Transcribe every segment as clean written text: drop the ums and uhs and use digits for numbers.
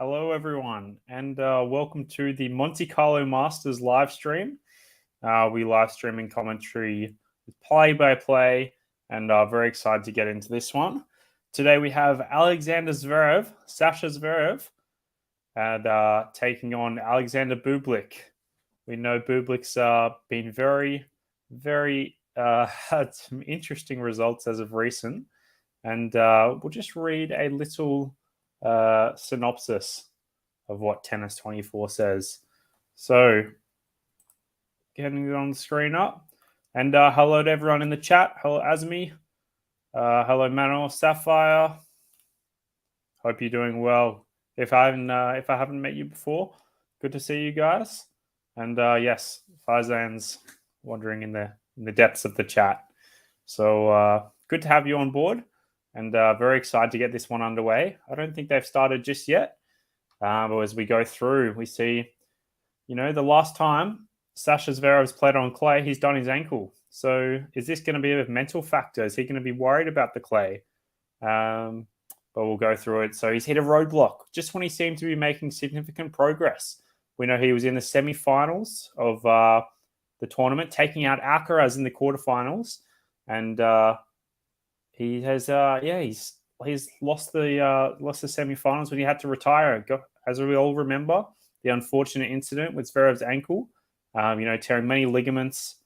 Hello, everyone, and welcome to the Monte Carlo Masters live stream. We live streaming commentary with play-by-play, and very excited to get into this one. Today we have Alexander Zverev, Sasha Zverev, and taking on Alexander Bublik. We know Bublik's been very had some interesting results as of recent, and we'll just read a little synopsis of what Tennis 24 says. So, getting it on the screen up. And hello to everyone in the chat. Hello, Azmi. Hello, Manuel Sapphire. Hope you're doing well. If I haven't met you before, good to see you guys. And yes, Farzan's wandering in the depths of the chat. So good to have you on board. And very excited to get this one underway. I don't think they've started just yet. But as we go through, we see, the last time Sasha Zverev's played on clay, he's done his ankle. So is this going to be a mental factor? Is he going to be worried about the clay? But we'll go through it. So he's hit a roadblock just when he seemed to be making significant progress. We know he was in the semi-finals of the tournament, taking out Alcaraz in the quarterfinals. And he has, he's lost the semi-finals when he had to retire. As we all remember, the unfortunate incident with Zverev's ankle, tearing many ligaments,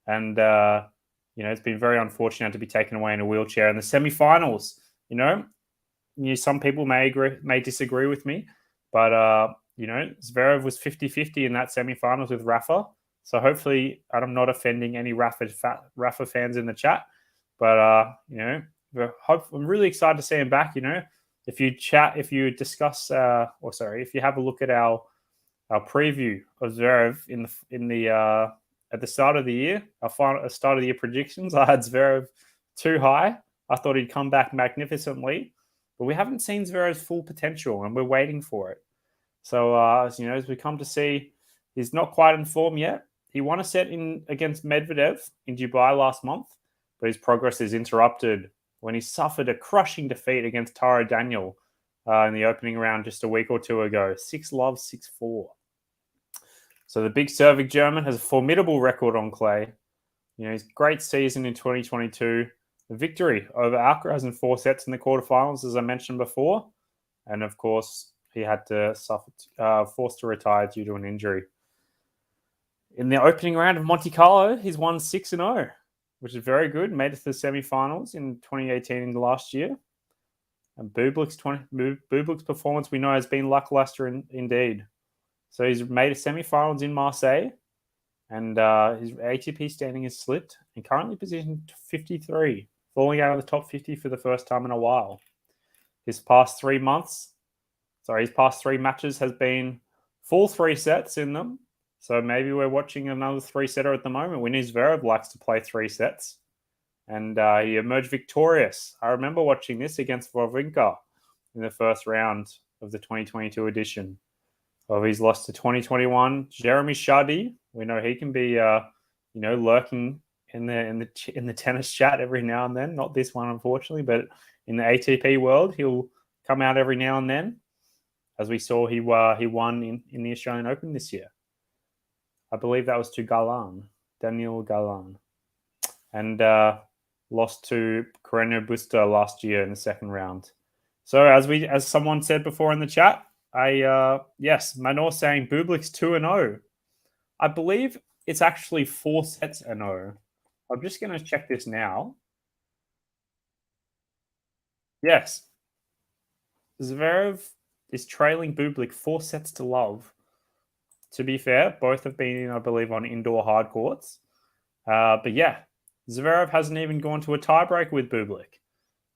and it's been very unfortunate to be taken away in a wheelchair in the semi-finals. Some people may disagree with me, but Zverev was 50-50 in that semi-finals with Rafa. So hopefully, I'm not offending any Rafa fans in the chat. But I'm really excited to see him back. If you have a look at our preview of Zverev at the start of the year, our start of the year predictions, I had Zverev too high. I thought he'd come back magnificently, but we haven't seen Zverev's full potential, and we're waiting for it. So as we come to see, he's not quite in form yet. He won a set against Medvedev in Dubai last month, but his progress is interrupted when he suffered a crushing defeat against Taro Daniel in the opening round just a week or two ago. 6-love, 6-4. So the big serving German has a formidable record on clay. His great season in 2022. A victory over Alcaraz in 4 sets in the quarterfinals, as I mentioned before. And of course, he had to forced to retire due to an injury. In the opening round of Monte Carlo, he's won 6-0. Which is very good. Made it to the semi-finals in 2018 last year. And Bublik's performance, we know, has been lackluster indeed. So he's made a semi-finals in Marseille, and his ATP standing has slipped, and currently positioned 53, falling out of the top 50 for the first time in a while. His past 3 matches has been full 3 sets in them. So maybe we're watching another 3-setter at the moment. We know Zverev likes to play 3 sets. And he emerged victorious. I remember watching this against Wawrinka in the first round of the 2022 edition. He's lost to 2021 Jeremy Chardy. We know he can be, lurking in the tennis chat every now and then. Not this one, unfortunately, but in the ATP world, he'll come out every now and then. As we saw, he won in the Australian Open this year. I believe that was to Daniel Galan. And lost to Carreño Busta last year in the second round. So as someone said before in the chat, Manor saying Bublik's 2-0. I believe it's actually 4 sets 0. I'm just going to check this now. Yes. Zverev is trailing Bublik 4 sets to love. To be fair, both have been, I believe, on indoor hard courts. But yeah, Zverev hasn't even gone to a tiebreak with Bublik.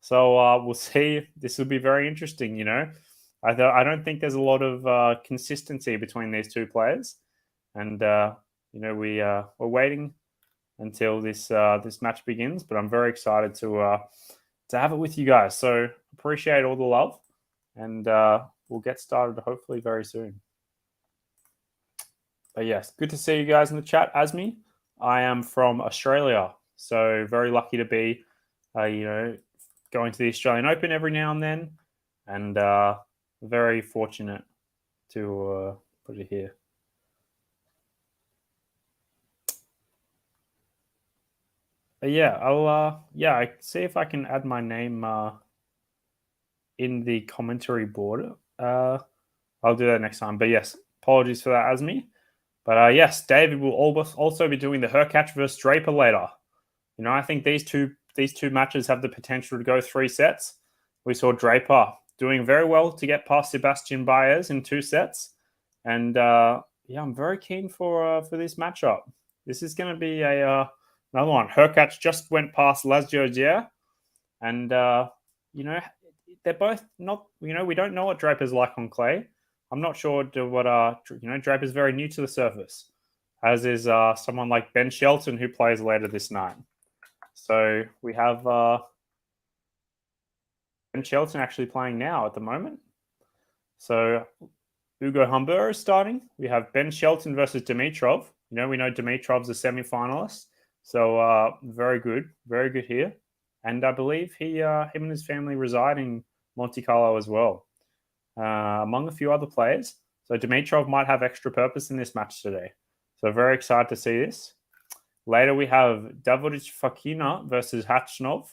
So we'll see. This will be very interesting, I don't think there's a lot of consistency between these two players. And, we're waiting until this match begins. But I'm very excited to have it with you guys. So appreciate all the love. And we'll get started hopefully very soon. But yes, good to see you guys in the chat. Azmi, I am from Australia. So very lucky to be, going to the Australian Open every now and then. And very fortunate to put it here. But yeah, I'll I see if I can add my name in the commentary board. I'll do that next time. But yes, apologies for that, Asmi. But yes, David will also be doing the Hurkacz versus Draper later. You know, I think these two matches have the potential to go 3 sets. We saw Draper doing very well to get past Sebastian Baez in 2 sets, and I'm very keen for this matchup. This is going to be another one. Hurkacz just went past Lazio, and they're both not. We don't know what Draper's like on clay. I'm not sure what Draper's very new to the surface, as is someone like Ben Shelton, who plays later this night. So we have Ben Shelton actually playing now at the moment. So Ugo Humbert is starting. We have Ben Shelton versus Dimitrov. We know Dimitrov's a semi-finalist. So very good here. And I believe him and his family reside in Monte Carlo as well, among a few other players. So Dimitrov might have extra purpose in this match today. So very excited to see this. Later, we have Davoric Fakina versus Hachnov.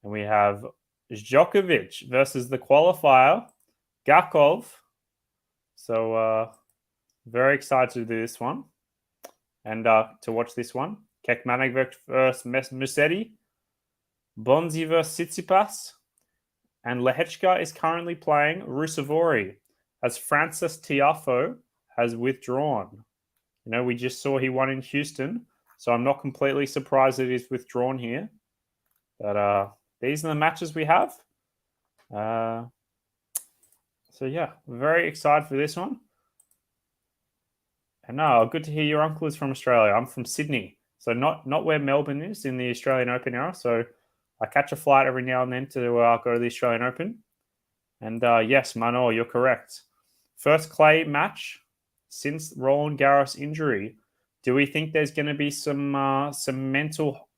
And we have Djokovic versus the qualifier, Gakov. So very excited to do this one. And to watch this one. Kekmanovic versus Musetti. Bonzi versus Tsitsipas. And Lehechka is currently playing Rusevori, as Francis Tiafoe has withdrawn. We just saw he won in Houston, so I'm not completely surprised that he's withdrawn here. But these are the matches we have. So yeah, very excited for this one. And good to hear your uncle is from Australia. I'm from Sydney, so not where Melbourne is in the Australian Open era. So I catch a flight every now and then to go to the Australian Open. And yes, Manor, you're correct. First clay match since Roland Garros injury. Do we think there's going to be some mental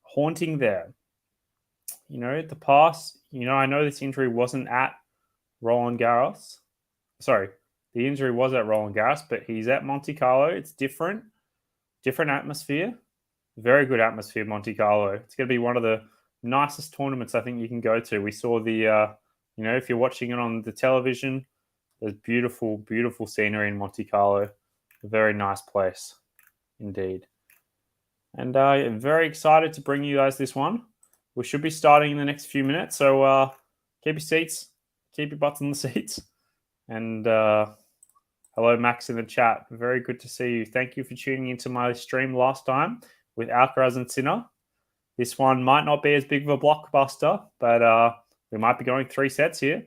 haunting there? The past. I know this injury wasn't at Roland Garros. Sorry, the injury was at Roland Garros, but he's at Monte Carlo. It's different atmosphere. Very good atmosphere, Monte Carlo. It's going to be one of the nicest tournaments I think you can go to. We saw the, if you're watching it on the television, there's beautiful, beautiful scenery in Monte Carlo. A very nice place, indeed. And I'm very excited to bring you guys this one. We should be starting in the next few minutes, so keep your seats, keep your butts in the seats. And hello, Max, in the chat. Very good to see you. Thank you for tuning into my stream last time with Alcaraz and Sinner. This one might not be as big of a blockbuster, but we might be going 3 sets here.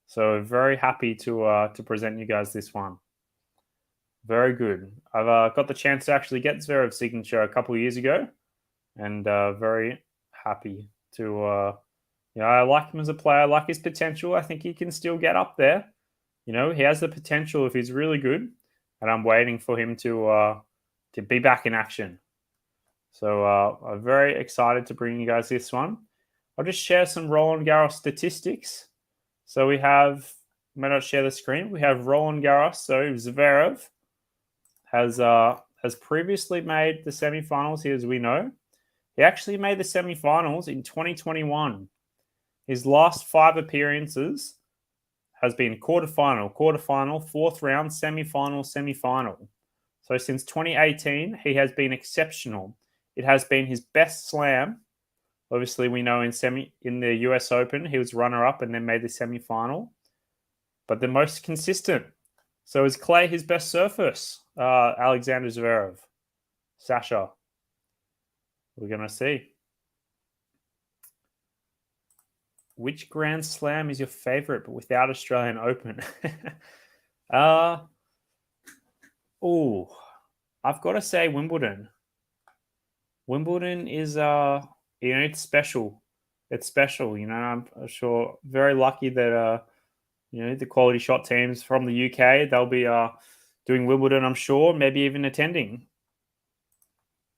So very happy to present you guys this one. Very good. I've got the chance to actually get Zverev's signature a couple of years ago, and very happy to. I like him as a player. I like his potential. I think he can still get up there. He has the potential if he's really good, and I'm waiting for him to be back in action. So I'm very excited to bring you guys this one. I'll just share some Roland Garros statistics. So we have, I may not share the screen. We have Roland Garros. So Zverev has previously made the semifinals here, as we know. He actually made the semifinals in 2021. His last 5 appearances has been quarterfinal, 4th round, semifinal. So since 2018, he has been exceptional. It has been his best slam. Obviously, we know in the US Open, he was runner-up and then made the semifinal. But the most consistent. So is clay his best surface? Alexander Zverev. Sasha. We're going to see. Which Grand Slam is your favorite, but without Australian Open? I've got to say Wimbledon. Wimbledon is, it's special. It's special. I'm sure very lucky that, the QualityShot teams from the UK, they'll be doing Wimbledon, I'm sure, maybe even attending.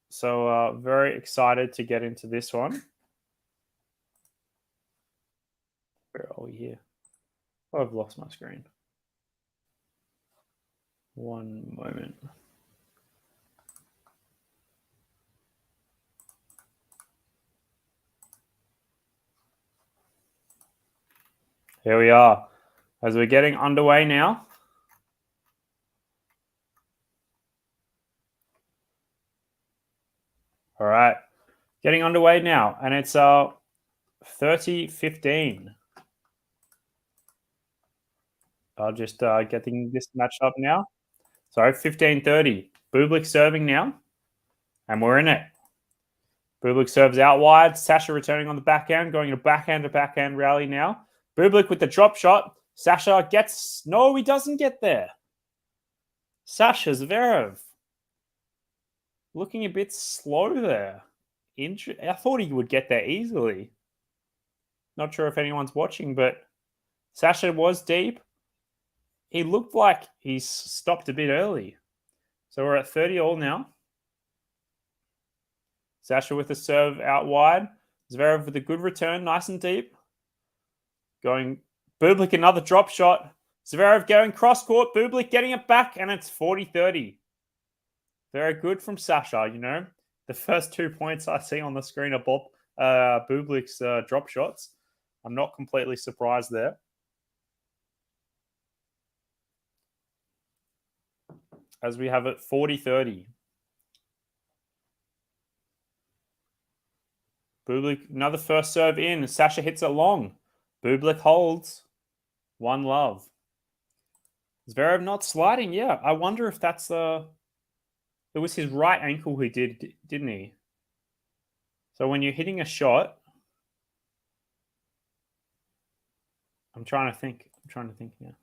So very excited to get into this one. Where are we here? Oh, I've lost my screen. One moment. Here we are. As we're getting underway now. All right. Getting underway now. And it's 30-15. I'll just getting this match up now. Sorry, 15-30. Bublik serving now. And we're in it. Bublik serves out wide. Sasha returning on the backhand, going to backhand to backhand rally now. Bublik with the drop shot. Sasha gets... No, he doesn't get there. Sasha Zverev looking a bit slow there. I thought he would get there easily. Not sure if anyone's watching, but Sasha was deep. He looked like he's stopped a bit early. So we're at 30 all now. Sasha with a serve out wide. Zverev with a good return, nice and deep. Going Bublik, another drop shot. Zverev going cross court. Bublik getting it back, and it's 40-30. Very good from Sasha, you know. The first 2 points I see on the screen are Bublik's drop shots. I'm not completely surprised there. As we have it 40-30. Bublik, another first serve in. Sasha hits it long. Bublik holds. 1-love. Zverev not sliding. Yeah, I wonder if that's it was his right ankle he did, didn't he? So when you're hitting a shot, I'm trying to think now.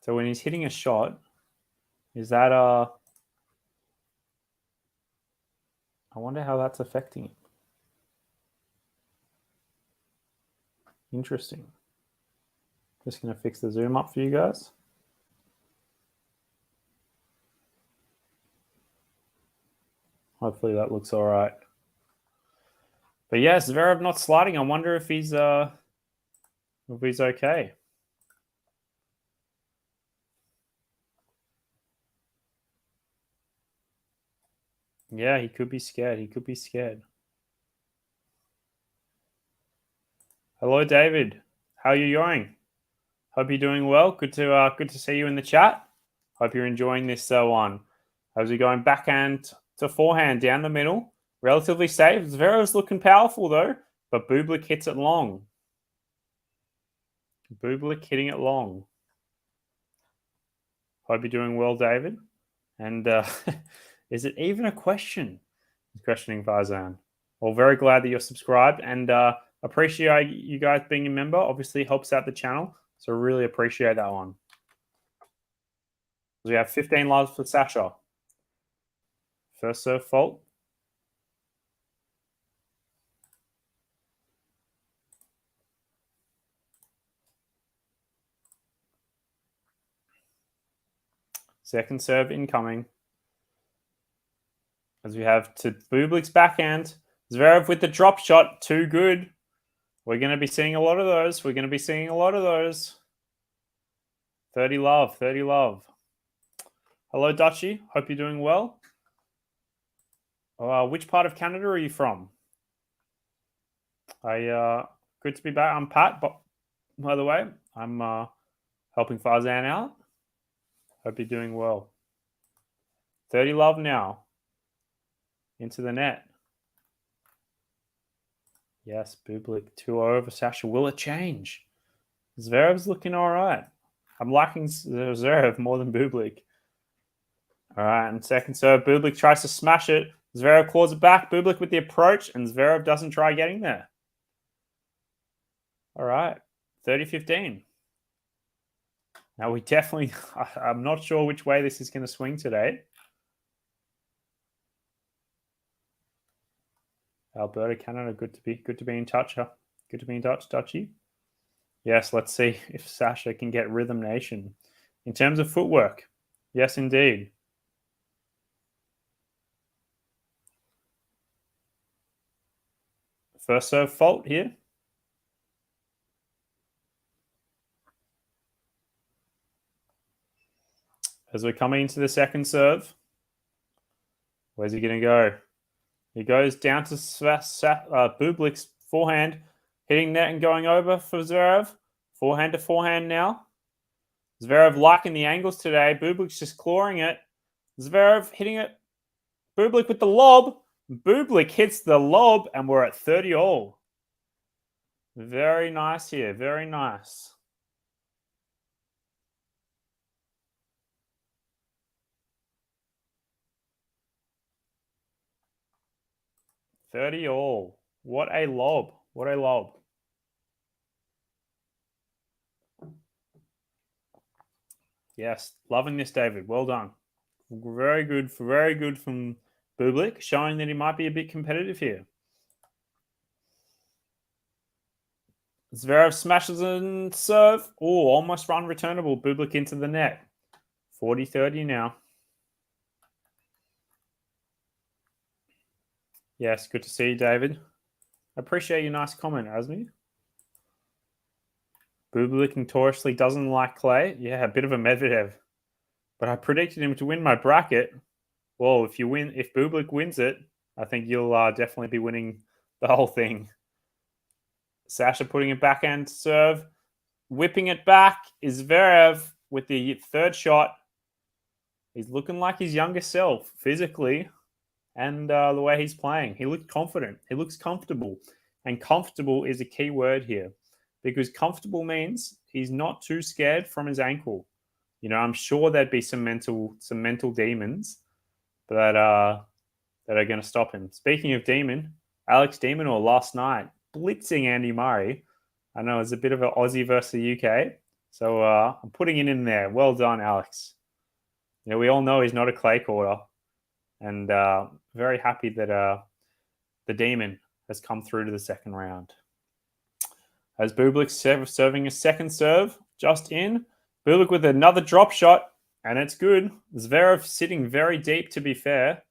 So when he's hitting a shot, is that I wonder how that's affecting it. Interesting. Just going to fix the zoom up for you guys. Hopefully that looks all right. But yes, Zverev not sliding. I wonder if he's okay. Yeah, he could be scared. He could be scared. Hello, David. How are you going? Hope you're doing well. Good to see you in the chat. Hope you're enjoying this one. As we're going backhand to forehand down the middle, relatively safe. Zverev's looking powerful though, but Bublik hits it long. Bublik hitting it long. Hope you're doing well, David. And is it even a question? Questioning Farzan. Well, very glad that you're subscribed and appreciate you guys being a member. Obviously helps out the channel. So really appreciate that one. We have 15 loves for Sasha. First serve fault. Second serve incoming. As we have to Bublik's backhand. Zverev with the drop shot. Too good. We're going to be seeing a lot of those. 30 love. Hello, Dutchy. Hope you're doing well. Which part of Canada are you from? Good to be back. I'm Pat, by the way. I'm helping Farzan out. Hope you're doing well. 30 love now. Into the net. Yes, Bublik 2 over Sasha. Will it change? Zverev's looking all right. I'm liking Zverev more than Bublik. All right, and second serve, Bublik tries to smash it. Zverev claws it back. Bublik with the approach, and Zverev doesn't try getting there. All right, 30-15. Now we definitely, I'm not sure which way this is going to swing today. Alberta, Canada, good to be in touch. Huh? Good to be in touch, Dutchy. Yes, let's see if Sasha can get Rhythm Nation. In terms of footwork, yes, indeed. First serve fault here. As we're coming into the second serve. Where's he going to go? He goes down to Bublik's forehand, hitting net and going over for Zverev. Forehand to forehand now. Zverev liking the angles today. Bublik's just clawing it. Zverev hitting it. Bublik with the lob. Bublik hits the lob, and we're at 30 all. Very nice here. Very nice. $30 all. What a lob. What a lob. Yes, loving this, David. Well done. Very good from Bublik, showing that he might be a bit competitive here. Zverev smashes and serve. Oh, almost unreturnable. Bublik into the net. 40-30 now. Yes, good to see you, David. I appreciate your nice comment, Asmi. Bublik notoriously doesn't like clay. Yeah, a bit of a Medvedev. But I predicted him to win my bracket. Well, if Bublik wins it, I think you'll definitely be winning the whole thing. Sasha putting it backhand serve. Whipping it back is Zverev with the third shot. He's looking like his younger self physically and the way he's playing. He looks confident. He looks comfortable. And comfortable is a key word here because comfortable means he's not too scared from his ankle. You know, I'm sure there'd be some mental demons that are going to stop him. Speaking of demon, Alex de Minaur last night blitzing Andy Murray. I know it's a bit of an Aussie versus the UK, so I'm putting it in there. Well done, Alex. You know, we all know he's not a clay quarter, and very happy that the demon has come through to the second round. As Bublik serving a second serve, just in. Bublik with another drop shot, and it's good. Zverev sitting very deep, to be fair.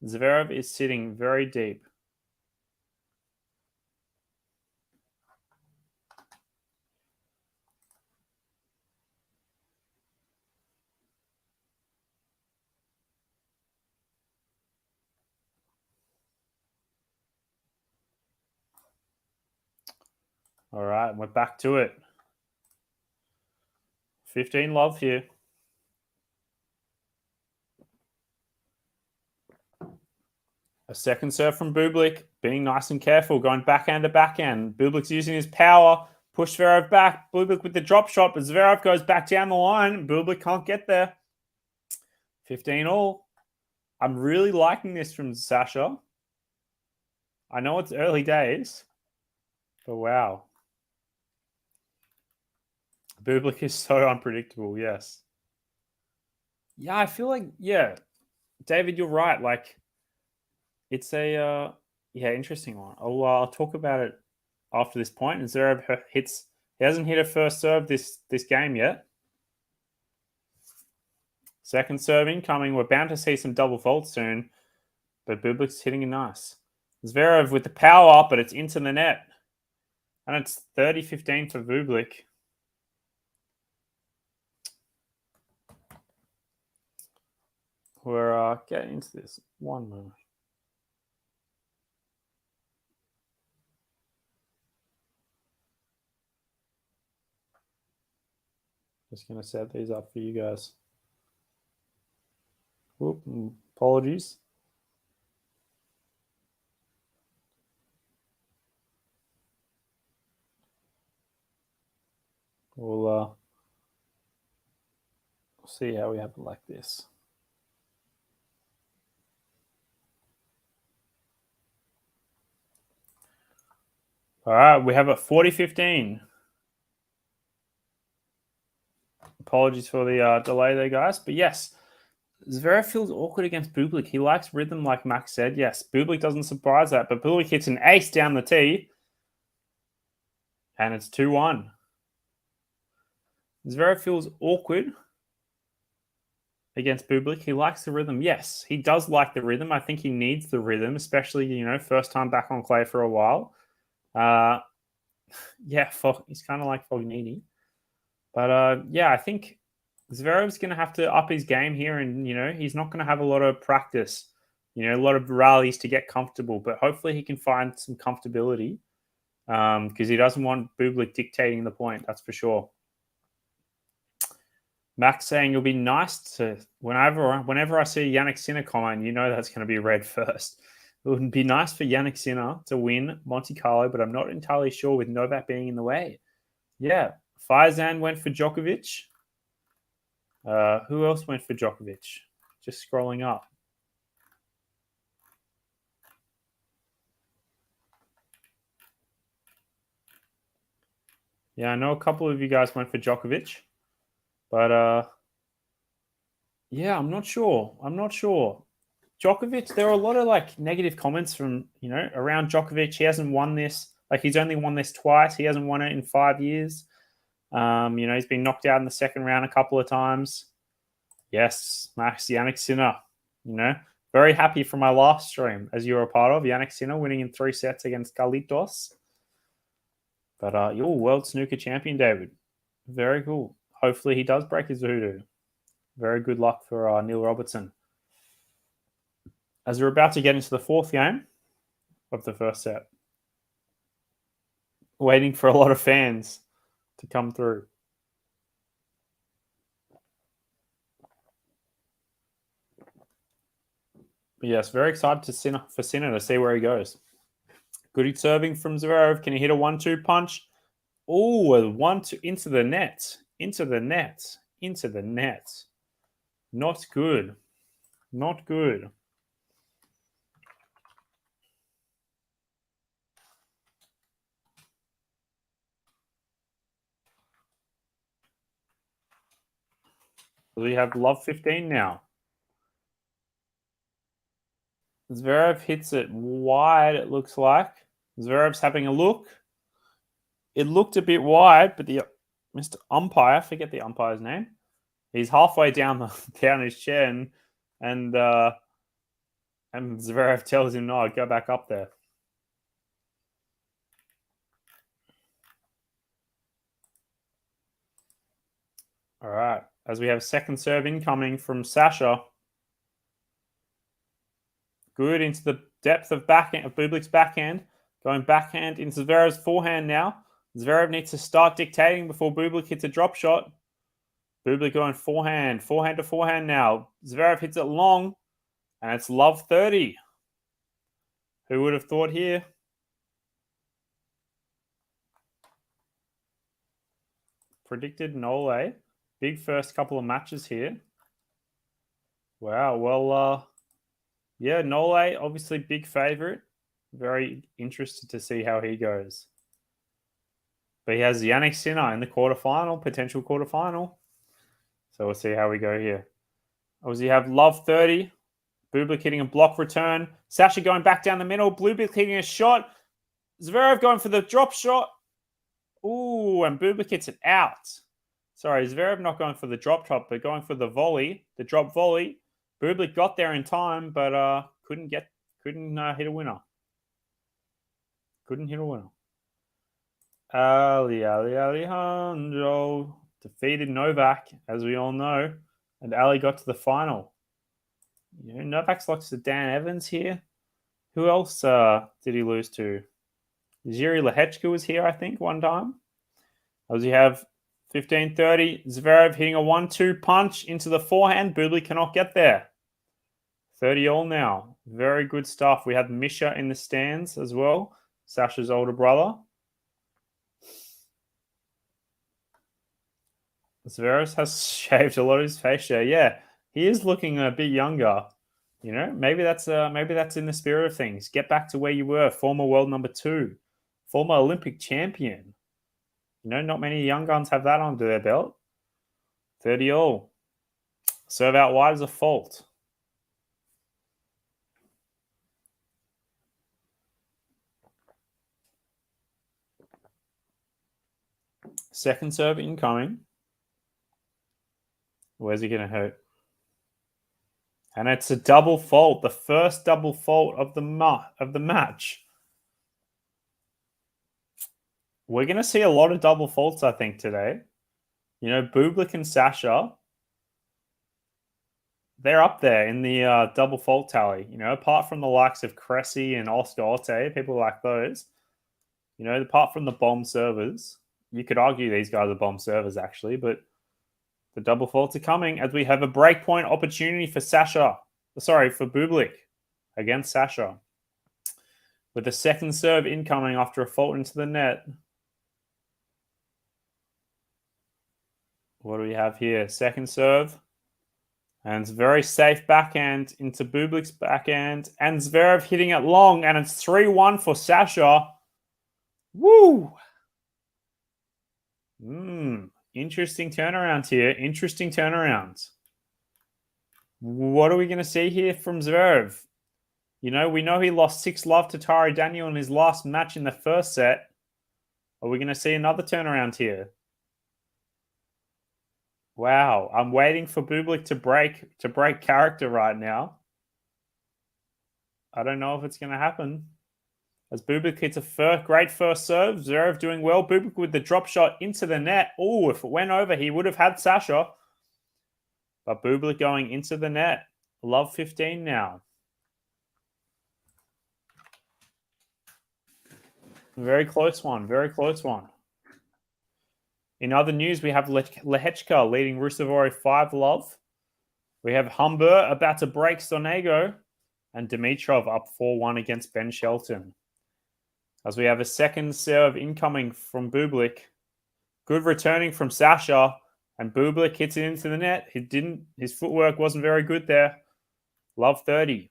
Zverev is sitting very deep. All right, we're back to it. 15 love here. A second serve from Bublik, being nice and careful, going backhand to backhand. Bublik's using his power, push Zverev back. Bublik with the drop shot, but Zverev goes back down the line. Bublik can't get there. 15 all. I'm really liking this from Sasha. I know it's early days, but wow. Bublik is so unpredictable, yes. Yeah, I feel like, yeah, David, you're right. Like, it's a, interesting one. I'll talk about it after this point. And Zverev hits, he hasn't hit a first serve this game yet. Second serve incoming. We're bound to see some double faults soon, but Bublik's hitting it nice. Zverev with the power, but it's into the net. And it's 30-15 for Bublik. We're getting into this. One moment. Just going to set these up for you guys. Whoop, apologies. We'll see how we have it like this. All right, we have a 40-15. Apologies for the delay there, guys. But yes, Zverev feels awkward against Bublik. He likes rhythm, like Max said. Yes, Bublik doesn't surprise that, but Bublik hits an ace down the tee. And it's 2-1. Zverev feels awkward against Bublik. He likes the rhythm. Yes, he does like the rhythm. I think he needs the rhythm, especially, first time back on clay for a while. Yeah, he's kind of like Fognini. But yeah, I think Zverev's going to have to up his game here, and he's not going to have a lot of practice, a lot of rallies to get comfortable. But hopefully, he can find some comfortability because he doesn't want Bublik dictating the point. That's for sure. Max saying it'll be nice to whenever I see Yannick Sinner comment, that's going to be read first. It would be nice for Yannick Sinner to win Monte Carlo, but I'm not entirely sure with Novak being in the way. Yeah, Faizan went for Djokovic. Who else went for Djokovic? Just scrolling up. Yeah, I know a couple of you guys went for Djokovic, but yeah, I'm not sure. Djokovic, there are a lot of negative comments from around Djokovic. He hasn't won this. He's only won this twice. He hasn't won it in 5 years. He's been knocked out in the second round a couple of times. Yes, Max Yannick Sinner. Very happy for my last stream, as you were a part of. Yannick Sinner winning in 3 sets against Carlitos. But you're world snooker champion, David. Very cool. Hopefully he does break his voodoo. Very good luck for Neil Robertson. As we're about to get into the 4th game of the first set. Waiting for a lot of fans to come through. But yes, very excited for Sinner to see where he goes. Good serving from Zverev. Can he hit a 1-2 punch? Oh, a 1-2 into the net. Into the net. Not good. Not good. We have love 15 now. Zverev hits it wide, it looks like. Zverev's having a look. It looked a bit wide, but the Mr. Umpire, I forget the umpire's name. He's halfway down his chin, and Zverev tells him, no, go back up there. All right. As we have second serve incoming from Sasha. Good into the depth of Bublik's backhand. Going backhand into Zverev's forehand now. Zverev needs to start dictating before Bublik hits a drop shot. Bublik going forehand to forehand now. Zverev hits it long, and it's love 30. Who would have thought here? Predicted Nole. Big first couple of matches here. Wow. Well, yeah, Nole, obviously big favorite. Very interested to see how he goes. But he has Yannick Sinner in the quarterfinal, potential quarterfinal. So we'll see how we go here. Obviously, you have love 30. Bublik hitting a block return. Sasha going back down the middle. Bublik hitting a shot. Zverev going for the drop shot. Ooh, and Bublik hits it out. Sorry, Zverev not going for the drop shot, but going for the volley, the drop volley. Bublik got there in time, but couldn't hit a winner. Couldn't hit a winner. Alejandro defeated Novak, as we all know, and Ali got to the final. Novak's lost to Dan Evans here. Who else did he lose to? Jiri Lehechka was here, I think, one time. As you have 15-30, Zverev hitting a 1-2 punch into the forehand. Bublik cannot get there. 30-all now. Very good stuff. We have Misha in the stands as well, Sasha's older brother. Zverev has shaved a lot of his face hair. Yeah, he is looking a bit younger. Maybe that's in the spirit of things. Get back to where you were, former world number 2, former Olympic champion. Not many young guns have that under their belt. 30-all. Serve out wide is a fault. Second serve incoming. Where's he going to hurt? And it's a double fault, the first double fault of the match. We're going to see a lot of double faults, I think, today. You know, Bublik and Sasha, they're up there in the double fault tally. You know, apart from the likes of Cressy and Oscar Otte, people like those, you know, apart from the bomb servers, you could argue these guys are bomb servers, actually, but the double faults are coming as we have a breakpoint opportunity for Sasha. Sorry, for Bublik against Sasha. With the second serve incoming after a fault into the net. What do we have here? Second serve. And it's very safe backhand into Bublik's backhand. And ZVEREV hitting it long. And it's 3-1 for Sasha. Woo! Interesting turnaround here. Interesting turnarounds. What are we going to see here from ZVEREV? You know, we know he lost 6-love to Tari Daniel in his last match in the first set. Are we going to see another turnaround here? Wow, I'm waiting for Bublik to break character right now. I don't know if it's going to happen. As Bublik hits a great first serve, ZVEREV doing well. Bublik with the drop shot into the net. Oh, if it went over, he would have had Sasha. But Bublik going into the net. Love 15 now. Very close one. Very close one. In other news, we have Lehechka leading Rusevori 5-love. We have Humber about to break Sonego. And Dimitrov up 4-1 against Ben Shelton. As we have a second serve incoming from Bublik. Good returning from Sasha. And Bublik hits it into the net. His footwork wasn't very good there. Love 30.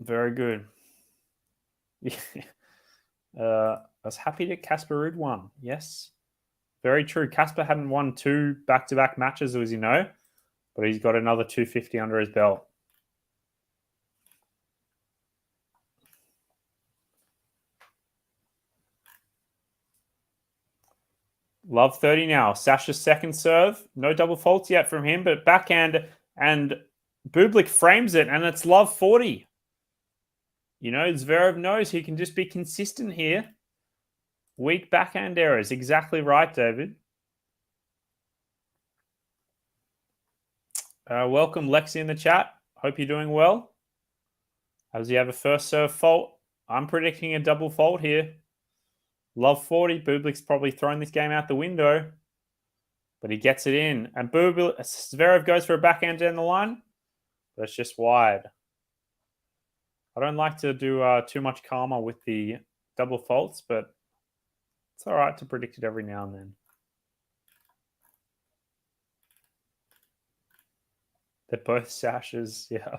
Very good. I was happy that Casper Ruud won. Yes. Very true. Casper hadn't won 2 back-to-back matches, as you know. But he's got another 250 under his belt. Love 30 now. Sasha's second serve. No double faults yet from him, but backhand and Bublik frames it, and it's love 40. You know, ZVEREV knows he can just be consistent here. Weak backhand errors. Exactly right, David. Welcome, Lexi, in the chat. Hope you're doing well. As you have a first serve fault, I'm predicting a double fault here. Love 40. Bublik's probably thrown this game out the window. But he gets it in. And ZVEREV goes for a backhand down the line. But it's just wide. I don't like to do too much karma with the double faults, but it's all right to predict it every now and then. They're both Sashas, yeah.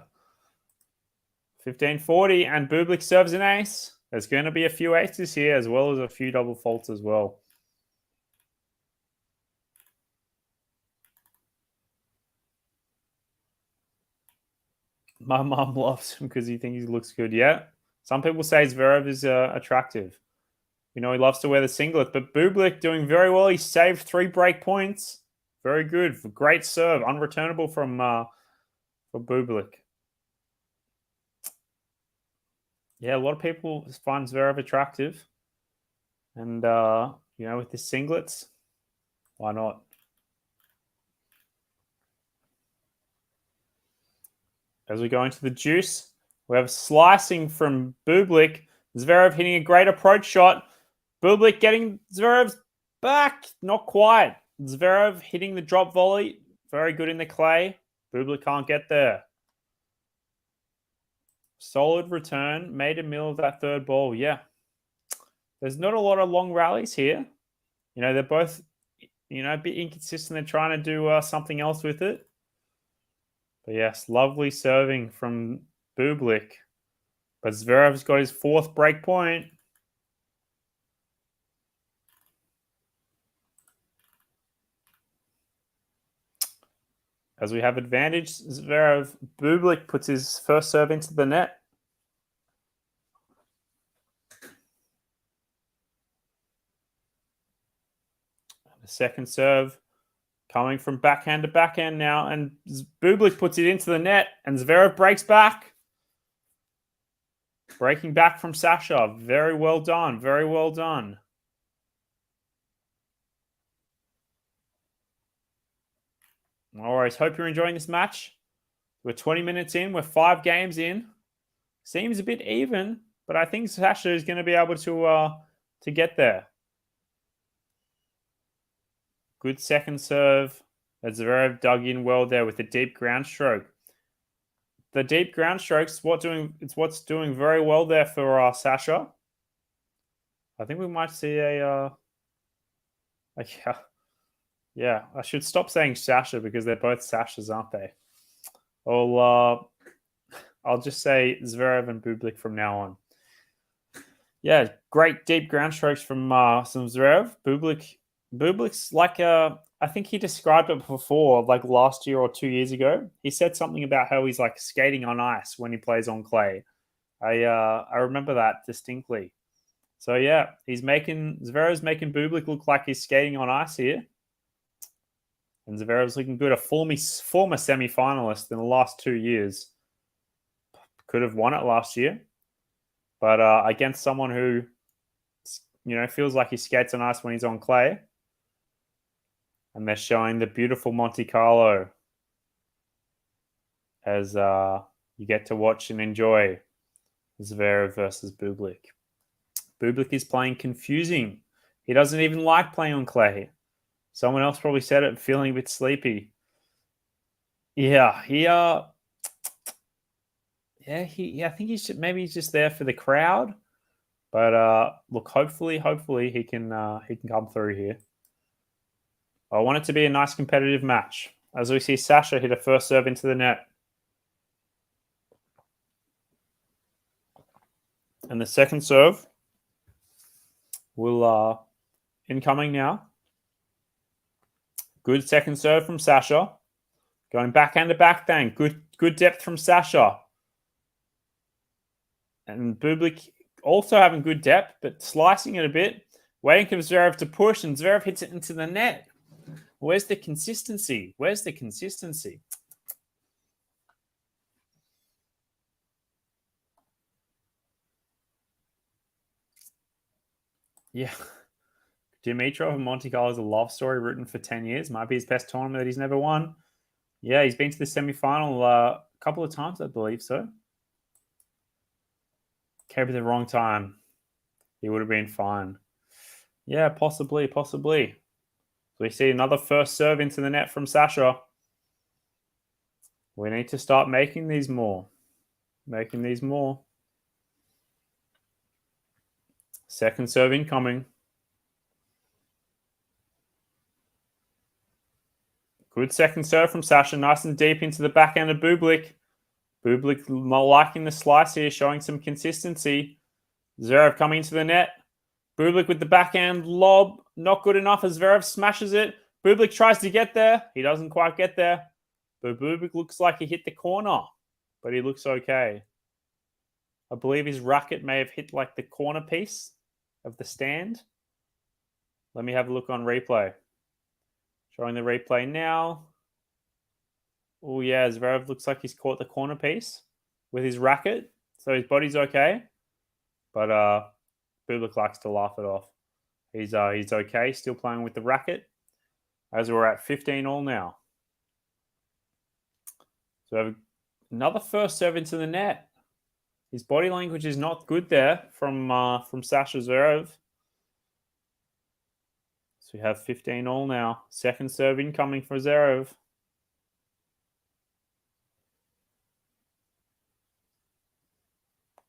15-40, and Bublik serves an ace. There's going to be a few aces here, as well as a few double faults as well. My mom loves him because he thinks he looks good. Yeah. Some people say ZVEREV is attractive. You know, he loves to wear the singlet. But Bublik doing very well. He saved 3 break points. Very good. Great serve. Unreturnable from Bublik. Yeah, a lot of people find ZVEREV attractive. And, you know, with the singlets, why not? As we go into the juice, we have slicing from Bublik. ZVEREV hitting a great approach shot. Bublik getting ZVEREV's back. Not quite. ZVEREV hitting the drop volley. Very good in the clay. Bublik can't get there. Solid return. Made a mill of that third ball. Yeah. There's not a lot of long rallies here. You know, they're both, you know, a bit inconsistent. They're trying to do something else with it. But yes, lovely serving from Bublik. But ZVEREV's got his 4th break point. As we have advantage, ZVEREV, Bublik puts his first serve into the net. The second serve coming from backhand to backhand now. And Bublik puts it into the net. And ZVEREV breaks back. Breaking back from Sasha. Very well done. Very well done. All right. Hope you're enjoying this match. We're 20 minutes in. We're 5 games in. Seems a bit even, but I think Sasha is going to be able to get there. Good second serve. ZVEREV dug in well there with a deep ground stroke. The deep ground strokes, what's doing very well there for Sasha. I think we might see yeah. I should stop saying Sasha because they're both Sashas, aren't they? I'll just say ZVEREV and BUBLIK from now on. Yeah, great deep ground strokes from some ZVEREV. Bublik's like I think he described it before, like last year or 2 years ago. He said something about how he's like skating on ice when he plays on clay. I remember that distinctly. So yeah, ZVEREV's making BUBLIK look like he's skating on ice here. And ZVEREV's looking good. A former semi-finalist in the last 2 years. Could have won it last year. But against someone who, feels like he skates on ice when he's on clay. And they're showing the beautiful Monte Carlo as you get to watch and enjoy ZVEREV versus BUBLIK. BUBLIK is playing confusing. He doesn't even like playing on clay. Someone else probably said it, feeling a bit sleepy. Yeah, I think he's just there for the crowd. But look, hopefully he can come through here. I want it to be a nice competitive match. As we see Sasha hit a first serve into the net. And the second serve will incoming now. Good second serve from Sasha. Going backhand to backhand. Good depth from Sasha. And BUBLIK also having good depth, but slicing it a bit. Waiting for ZVEREV to push, and ZVEREV hits it into the net. Where's the consistency? Yeah. Dimitrov and Monte Carlo is a love story written for 10 years. Might be his best tournament that he's never won. Yeah, he's been to the semi-final a couple of times, I believe so. Came at the wrong time. He would have been fine. Yeah, possibly. So we see another first serve into the net from Sasha. We need to start making these more. Second serve incoming. Good second serve from Sasha. Nice and deep into the backhand of BUBLIK. BUBLIK liking the slice here, showing some consistency. ZVEREV coming into the net. BUBLIK with the backhand lob. Not good enough as ZVEREV smashes it. BUBLIK tries to get there. He doesn't quite get there. But BUBLIK looks like he hit the corner. But he looks okay. I believe his racket may have hit like the corner piece of the stand. Let me have a look on replay. Showing the replay now. Oh, yeah, ZVEREV looks like he's caught the corner piece with his racket. So his body's okay. But BUBLIK likes to laugh it off. He's okay, still playing with the racket. As we're at 15-all now. So another first serve into the net. His body language is not good there from Sasha ZVEREV. So we have 15-all now. Second serve incoming for ZVEREV.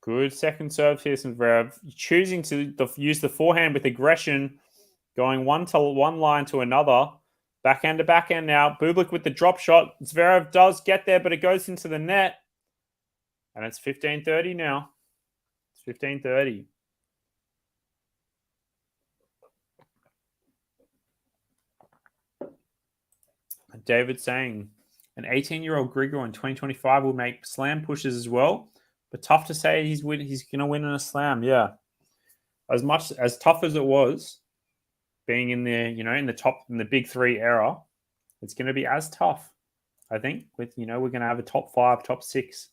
Good second serve here from ZVEREV. Choosing to use the forehand with aggression. Going one line to another. Backhand to backhand now. BUBLIK with the drop shot. ZVEREV does get there, but it goes into the net. And it's 15-30 now. It's 15-30. David saying an 18-year-old Grigor in 2025 will make slam pushes as well, but tough to say he's going to win in a slam. Yeah, as tough as it was being in the in the big three era, it's going to be as tough. I think with we're going to have a top 5, top 6.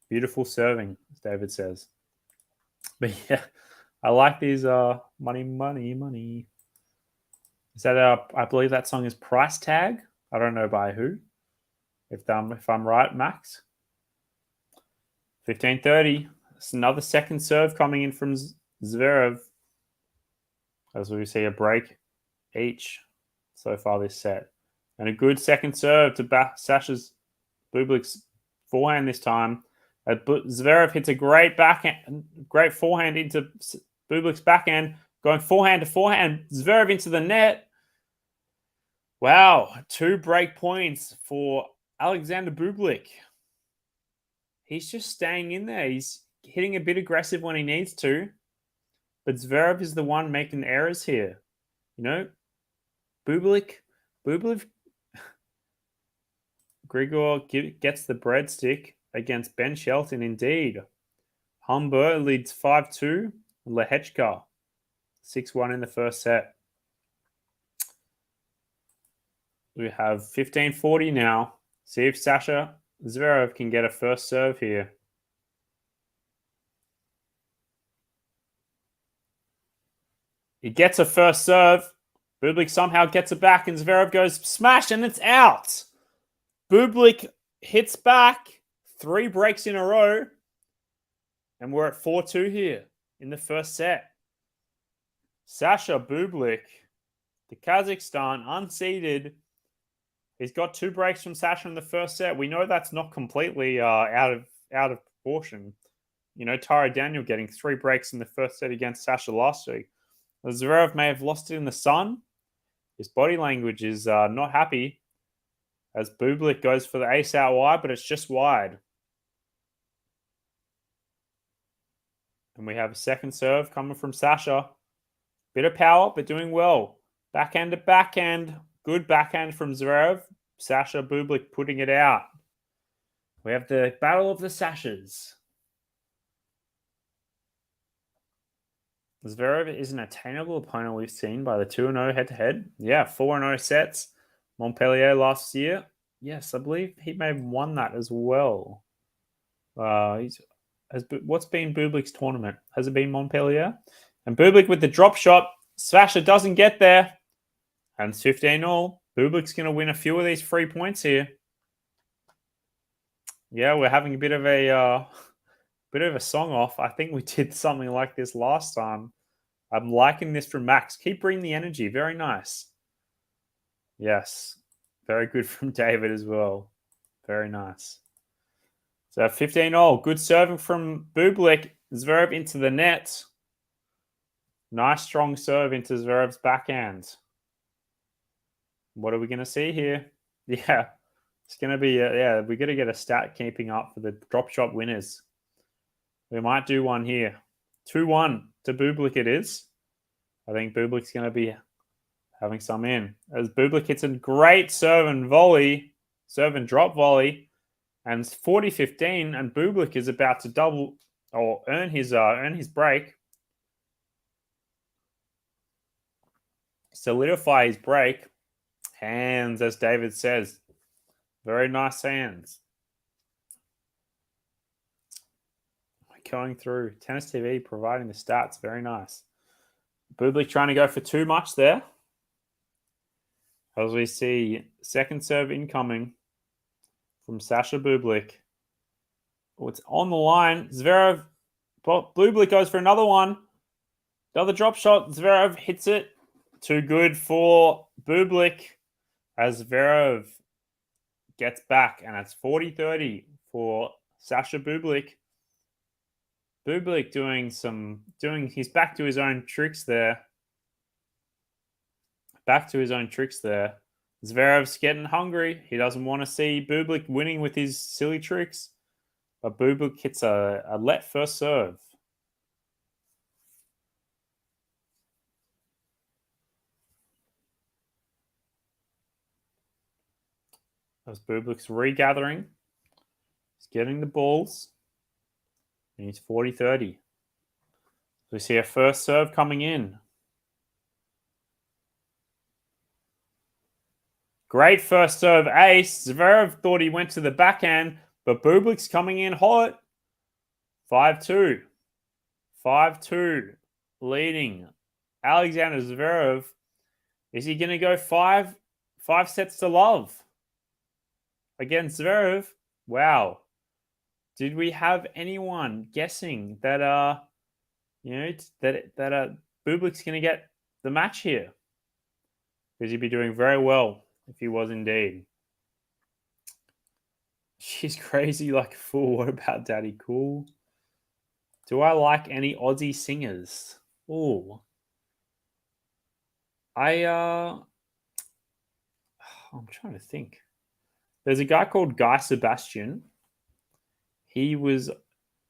Beautiful serving, as David says. But yeah, I like these money. Is that I believe that song is Price Tag. I don't know by who. If I'm right, Max. 15:30. It's another second serve coming in from ZVEREV. As we see a break each so far this set. And a good second serve to Sasha's Bublik's forehand this time. ZVEREV hits a great forehand into Bublik's backhand, going forehand to forehand. ZVEREV into the net. Wow, 2 break points for Alexander Bublik. He's just staying in there. He's hitting a bit aggressive when he needs to. But ZVEREV is the one making errors here. You know, Bublik, Grigor gets the breadstick against Ben Shelton indeed. Humber leads 5-2. Lehechka 6-1 in the first set. We have 15:40 now. See if Sasha ZVEREV can get a first serve here. He gets a first serve. Bublik somehow gets it back, and ZVEREV goes smash, and it's out. Bublik hits back. 3 breaks in a row. And we're at 4-2 here in the first set. Sasha Bublik, the Kazakhstan, unseeded. He's got 2 breaks from Sasha in the first set. We know that's not completely out of proportion. You know, Tara Daniel getting 3 breaks in the first set against Sasha last week. ZVEREV may have lost it in the sun. His body language is not happy as Bublik goes for the ace out wide, but it's just wide. And we have a second serve coming from Sasha. Bit of power, but doing well. Backhand to backhand. Good backhand from ZVEREV. Sasha Bublik putting it out. We have the battle of the Sashas. ZVEREV is an attainable opponent we've seen by the 2-0 head-to-head. Yeah, 4-0 sets. Montpellier last year. Yes, I believe he may have won that as well. What's been Bublik's tournament? Has it been Montpellier? And Bublik with the drop shot. Sasha doesn't get there. And it's 15-all. Bublik's going to win a few of these free points here. Yeah, we're having a bit of a song off. I think we did something like this last time. I'm liking this from Max. Keep bringing the energy. Very nice. Yes. Very good from David as well. Very nice. So 15-all. Good serving from Bublik. ZVEREV into the net. Nice strong serve into ZVEREV's backhand. What are we going to see here? Yeah. It's going to be, we're going to get a stat keeping up for the drop shot winners. We might do one here. 2-1 to Bublik it is. I think Bublik's going to be having some in. As Bublik hits a great serve and drop volley. And it's 40-15, and Bublik is about to double or earn his break. Solidify his break. Hands, as David says. Very nice hands. Going through Tennis TV, providing the stats. Very nice. Bublik trying to go for too much there. As we see second serve incoming from Sasha Bublik. Oh, it's on the line. ZVEREV. Bublik goes for another one. Another drop shot. ZVEREV hits it. Too good for Bublik as ZVEREV gets back. And it's 40-30 for Sasha Bublik. Bublik he's back to his own tricks there. ZVEREV's getting hungry. He doesn't want to see Bublik winning with his silly tricks. But Bublik hits a let first serve. As Bublik's regathering. He's getting the balls. And he's 40-30. We see a first serve coming in. Great first serve ace. ZVEREV thought he went to the backhand, but Bublik's coming in hot. 5-2. 5-2. Leading. Alexander Zverev. Is he going to go five sets to love against Zverev? Wow. Did we have anyone guessing that Bublik's going to get the match here? Because he'd be doing very well if he was indeed. She's crazy like a fool. What about Daddy Cool? Do I like any Aussie singers? Oh, I'm trying to think. There's a guy called Guy Sebastian. He was,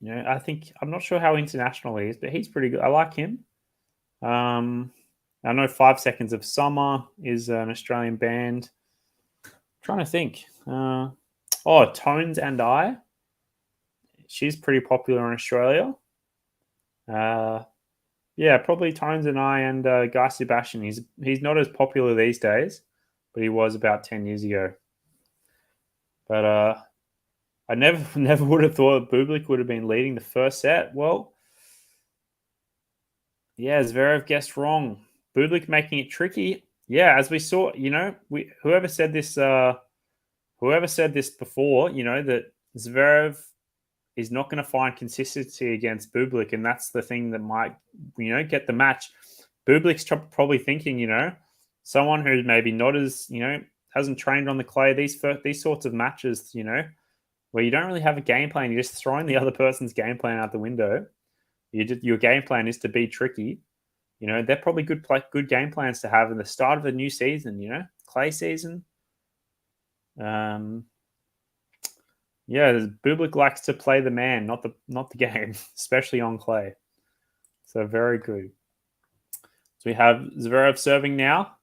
I'm not sure how international he is, but he's pretty good. I like him. I know 5 Seconds of Summer is an Australian band. I'm trying to think. Tones and I. She's pretty popular in Australia. Probably Tones and I and Guy Sebastian. He's not as popular these days, but he was about 10 years ago. But I never would have thought Bublik would have been leading the first set. Well, yeah, Zverev guessed wrong. Bublik making it tricky. Yeah, as we saw, whoever said this before, that Zverev is not going to find consistency against Bublik, and that's the thing that might, get the match. Bublik's probably thinking, someone who's maybe not as, hasn't trained on the clay. These sorts of matches, where you don't really have a game plan, you're just throwing the other person's game plan out the window. Your game plan is to be tricky. They're probably good game plans to have in the start of the new season. Clay season. Bublik likes to play the man, not the game, especially on clay. So very good. So we have Zverev serving now.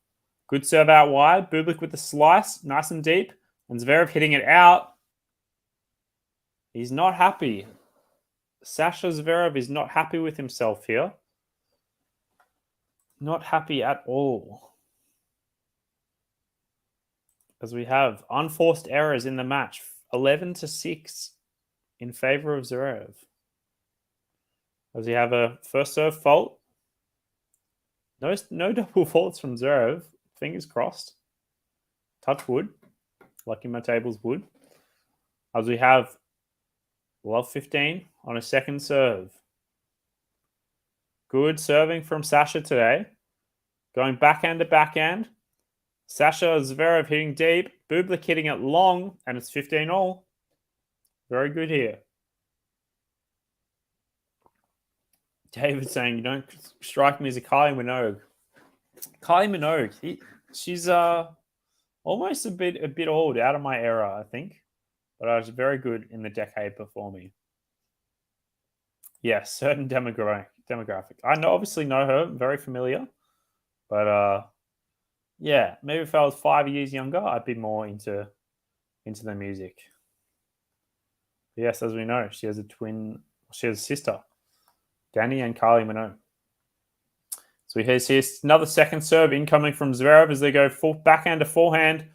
Good serve out wide. Bublik with the slice, nice and deep. And Zverev hitting it out. He's not happy. Sasha Zverev is not happy with himself here. Not happy at all. As we have unforced errors in the match. 11-6 in favor of Zverev. As we have a first serve fault. No double faults from Zverev. Fingers crossed. Touch wood. Lucky my tables wood. As we have love 15 on a second serve. Good serving from Sasha today. Going backhand to backhand. Sasha Zverev hitting deep. Bublik hitting it long. And it's 15-all. Very good here. David saying, you don't strike me as a Kylie Minogue. Kylie Minogue. She's almost a bit old, out of my era, I think. But I was very good in the decade before me. Yes, certain demographic. I obviously know her, very familiar. But maybe if I was 5 years younger, I'd be more into the music. But yes, as we know, she has a sister, Danny and Kylie Minogue. So here's another second serve incoming from Zverev as they go backhand to forehand.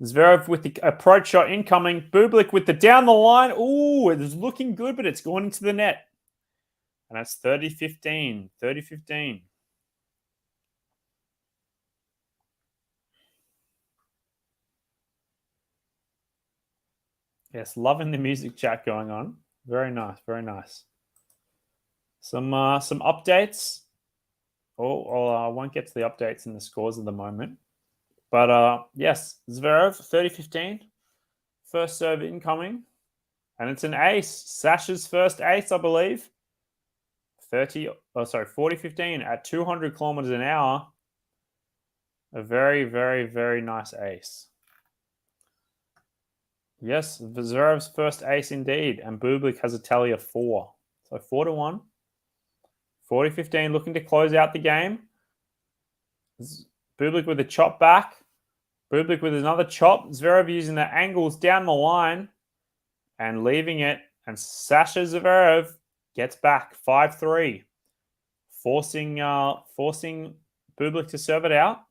Zverev with the approach shot incoming. Bublik with the down the line. Ooh, it is looking good, but it's going into the net. And that's 30-15. 30-15. Yes, loving the music chat going on. Very nice, very nice. Some updates. I won't get to the updates and the scores at the moment. But yes, Zverev, 30-15. First serve incoming. And it's an ace. Sasha's first ace, I believe. 40-15 at 200 kilometers an hour. A very, very, very nice ace. Yes, Zverev's first ace indeed. And Bublik has a tally of 4. So 4-1. 40-15 looking to close out the game. Bublik with a chop back. Bublik with another chop. Zverev using the angles down the line and leaving it. And Sasha Zverev gets back 5-3. Forcing Bublik to serve it out.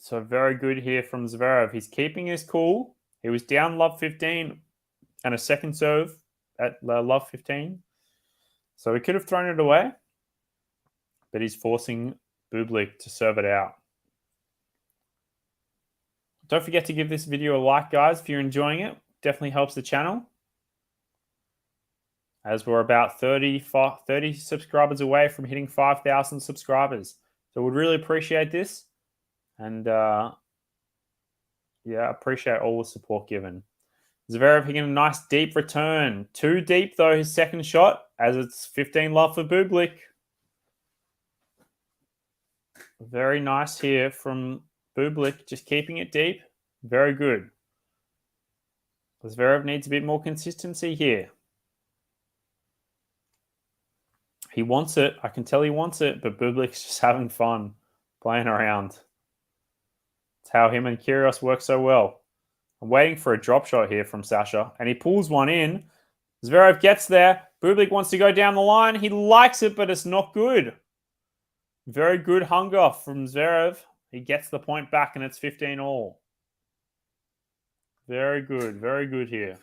So very good here from Zverev. He's keeping his cool. He was down love 15 and a second serve at love 15. So he could have thrown it away, but he's forcing Bublik to serve it out. Don't forget to give this video a like, guys, if you're enjoying it. Definitely helps the channel. As we're about 30 subscribers away from hitting 5,000 subscribers. So we'd really appreciate this. And yeah, appreciate all the support given. ZVEREV hitting a nice deep return. Too deep, though, his second shot, as it's 15 love for Bublik. Very nice here from Bublik, just keeping it deep. Very good. ZVEREV needs a bit more consistency here. He wants it. I can tell he wants it, but Bublik's just having fun playing around. It's how him and Kyrgios work so well. I'm waiting for a drop shot here from Sasha, and he pulls one in. ZVEREV gets there. Bublik wants to go down the line. He likes it, but it's not good. Very good hunger from ZVEREV. He gets the point back, and it's 15 all. Very good here.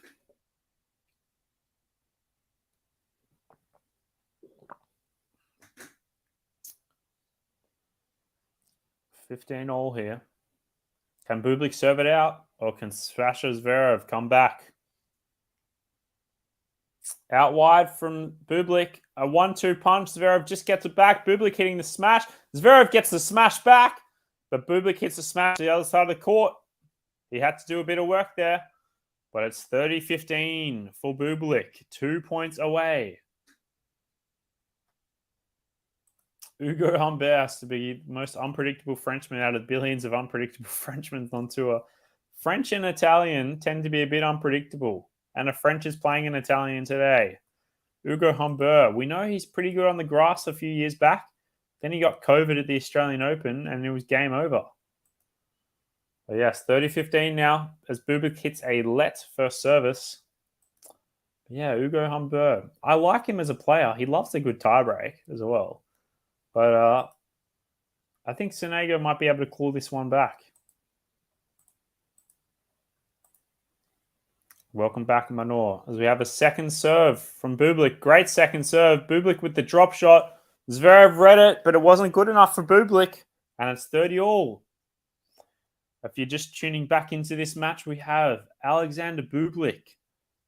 $15 all here. Can Bublik serve it out, or can Sasha ZVEREV come back? Out wide from Bublik. A 1-2 punch. ZVEREV just gets it back. Bublik hitting the smash. ZVEREV gets the smash back, but Bublik hits the smash to the other side of the court. He had to do a bit of work there, but it's 30-15 for Bublik. 2 points away. Hugo Humbert has to be the most unpredictable Frenchman out of billions of unpredictable Frenchmen on tour. French and Italian tend to be a bit unpredictable, and a French is playing an Italian today. Hugo Humbert, we know he's pretty good on the grass a few years back. Then he got COVID at the Australian Open, and it was game over. But yes, 30-15 now as Bublik hits a let first service. Yeah, Hugo Humbert. I like him as a player. He loves a good tiebreak as well. But I think Sonego might be able to claw this one back. Welcome back, Manor. As we have a second serve from Bublik. Great second serve. Bublik with the drop shot. ZVEREV read it, but it wasn't good enough for Bublik. And it's 30 all. If you're just tuning back into this match, we have Alexander Bublik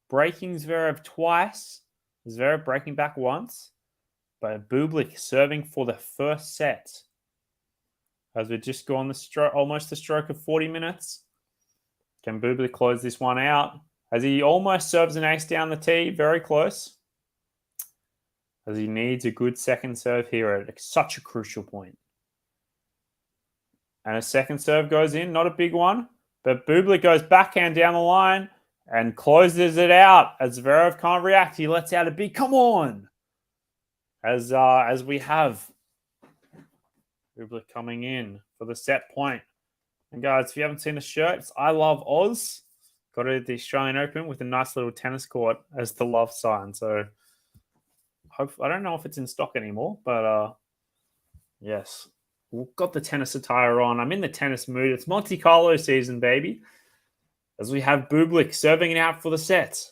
breaking ZVEREV twice. ZVEREV breaking back once. But Bublik serving for the first set. As we just go on the stroke, almost the stroke of 40 minutes. Can Bublik close this one out? As he almost serves an ace down the tee. Very close. As he needs a good second serve here at such a crucial point. And a second serve goes in. Not a big one. But Bublik goes backhand down the line and closes it out. As ZVEREV can't react. He lets out a big, come on. As we have Bublik coming in for the set point. And guys, if you haven't seen the shirts, I love Oz. Got it at the Australian Open with a nice little tennis court as the love sign. So I don't know if it's in stock anymore, but yes. We've got the tennis attire on. I'm in the tennis mood. It's Monte Carlo season, baby. As we have Bublik serving it out for the set.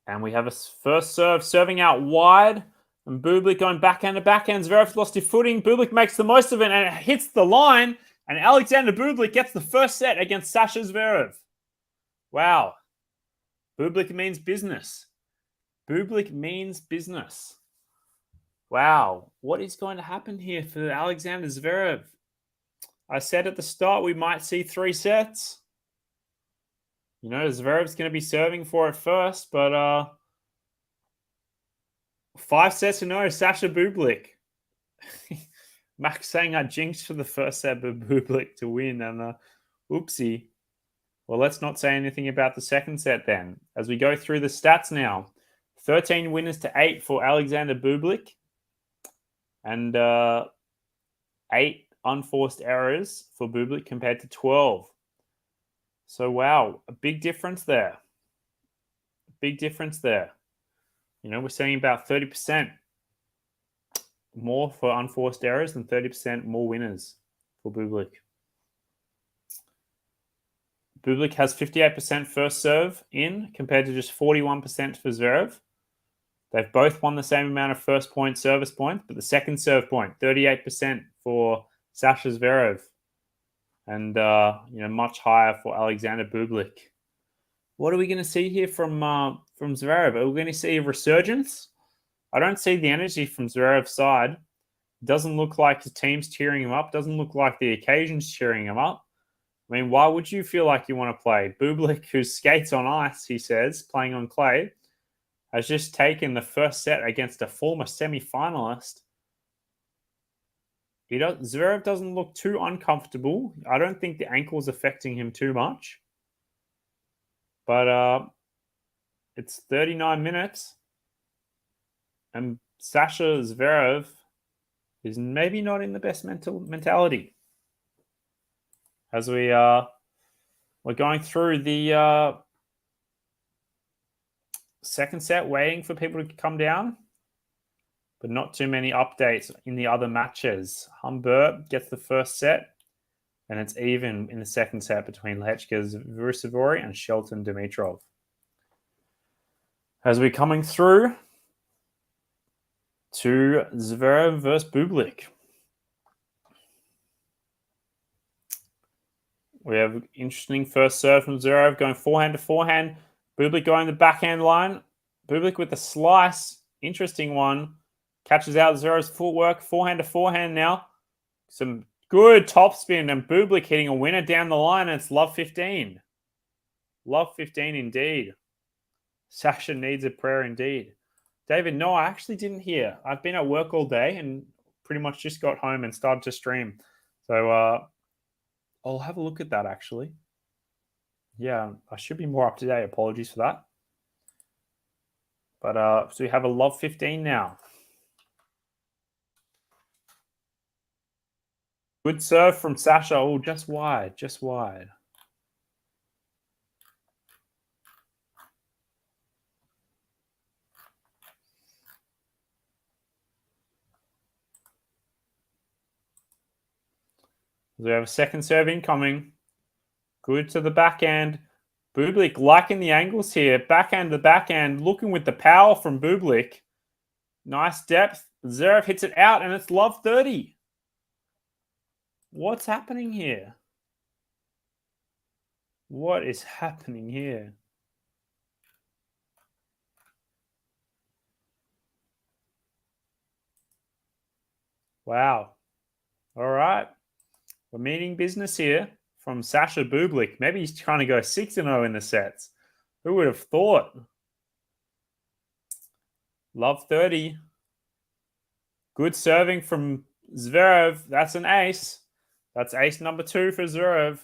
And we have a first serve serving out wide. And Bublik going backhand to backhand. ZVEREV lost his footing. Bublik makes the most of it and it hits the line. And Alexander Bublik gets the first set against Sasha ZVEREV. Wow. Bublik means business. Bublik means business. Wow. What is going to happen here for Alexander ZVEREV? I said at the start we might see 3 sets. You know, ZVEREV's going to be serving for it first, but 5 sets to no, Sasha Bublik. Max saying I jinxed for the first set, but Bublik to win, and oopsie. Well, let's not say anything about the second set then. As we go through the stats now, 13 winners to 8 for Alexander Bublik, and 8 unforced errors for Bublik compared to 12. So, wow, a big difference there. Big difference there. You know, we're seeing about 30% more for unforced errors and 30% more winners for Bublik. Bublik has 58% first serve in compared to just 41% for Zverev. They've both won the same amount of first point service points, but the second serve point, 38% for Sasha Zverev, and much higher for Alexander Bublik. What are we going to see here from Zverev? Are we going to see a resurgence? I don't see the energy from Zverev's side. Doesn't look like his team's cheering him up. Doesn't look like the occasion's cheering him up. I mean, why would you feel like you want to play? Bublik, who skates on ice, he says, playing on clay, has just taken the first set against a former semi-finalist. Zverev doesn't look too uncomfortable. I don't think the ankle's affecting him too much. But it's 39 minutes. And Sasha Zverev is maybe not in the best mentality. As we're going through the second set, waiting for people to come down, but not too many updates in the other matches. Humbert gets the first set, and it's even in the second set between Lehechka Vurusavori and Shelton Dimitrov. As we're coming through to Zverev versus Bublik. We have interesting first serve from Zverev going forehand to forehand. Bublik going the backhand line. Bublik with the slice. Interesting one. Catches out Zverev's footwork. Forehand to forehand now. Some good topspin and Bublik hitting a winner down the line. And it's love 15. Love 15 indeed. Sasha needs a prayer indeed. David, no, I actually didn't hear. I've been at work all day and pretty much just got home and started to stream. So I'll have a look at that actually. Yeah, I should be more up to date. Apologies for that. But so we have a love 15 now. Good serve from Sasha. Oh, just wide, just wide. We have a second serve incoming. Good to the backhand. Bublik liking the angles here. Backhand to backhand. Looking with the power from Bublik. Nice depth. Zverev hits it out and it's love 30. What's happening here? What is happening here? Wow. All right. We're meaning business here from Sasha Bublik. Maybe he's trying to go 6-0 in the sets. Who would have thought? Love 30. Good serving from Zverev. That's an ace. That's ace number 2 for Zverev.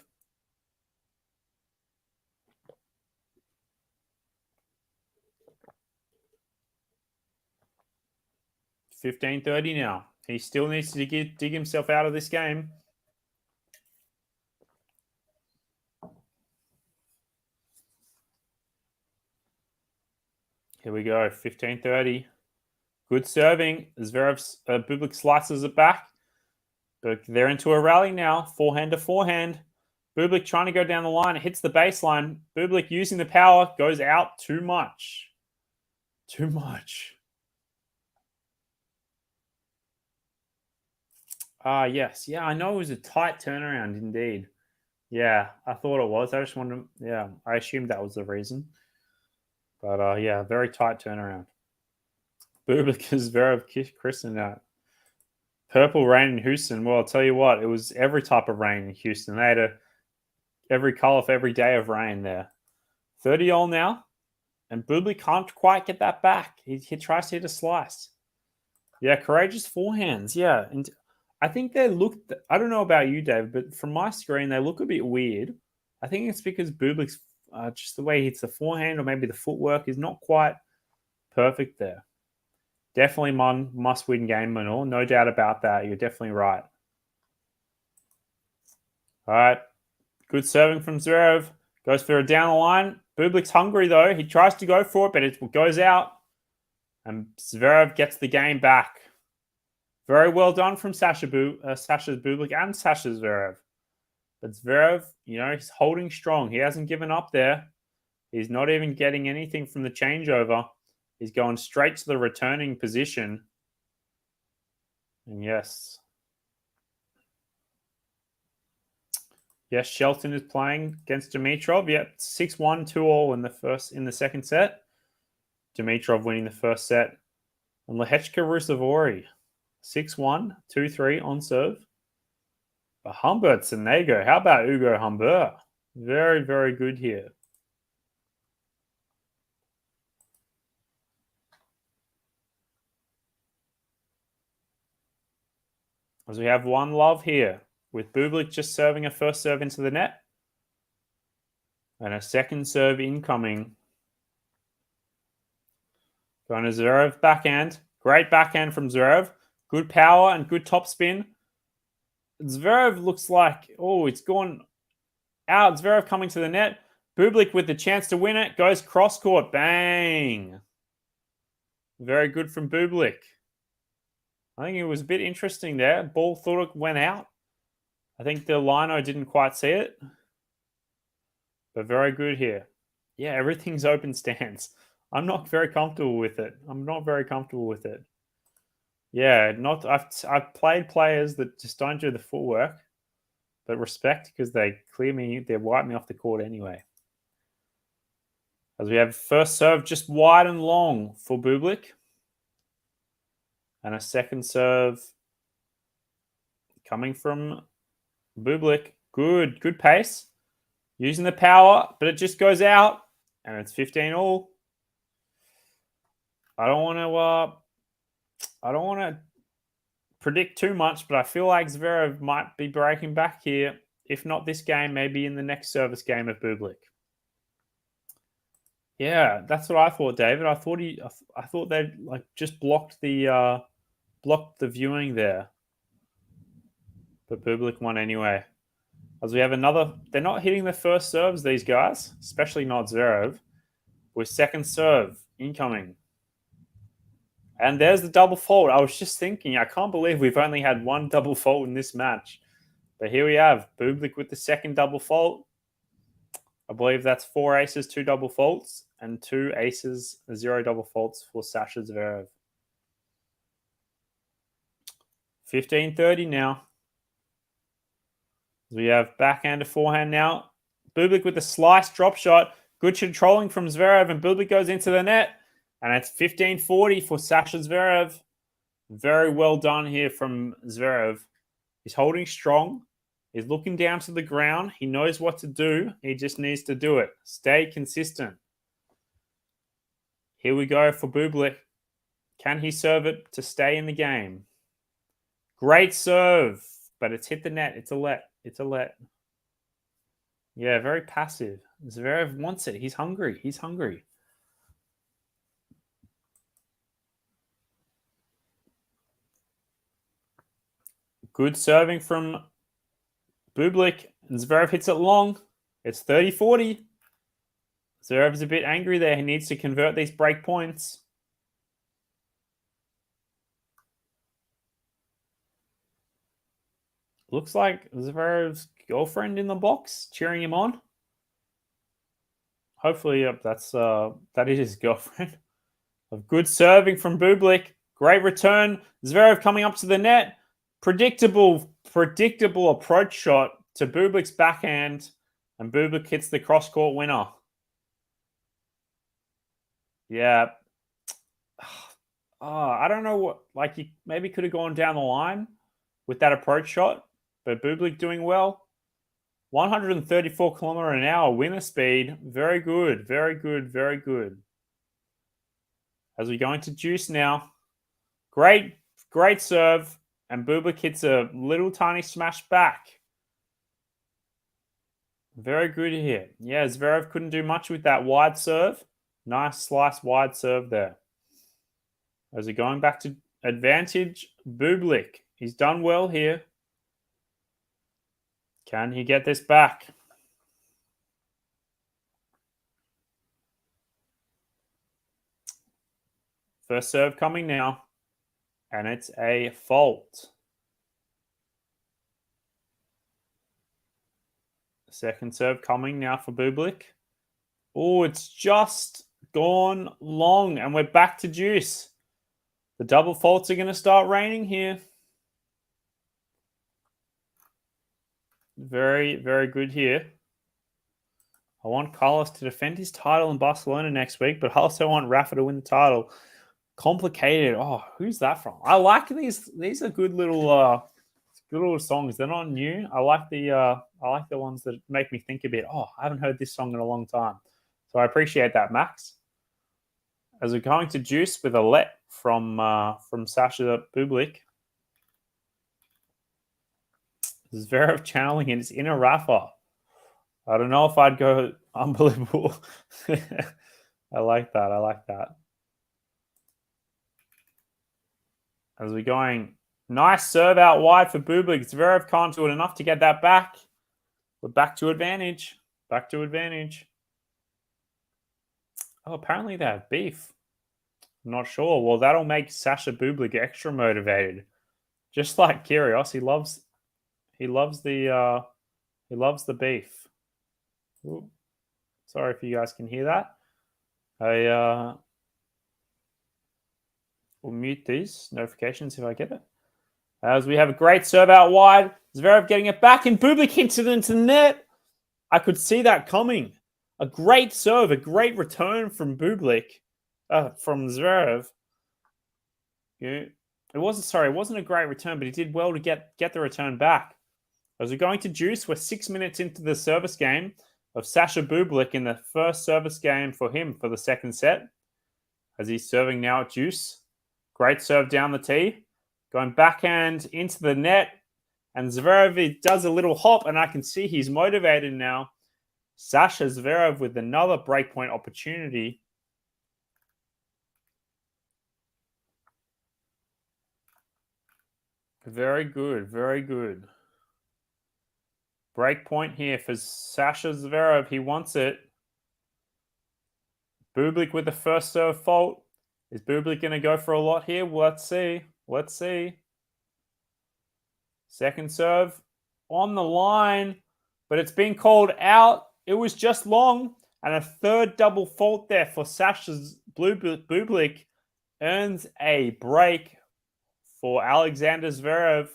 $15.30 now. He still needs to dig himself out of this game. Here we go, 15.30. Good serving. Zverev's Bublik slices it back. But they're into a rally now. Forehand to forehand. Bublik trying to go down the line. It hits the baseline. Bublik using the power. Goes out too much. Too much. Yes. Yeah, I know it was a tight turnaround indeed. Yeah, I thought it was. I just wanted to, yeah, I assumed that was the reason. But yeah, very tight turnaround. Bublik is Zverev christened that. Purple rain in Houston. Well, I'll tell you what, it was every type of rain in Houston. They had every color for every day of rain there. 30-all now. And Bublik can't quite get that back. He tries to hit a slice. Yeah, courageous forehands. Yeah. And I think they look, I don't know about you, Dave, but from my screen, they look a bit weird. I think it's because Bublik's just the way he hits the forehand or maybe the footwork is not quite perfect there. Definitely must-win game and all. No doubt about that. You're definitely right. All right. Good serving from Zverev. Goes for a down the line. Bublik's hungry, though. He tries to go for it, but it goes out. And Zverev gets the game back. Very well done from Sasha Bublik and Sasha Zverev. But Zverev, he's holding strong. He hasn't given up there. He's not even getting anything from the changeover. He's going straight to the returning position. And yes, Shelton is playing against Dimitrov. Yep, 6-1, 2-all in the second set. Dimitrov winning the first set. And Lehechka Rusevori, 6-1, 2-3 on serve. But Humbert Sonego, how about Ugo Humbert? Very, very good here. As we have 1-love here, with Bublik just serving a first serve into the net. And a second serve incoming. Going to Zverev backhand. Great backhand from Zverev. Good power and good topspin. Zverev looks like, it's gone out. Zverev coming to the net. Bublik with the chance to win it. Goes cross court. Bang. Very good from Bublik. I think it was a bit interesting there. Ball thought it went out. I think the lino didn't quite see it. But very good here. Yeah, everything's open stance. I'm not very comfortable with it. Yeah, I've played players that just don't do the footwork, but respect because they wipe me off the court anyway. As we have first serve just wide and long for Bublik. And a second serve coming from Bublik. Good pace. Using the power, but it just goes out. And it's 15-all. I don't want to predict too much, but I feel like Zverev might be breaking back here. If not this game, maybe in the next service game of Bublik. Yeah, that's what I thought, David. I thought they'd just blocked the viewing there. But Bublik won anyway. As we have another, they're not hitting the first serves, these guys, especially not Zverev. With second serve incoming. And there's the double fault. I was just thinking, I can't believe we've only had one double fault in this match. But here we have Bublik with the second double fault. I believe that's 4 aces, 2 double faults, and 2 aces, 0 double faults for Sasha Zverev. 15-30 now. We have backhand to forehand now. Bublik with the slice drop shot. Good controlling from Zverev, and Bublik goes into the net. And it's 15-40 for Sasha Zverev. Very well done here from Zverev. He's holding strong. He's looking down to the ground. He knows what to do. He just needs to do it. Stay consistent. Here we go for Bublik. Can he serve it to stay in the game? Great serve, but it's hit the net. It's a let. Yeah, very passive. Zverev wants it. He's hungry. Good serving from Bublik. And Zverev hits it long. It's 30-40. Zverev is a bit angry there. He needs to convert these break points. Looks like Zverev's girlfriend in the box cheering him on. Hopefully, that is his girlfriend. Good serving from Bublik. Great return. Zverev coming up to the net. Predictable approach shot to Bublik's backhand, and Bublik hits the cross-court winner. Yeah. I don't know what, he maybe could have gone down the line with that approach shot, but Bublik doing well. 134 km/h winner speed. Very good. As we go into deuce now. Great serve. And Bublik hits a little tiny smash back. Very good here. Yeah, Zverev couldn't do much with that wide serve. Nice slice wide serve there. As we're going back to advantage, Bublik. He's done well here. Can he get this back? First serve coming now. And it's a fault. Second serve coming now for Bublik. Oh, it's just gone long, and we're back to deuce. The double faults are going to start raining here. Very, very good here. I want Carlos to defend his title in Barcelona next week, but I also want Rafa to win the title. Complicated. Oh, who's that from? I like these. These are good little songs. They're not new. I like the ones that make me think a bit. Oh, I haven't heard this song in a long time. So I appreciate that, Max. As we're going to juice with a let from Sasha Bublik. ZVEREV channeling in his inner Rafa. I don't know if I'd go unbelievable. I like that. I like that. As we're going, nice serve out wide for Bublik. ZVEREV can't do it enough to get that back. We're back to advantage. Back to advantage. Oh, apparently they have beef. I'm not sure. Well, that'll make Sasha Bublik extra motivated. Just like Kyrgios, he loves the beef. Ooh. Sorry if you guys can hear that. I will mute these notifications if I get it. As we have a great serve out wide. ZVEREV getting it back, and Bublik hits it into the net. I could see that coming. A great serve, a great return from Bublik, from ZVEREV. Yeah. It wasn't a great return, but he did well to get the return back. As we're going to juice, we're 6 minutes into the service game of Sasha Bublik in the first service game for him for the second set. As he's serving now at juice. Great serve down the tee. Going backhand into the net. And ZVEREV does a little hop, and I can see he's motivated now. Sasha ZVEREV with another breakpoint opportunity. Very good, very good. Break point here for Sasha ZVEREV. He wants it. Bublik with the first serve fault. Is Bublik going to go for a lot here? Let's see. Let's see. Second serve on the line, but it's been called out. It was just long, and a third double fault there for Sasha's Bublik earns a break for Alexander ZVEREV.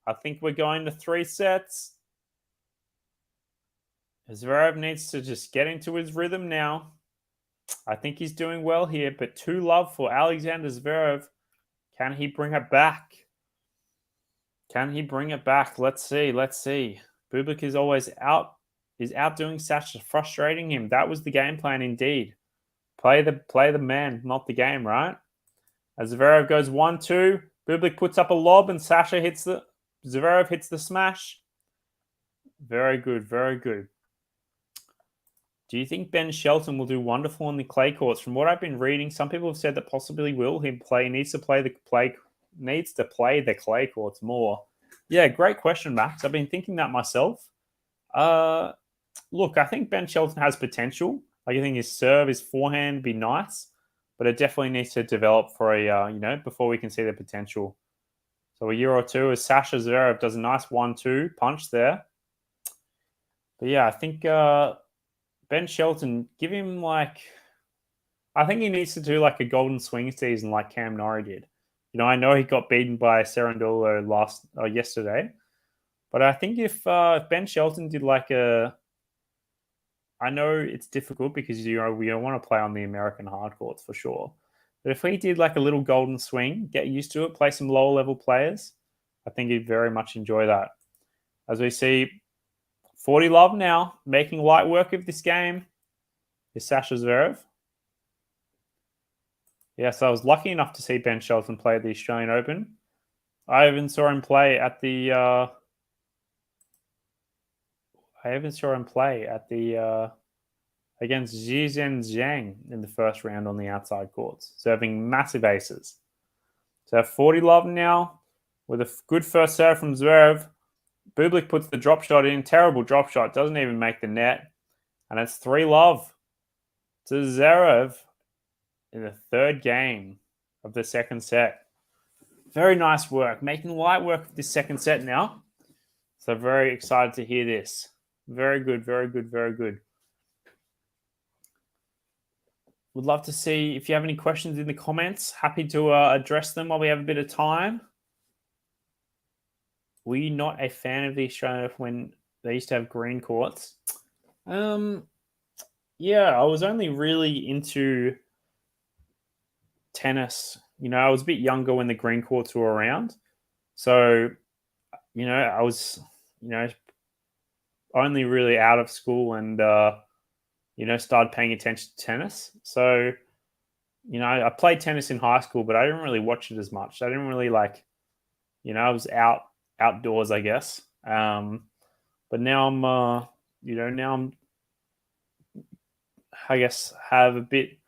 I think we're going to 3 sets. ZVEREV needs to just get into his rhythm now. I think he's doing well here, but 2-love for Alexander ZVEREV. Can he bring it back? Can he bring it back? Let's see. Let's see. Bublik is always outdoing Sasha, frustrating him. That was the game plan indeed. Play the man, not the game, right? As ZVEREV goes 1-2, Bublik puts up a lob and Sasha ZVEREV hits the smash. Very good, very good. Do you think Ben Shelton will do wonderful on the clay courts? From what I've been reading, some people have said that possibly will. He needs to play the clay courts more. Yeah, great question, Max. I've been thinking that myself. Look, I think Ben Shelton has potential. I think his serve, his forehand would be nice, but it definitely needs to develop for before we can see the potential. So a year or two as Sasha ZVEREV does a nice 1-2 punch there. But yeah, I think Ben Shelton, give him I think he needs to do a golden swing season like Cam Norrie did. I know he got beaten by Cerundolo yesterday, but I think if Ben Shelton did I know it's difficult because we don't want to play on the American hard courts for sure. But if he did a little golden swing, get used to it, play some lower level players, I think he'd very much enjoy that. As we see, 40-love now, making light work of this game is Sasha ZVEREV. Yes, I was lucky enough to see Ben Shelton play at the Australian Open. I even saw him play at the against Zhizhen Zhang in the first round on the outside courts, serving massive aces. So 40-love now with a good first serve from ZVEREV. Bublik puts the drop shot in. Terrible drop shot. Doesn't even make the net. And it's 3-love to ZVEREV in the third game of the second set. Very nice work. Making light work of this second set now. So very excited to hear this. Very good, very good, very good. Would love to see if you have any questions in the comments. Happy to address them while we have a bit of time. Were you not a fan of the Australian Open when they used to have green courts? Yeah, I was only really into tennis. I was a bit younger when the green courts were around. So, I was, only really out of school and, started paying attention to tennis. So, I played tennis in high school, but I didn't really watch it as much. I didn't really I was outdoors, I guess. But now I'm, I guess, have a bit.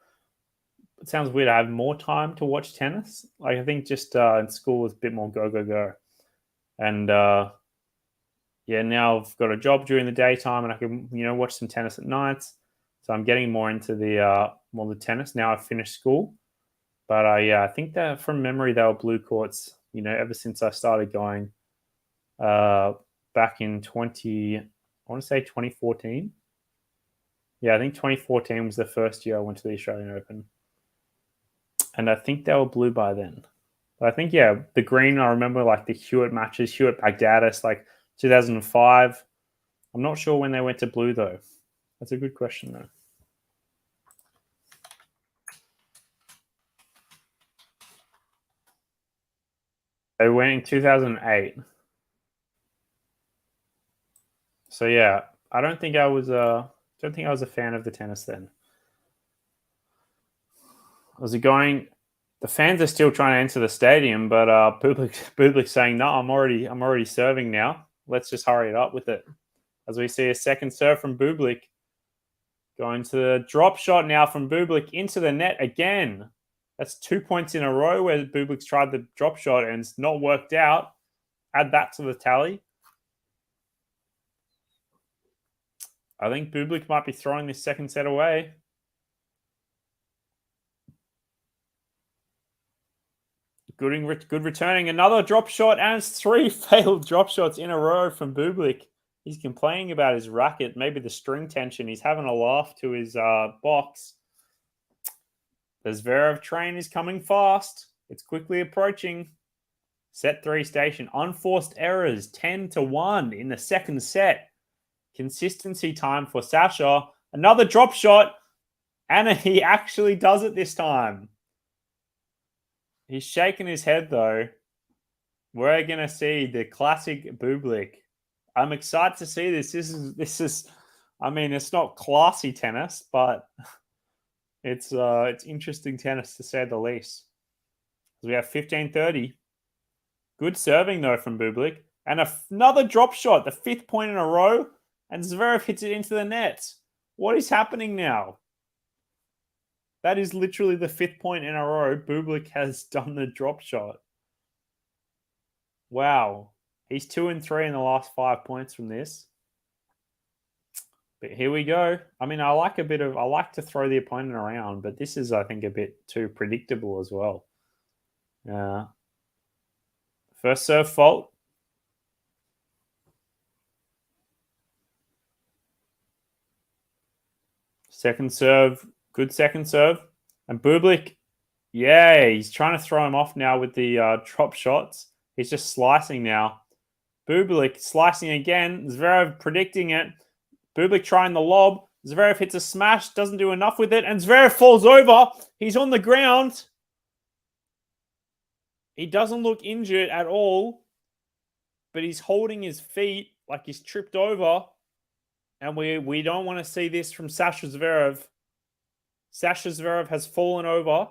It sounds weird. I have more time to watch tennis. Like I think just in school was a bit more go, and yeah, now I've got a job during the daytime, and I can watch some tennis at nights. So I'm getting more into the tennis now. I've finished school, but yeah, I think that from memory they were blue courts. Ever since I started going, back in I want to say 2014. Yeah, I think 2014 was the first year I went to the Australian Open. And I think they were blue by then. But I think, yeah, the green, I remember like the Hewitt matches, Hewitt Baghdadis, like 2005. I'm not sure when they went to blue, though. That's a good question, though. They went in 2008. So, yeah, I don't think I was a fan of the tennis then. Was it going? The fans are still trying to enter the stadium, but Bublik's saying, "No, I'm already serving now. Let's just hurry it up with it." As we see a second serve from Bublik, going to the drop shot now from Bublik into the net again. That's 2 points in a row where Bublik's tried the drop shot and it's not worked out. Add that to the tally. I think Bublik might be throwing this second set away. Good returning. Another drop shot, and it's 3 failed drop shots in a row from Bublik. He's complaining about his racket, maybe the string tension. He's having a laugh to his box. The ZVEREV train is coming fast. It's quickly approaching. Set 3 station. Unforced errors, 10-1 in the second set. Consistency time for Sasha. Another drop shot, and he actually does it this time. He's shaking his head, though. We're going to see the classic Bublik. I'm excited to see this. This is. I mean, it's not classy tennis, but it's interesting tennis to say the least. We have 15-30. Good serving, though, from Bublik. And another drop shot, the 5th point in a row. And ZVEREV hits it into the net. What is happening now? That is literally the 5th point in a row. Bublik has done the drop shot. Wow. He's 2-3 in the last 5 points from this. But here we go. I mean, I like to throw the opponent around, but this is, I think, a bit too predictable as well. First serve fault. Second serve. Good second serve. And Bublik, yeah, he's trying to throw him off now with the drop shots. He's just slicing now. Bublik slicing again. ZVEREV predicting it. Bublik trying the lob. ZVEREV hits a smash, doesn't do enough with it, and ZVEREV falls over. He's on the ground. He doesn't look injured at all, but he's holding his feet like he's tripped over. And we don't want to see this from Sasha ZVEREV. Sasha ZVEREV has fallen over.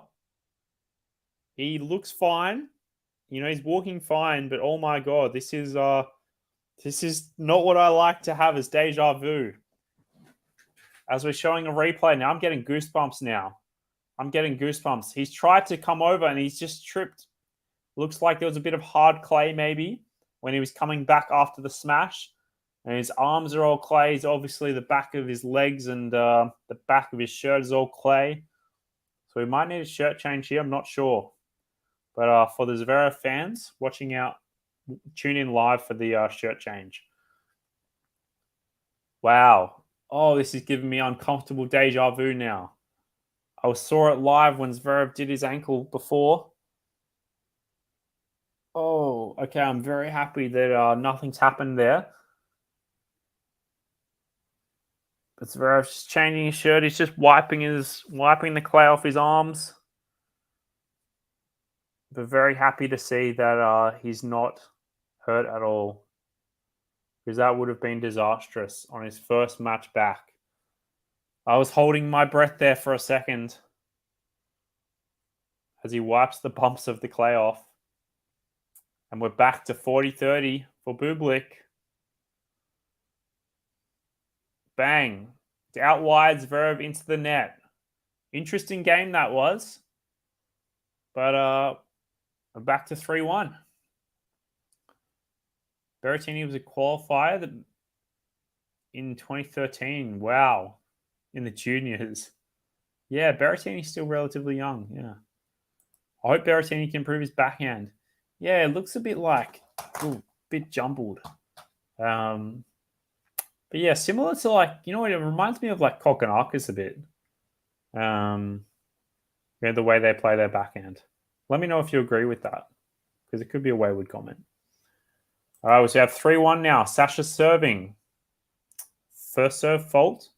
He looks fine. He's walking fine, but oh my God, this is not what I like to have as deja vu. As we're showing a replay now, I'm getting goosebumps now. I'm getting goosebumps. He's tried to come over and he's just tripped. Looks like there was a bit of hard clay maybe when he was coming back after the smash. And his arms are all clay. Obviously, the back of his legs and the back of his shirt is all clay. So we might need a shirt change here. I'm not sure. But for the ZVEREV fans watching out, tune in live for the shirt change. Wow. Oh, this is giving me uncomfortable deja vu now. I saw it live when Zverev did his ankle before. Oh, okay. I'm very happy that nothing's happened there. But Zverev's just changing his shirt. He's just wiping the clay off his arms. But very happy to see that he's not hurt at all, because that would have been disastrous on his first match back. I was holding my breath there for a second as he wipes the bumps of the clay off. And we're back to 40-30 for Bublik. Bang. Out wide, Zverev into the net. Interesting game that was. But we're back to 3-1. Berrettini was a qualifier in 2013. Wow. In the juniors. Yeah, Berrettini's still relatively young. Yeah. I hope Berrettini can improve his backhand. Yeah, it looks a bit like, a bit jumbled. But yeah, similar to like, you know what, it reminds me of like Kokkinakis a bit. The way they play their backhand. Let me know if you agree with that, because it could be a wayward comment. All right, so we have 3-1 now. Sasha serving. First serve fault.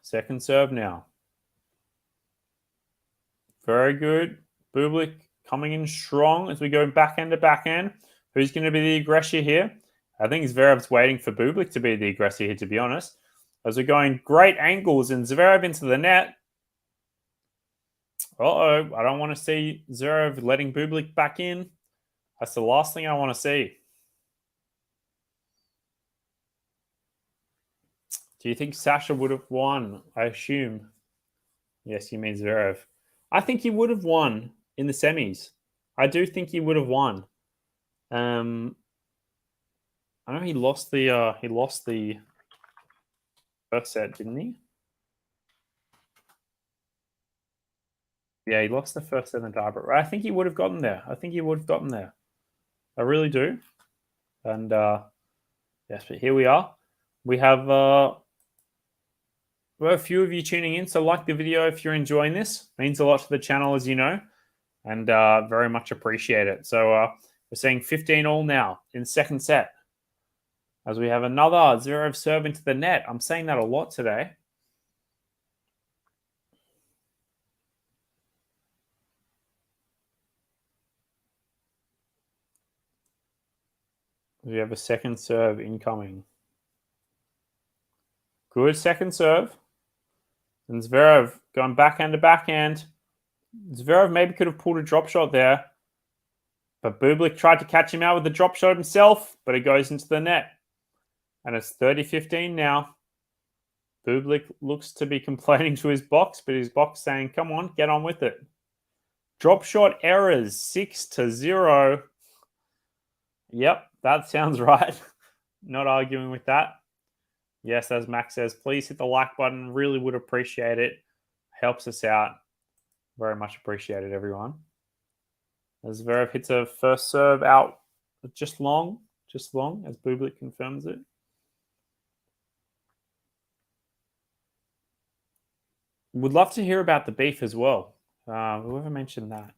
Second serve now. Very good. Bublik coming in strong as we go backhand to backhand. Who's going to be the aggressor here? I think Zverev's waiting for Bublik to be the aggressor here, to be honest. As we're going great angles and Zverev into the net. Uh-oh, I don't want to see Zverev letting Bublik back in. That's the last thing I want to see. Do you think Sasha would have won? I assume. Yes, you mean Zverev. I think he would have won in the semis. I do think he would have won. I know he lost the first set, didn't he? Yeah, he lost the first set in the tiebreaker. I think he would have gotten there. I really do. And yes, but here we are. We have a few of you tuning in, so like the video if you're enjoying this. It means a lot to the channel, as you know, and very much appreciate it. So we're seeing 15-all now in the second set, as we have another Zverev serve into the net. I'm saying that a lot today. We have a second serve incoming. Good second serve. And Zverev going backhand to backhand. Zverev maybe could have pulled a drop shot there. But Bublik tried to catch him out with the drop shot himself, but it goes into the net. And it's 30-15 now. Bublik looks to be complaining to his box, but his box saying, come on, get on with it. Drop shot errors, 6-0. Yep, that sounds right. Not arguing with that. Yes, as Max says, please hit the like button. Really would appreciate it. Helps us out. Very much appreciated, everyone. As Zverev hits a first serve out just long, as Bublik confirms it. Would love to hear about the beef as well. Whoever mentioned that.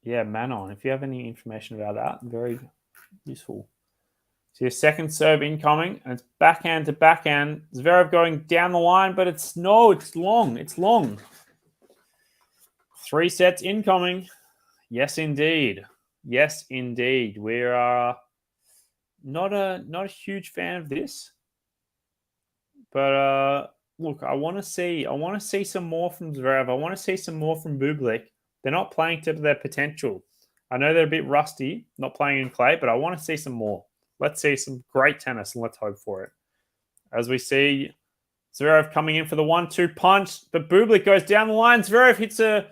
Yeah, Manon, if you have any information about that, very useful. So your second serve incoming, and it's backhand to backhand. Zverev going down the line, but it's long. 3 sets incoming. Yes, indeed. We're not a huge fan of this, but look, I want to see some more from Zverev. I want to see some more from Bublik. They're not playing to their potential. I know they're a bit rusty, not playing in clay, but I want to see some more. Let's see some great tennis, and let's hope for it. As we see Zverev coming in for the 1-2 punch, but Bublik goes down the line. Zverev hits a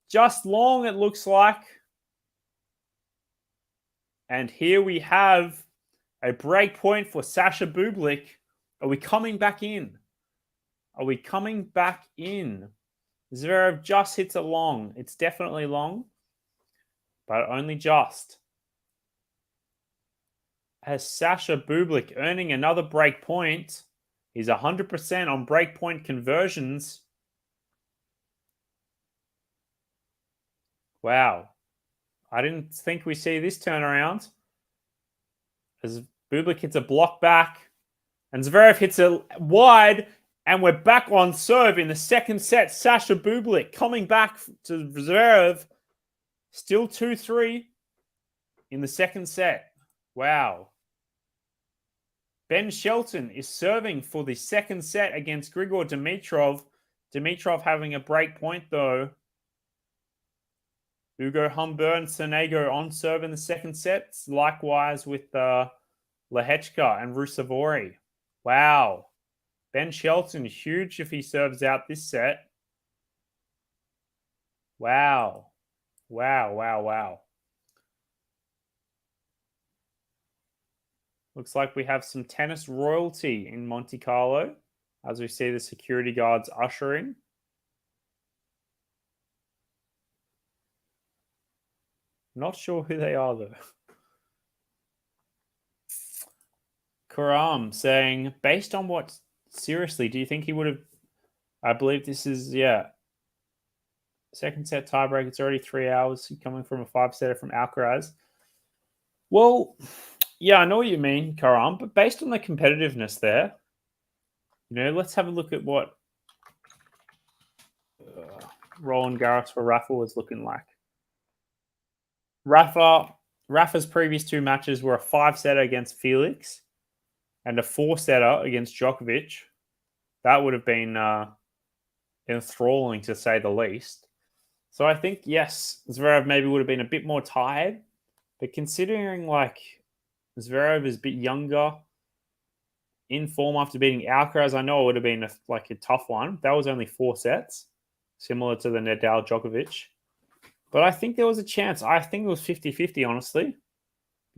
just long, it looks like. And here we have a break point for Sasha Bublik. Are we coming back in? Zverev just hits it long. It's definitely long, but only just. As Sasha Bublik earning another break point. He's 100% on break point conversions. Wow. I didn't think we see this turnaround. As Bublik hits a block back, and Zverev hits it wide, and we're back on serve in the second set. Sasha Bublik coming back to Zverev. Still 2-3 in the second set. Wow. Ben Shelton is serving for the second set against Grigor Dimitrov. Dimitrov having a break point, though. Ugo Humbert and Sonego on serve in the second set. Likewise with Lehechka and Rusevori. Wow. Ben Shelton, huge if he serves out this set. Wow. Wow, wow, wow. Looks like we have some tennis royalty in Monte Carlo as we see the security guards ushering. Not sure who they are, though. Karam saying, based on what, seriously, do you think he would have, I believe this is, second set tiebreak. It's already 3 hours coming from a 5-setter from Alcaraz. Well, yeah, I know what you mean, Karam, but based on the competitiveness there, let's have a look at what Roland Garros for Rafa was looking like. Rafa's previous 2 matches were a 5-setter against Felix and a 4-setter against Djokovic. That would have been enthralling, to say the least. So I think, yes, Zverev maybe would have been a bit more tired. But considering, Zverev is a bit younger, in form after beating Alcaraz, I know it would have been a tough one. That was only 4 sets, similar to the Nadal-Djokovic. But I think there was a chance. I think it was 50-50, honestly.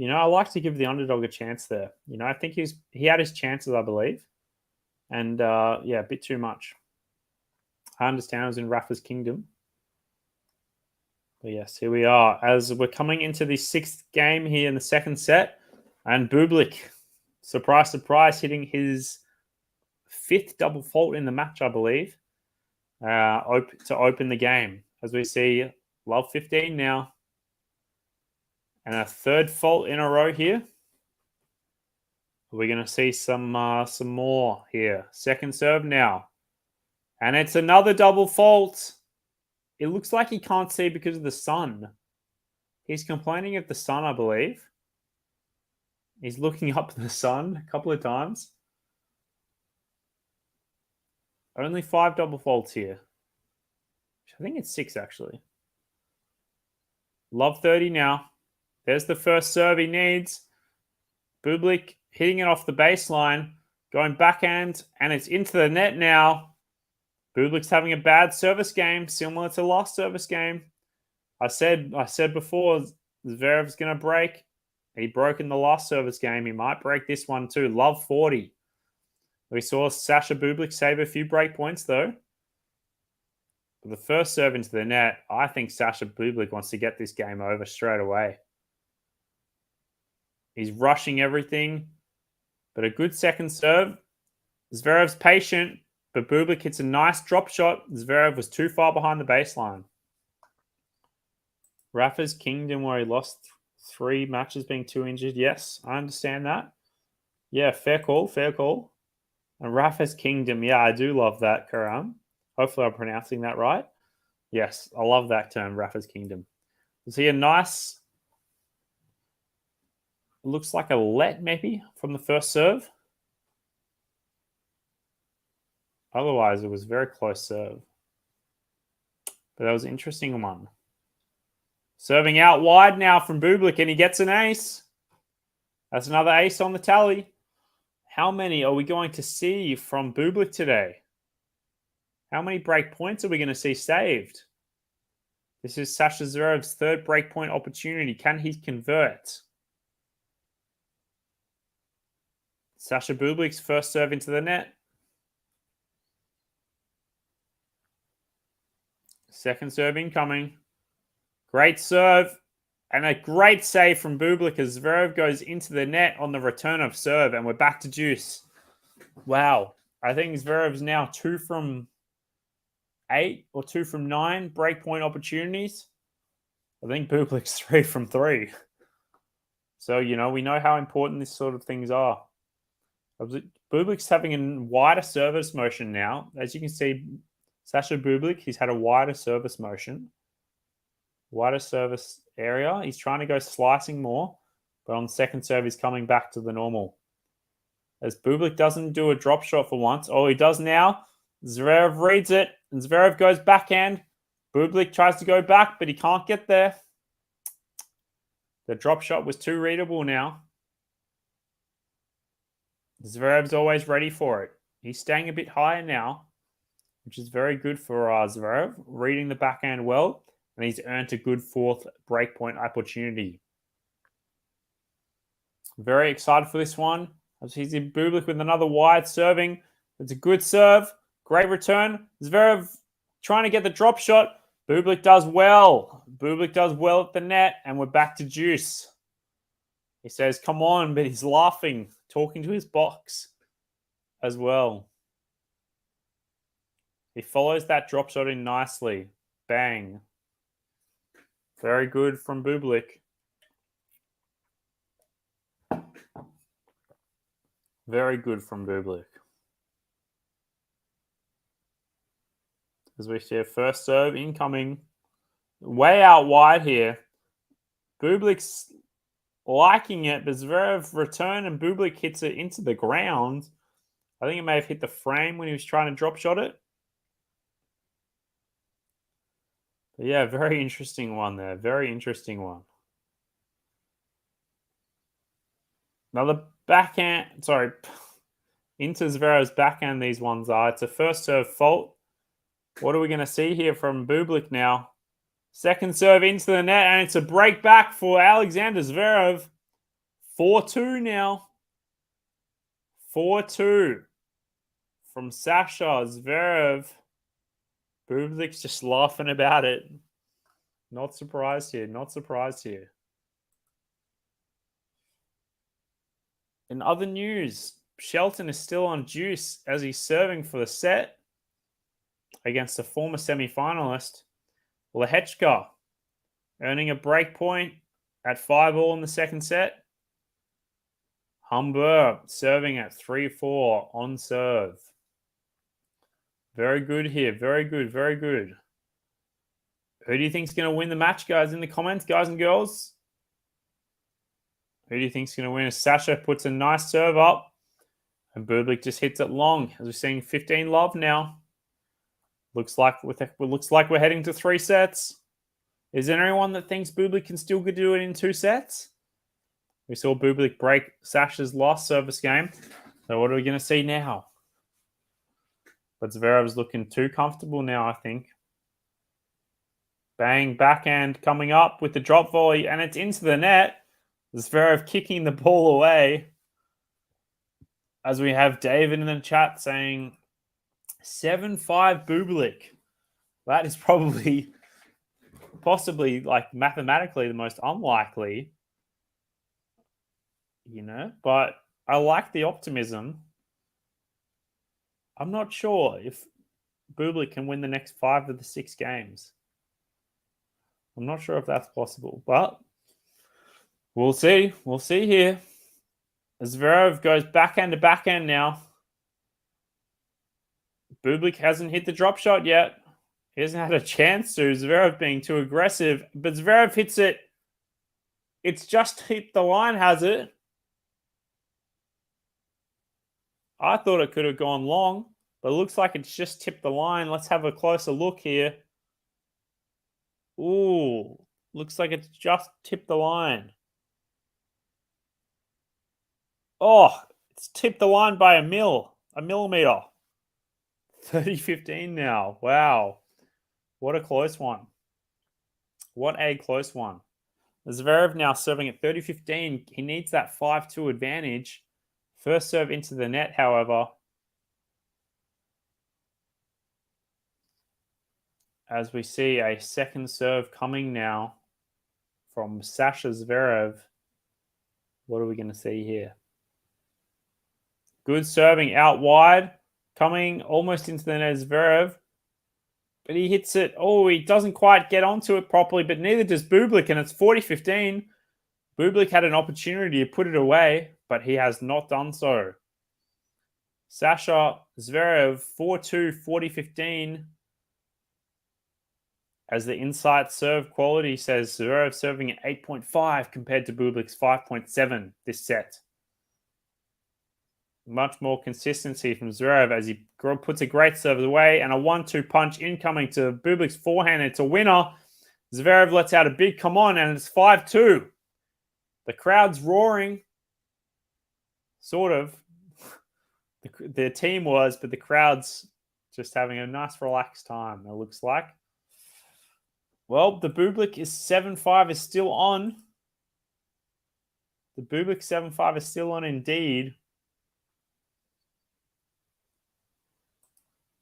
I like to give the underdog a chance there. I think he had his chances, I believe. And, a bit too much. I understand it was in Rafa's kingdom. But yes, here we are. As we're coming into the 6th game here in the second set. And Bublik, surprise, surprise, hitting his 5th double fault in the match, I believe, to open the game. As we see, love 15 now. And a 3rd fault in a row here. We're going to see some more here. Second serve now. And it's another double fault. It looks like he can't see because of the sun. He's complaining of the sun, I believe. He's looking up at the sun a couple of times. Only 5 double faults here. I think it's 6, actually. Love 30 now. There's the first serve he needs. Bublik hitting it off the baseline. Going backhand, and it's into the net now. Bublik's having a bad service game, similar to last service game. I said before, Zverev's going to break. He broke in the last service game. He might break this one too. Love 40. We saw Sasha Bublik save a few break points, though. But the first serve into the net, I think Sasha Bublik wants to get this game over straight away. He's rushing everything, but a good second serve. Zverev's patient, but Bublik hits a nice drop shot. Zverev was too far behind the baseline. Rafa's kingdom, where he lost 3 matches being 2 injured. Yes, I understand that. Yeah, fair call, fair call. And Rafa's kingdom, yeah, I do love that, Karam. Hopefully I'm pronouncing that right. Yes, I love that term, Rafa's kingdom. Was he a nice, looks like a let maybe from the first serve? Otherwise, it was a very close serve. But that was an interesting one. Serving out wide now from Bublik, and he gets an ace. That's another ace on the tally. How many are we going to see from Bublik today? How many break points are we going to see saved? This is Sasha Zverev's 3rd break point opportunity. Can he convert? Sasha Bublik's first serve into the net. Second serve incoming. Great serve. And a great save from Bublik as Zverev goes into the net on the return of serve. And we're back to juice. Wow. I think Zverev's now 2 from 8 or 2 from 9 breakpoint opportunities. I think Bublik's 3 from 3. So, you know, we know how important this sort of things are. Bublik's having a wider service motion now. As you can see, Sasha Bublik, he's had a wider service motion. Wider service area. He's trying to go slicing more, but on the second serve, he's coming back to the normal. As Bublik doesn't do a drop shot for once. Oh, he does now. Zverev reads it, and Zverev goes backhand. Bublik tries to go back, but he can't get there. The drop shot was too readable now. Zverev's always ready for it. He's staying a bit higher now, which is very good for Zverev. Reading the backhand well, and he's earned a good 4th breakpoint opportunity. Very excited for this one. He's in Bublik with another wide serving. It's a good serve. Great return. Zverev trying to get the drop shot. Bublik does well. Bublik does well at the net, and we're back to juice. He says, come on, but he's laughing, talking to his box as well. He follows that drop shot in nicely. Bang. Very good from Bublik. Very good from Bublik. As we see a first serve incoming. Way out wide here. Bublik's liking it, but Zverev return and Bublik hits it into the ground. I think it may have hit the frame when he was trying to drop shot it. But yeah, very interesting one there. Very interesting one. Another backhand. Sorry. Into Zverev's backhand these ones are. It's a first serve fault. What are we going to see here from Bublik now? Second serve into the net, and it's a break back for Alexander Zverev. 4-2 now. 4-2 from Sasha Zverev. Bublik's just laughing about it. Not surprised here. Not surprised here. In other news, Shelton is still on juice as he's serving for the set against a former semi-finalist, Lehechka, earning a break point at 5-all in the second set. Humber serving at 3-4 on serve. Very good here. Very good. Very good. Who do you think is going to win the match, guys, in the comments, guys and girls? Who do you think is going to win? Sasha puts a nice serve up, and Bublik just hits it long. As we're seeing 15 love now. Looks like we're heading to 3 sets. Is there anyone that thinks Bublik can still do it in 2 sets? We saw Bublik break Sasha's last service game. So what are we going to see now? But Zverev's looking too comfortable now, I think. Bang, backhand coming up with the drop volley, and it's into the net. Zverev kicking the ball away. As we have David in the chat saying 7-5 Bublik. That is possibly like mathematically the most unlikely, you know, but I like the optimism. I'm not sure if Bublik can win the next 5 of the 6 games. I'm not sure if that's possible, but we'll see. We'll see here. Zverev goes backhand to backhand now. Bublik hasn't hit the drop shot yet. He hasn't had a chance to. Zverev being too aggressive. But Zverev hits it. It's just hit the line, has it? I thought it could have gone long, but it looks like it's just tipped the line. Let's have a closer look here. Ooh, looks like it's just tipped the line. Oh, it's tipped the line by a millimeter. 30-15 now. Wow. What a close one. What a close one. Zverev now serving at 30-15. He needs that 5-2 advantage. First serve into the net, however. as we see a second serve coming now from Sasha Zverev. What are we going to see here? Good serving out wide, coming almost into the net, Zverev. But he hits it. Oh, he doesn't quite get onto it properly, but neither does Bublik, and it's 40-15. Bublik had an opportunity to put it away, but he has not done so. Sasha Zverev, 4-2, 40-15. As the Insight Serve Quality says, Zverev serving at 8.5 compared to Bublik's 5.7 this set. Much more consistency from Zverev as he puts a great serve away, and a 1-2 punch incoming to Bublik's forehand. It's a winner. Zverev lets out a big come on, and it's 5-2. The crowd's roaring. Sort of. The team was, but the crowd's just having a nice relaxed time, it looks like. Well, the Bublik is 7-5 is still on. The Bublik 7-5 is still on indeed.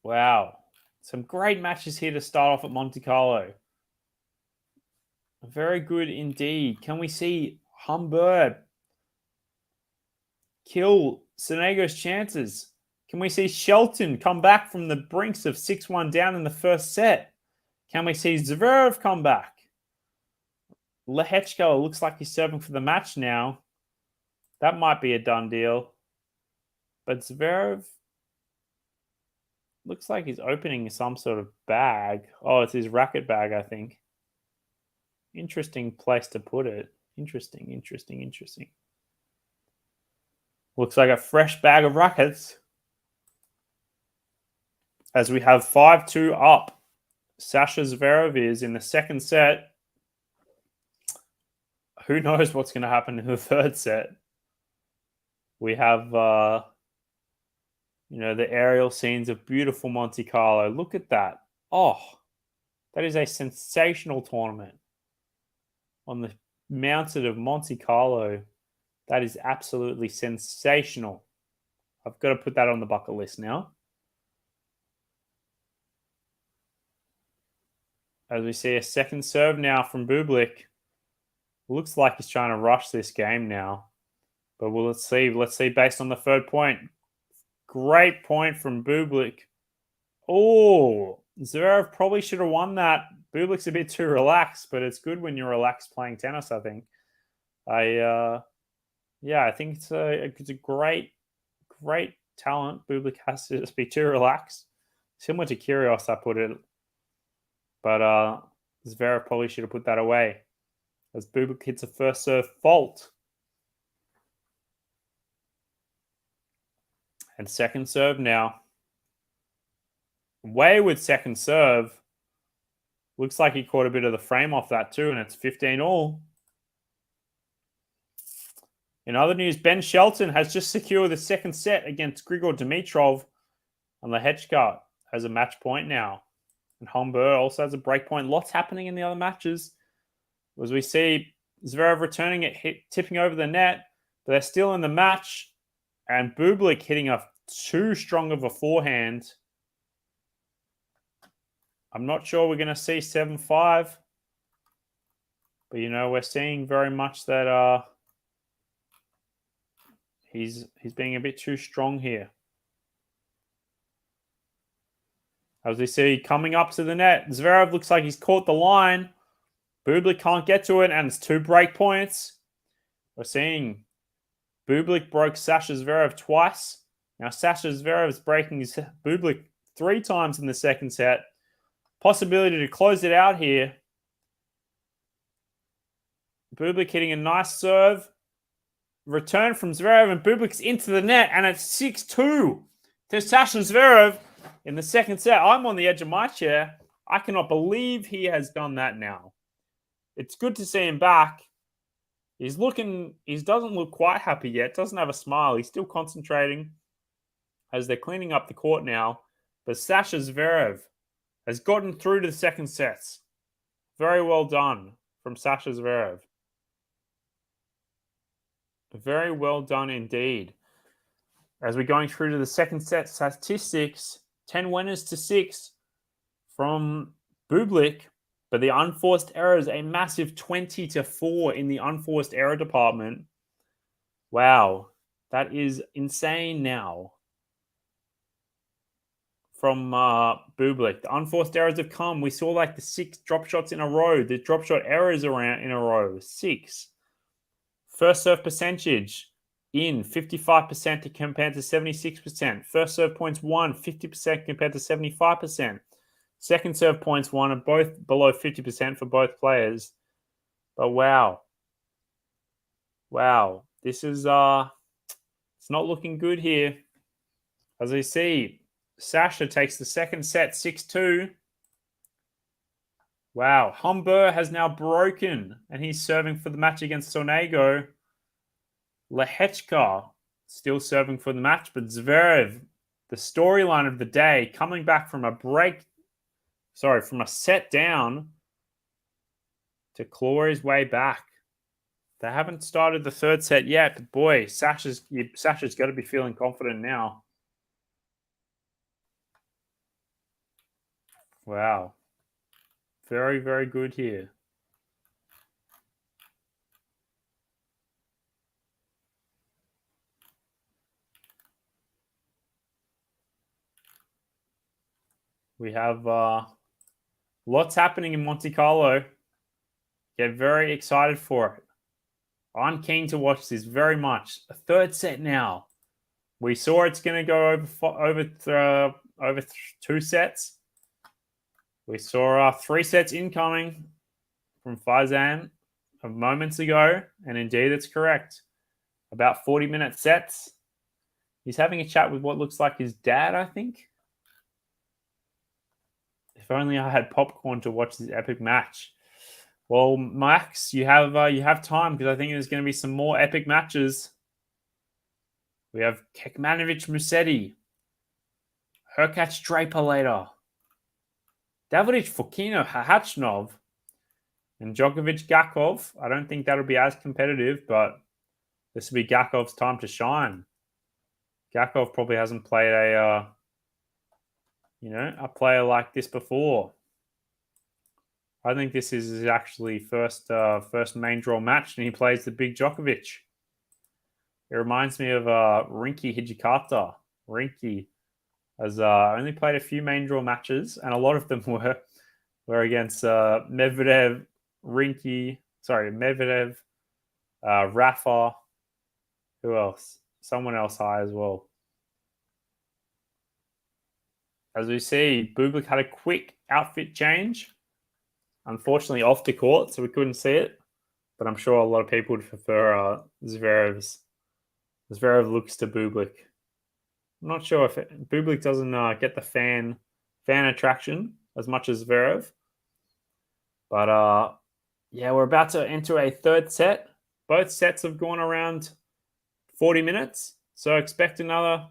Wow. Some great matches here to start off at Monte Carlo. Very good indeed. Can we see Humbert kill Sonego's chances? Can we see Shelton come back from the brinks of 6-1 down in the first set? Can we see Zverev come back? Lehechka looks like he's serving for the match now. That might be a done deal. But Zverev looks like he's opening some sort of bag. Oh, it's his racket bag, I think. Interesting place to put it. Interesting. Looks like a fresh bag of rackets. As we have 5-2 up. Sasha Zverev is in the second set. Who knows what's going to happen in the third set? We have, the aerial scenes of beautiful Monte Carlo. Look at that. Oh, that is a sensational tournament. On the mountain of Monte Carlo, that is absolutely sensational. I've got to put that on the bucket list now. As we see a second serve now from Bublik. Looks like he's trying to rush this game now. But let's see. Let's see based on the third point. Great point from Bublik. Oh, Zverev probably should have won that. Bublik's a bit too relaxed, but it's good when you're relaxed playing tennis, I think. I think it's a great talent. Bublik has to just be too relaxed. Similar to Kyrgios, I put it. But Zverev probably should have put that away. As Bublik hits a first serve fault. And second serve now. Wayward second serve. Looks like he caught a bit of the frame off that too, and it's 15-all. In other news, Ben Shelton has just secured the second set against Grigor Dimitrov, and Lehechka has a match point now. And Humbert also has a break point. Lots happening in the other matches. As we see Zverev returning it, tipping over the net, but they're still in the match. And Bublik hitting a too strong of a forehand. I'm not sure we're going to see 7-5. But, we're seeing very much that he's being a bit too strong here. As we see, coming up to the net, Zverev looks like he's caught the line. Bublik can't get to it, and it's 2 break points. We're seeing Bublik broke Sasha Zverev twice. Now Sasha Zverev is breaking Bublik 3 times in the second set. Possibility to close it out here. Bublik hitting a nice serve. Return from Zverev, and Bublik's into the net, and it's 6-2 to Sasha Zverev in the second set. I'm on the edge of my chair. I cannot believe he has done that now. It's good to see him back. He doesn't look quite happy yet. Doesn't have a smile. He's still concentrating as they're cleaning up the court now. But Sasha Zverev has gotten through to the second sets. Very well done from Sasha Zverev. Very well done indeed. As we're going through to the second set statistics, 10 winners to 6 from Bublik, but the unforced errors, a massive 20-4 in the unforced error department. Wow, that is insane now from Bublik. The unforced errors have come. We saw like the 6 drop shots in a row. The drop shot errors around in a row. 6. First serve percentage in 55% compared to 76%. First serve points won 50% compared to 75%. Second serve points won are both below 50% for both players. But wow. Wow. This is it's not looking good here. As we see, Sasha takes the second set 6-2. Wow. Humber has now broken, and he's serving for the match against Sonego. Lehechka still serving for the match, but Zverev, the storyline of the day, coming back from a set down to claw his way back. They haven't started the third set yet, but boy, Sasha's got to be feeling confident now. Wow. Very, very good here. We have lots happening in Monte Carlo. Get very excited for it. I'm keen to watch this very much. A third set now. We saw it's going to go over 2 sets. We saw 3 sets incoming from Faizan moments ago, and indeed it's correct. About 40-minute sets. He's having a chat with what looks like his dad, I think. If only I had popcorn to watch this epic match. Well, Max, you have time, because I think there's going to be some more epic matches. We have Kekmanovic Musetti, Hurkacz Draper later, Davidovich Fokino Hahachnov, and Djokovic Gakov. I don't think that'll be as competitive, but this will be Gakov's time to shine. Gakov probably hasn't played a player like this before. I think this is his actually first main draw match, and he plays the big Djokovic. It reminds me of Rinky Hijikata. Rinky has only played a few main draw matches, and a lot of them were against Medvedev, Rafa. Who else? Someone else high as well. As we see, Bublik had a quick outfit change. Unfortunately, off the court, so we couldn't see it. But I'm sure a lot of people would prefer Zverev's. Zverev looks to Bublik. I'm not sure if Bublik doesn't get the fan attraction as much as Zverev. But yeah, we're about to enter a third set. Both sets have gone around 40 minutes, so expect another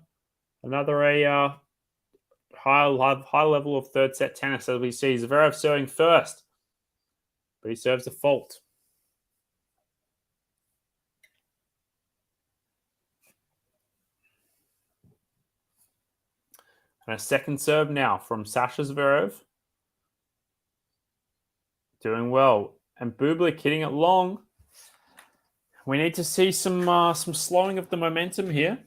high level of third set tennis. As we see, Zverev serving first, but he serves a fault. And a second serve now from Sasha Zverev. Doing well. And Bublik hitting it long. We need to see some slowing of the momentum here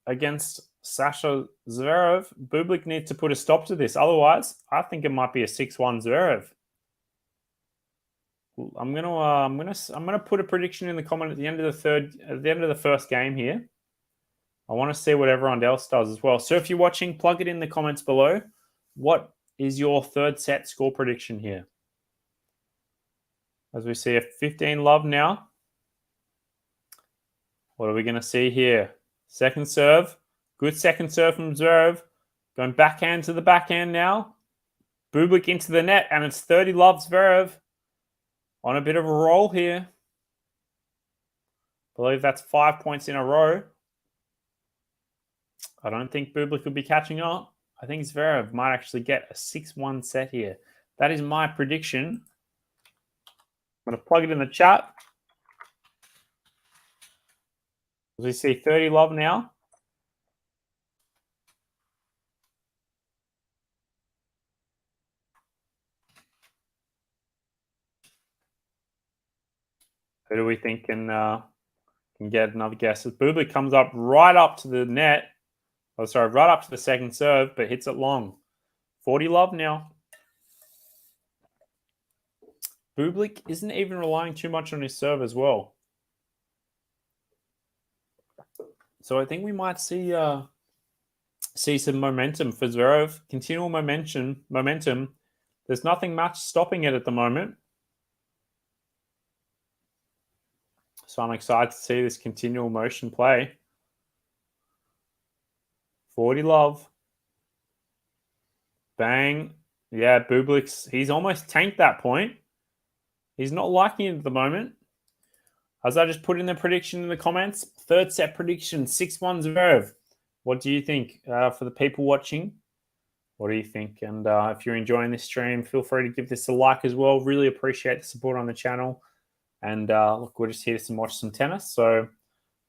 against Sasha Zverev. Bublik needs to put a stop to this. Otherwise, I think it might be a 6-1 Zverev. I'm gonna put a prediction in the comment at the end of the first game here. I want to see what everyone else does as well. So if you're watching, plug it in the comments below. What is your third set score prediction here? As we see a 15 love now. What are we going to see here? Second serve. Good second serve from Zverev. Going backhand to the backhand now. Bublik into the net, and it's 30 love Zverev. On a bit of a roll here. I believe that's 5 points in a row. I don't think Bublik will be catching up. I think Zverev might actually get a 6-1 set here. That is my prediction. I'm going to plug it in the chat. As we see 30 love now. Who do we think can get another guess? Bublik comes up right up to the net. Oh, sorry, right up to the second serve, but hits it long. 40 love now. Bublik isn't even relying too much on his serve as well. So I think we might see some momentum for Zverev. Continual momentum. There's nothing much stopping it at the moment. So I'm excited to see this continual motion play. 40 love. Bang. Yeah, Bublik's, he's almost tanked that point. He's not liking it at the moment. As I just put in the prediction in the comments, third set prediction, 6-1 Zverev. What do you think for the people watching? What do you think? And if you're enjoying this stream, feel free to give this a like as well. Really appreciate the support on the channel. And look, we're just here to watch some tennis. So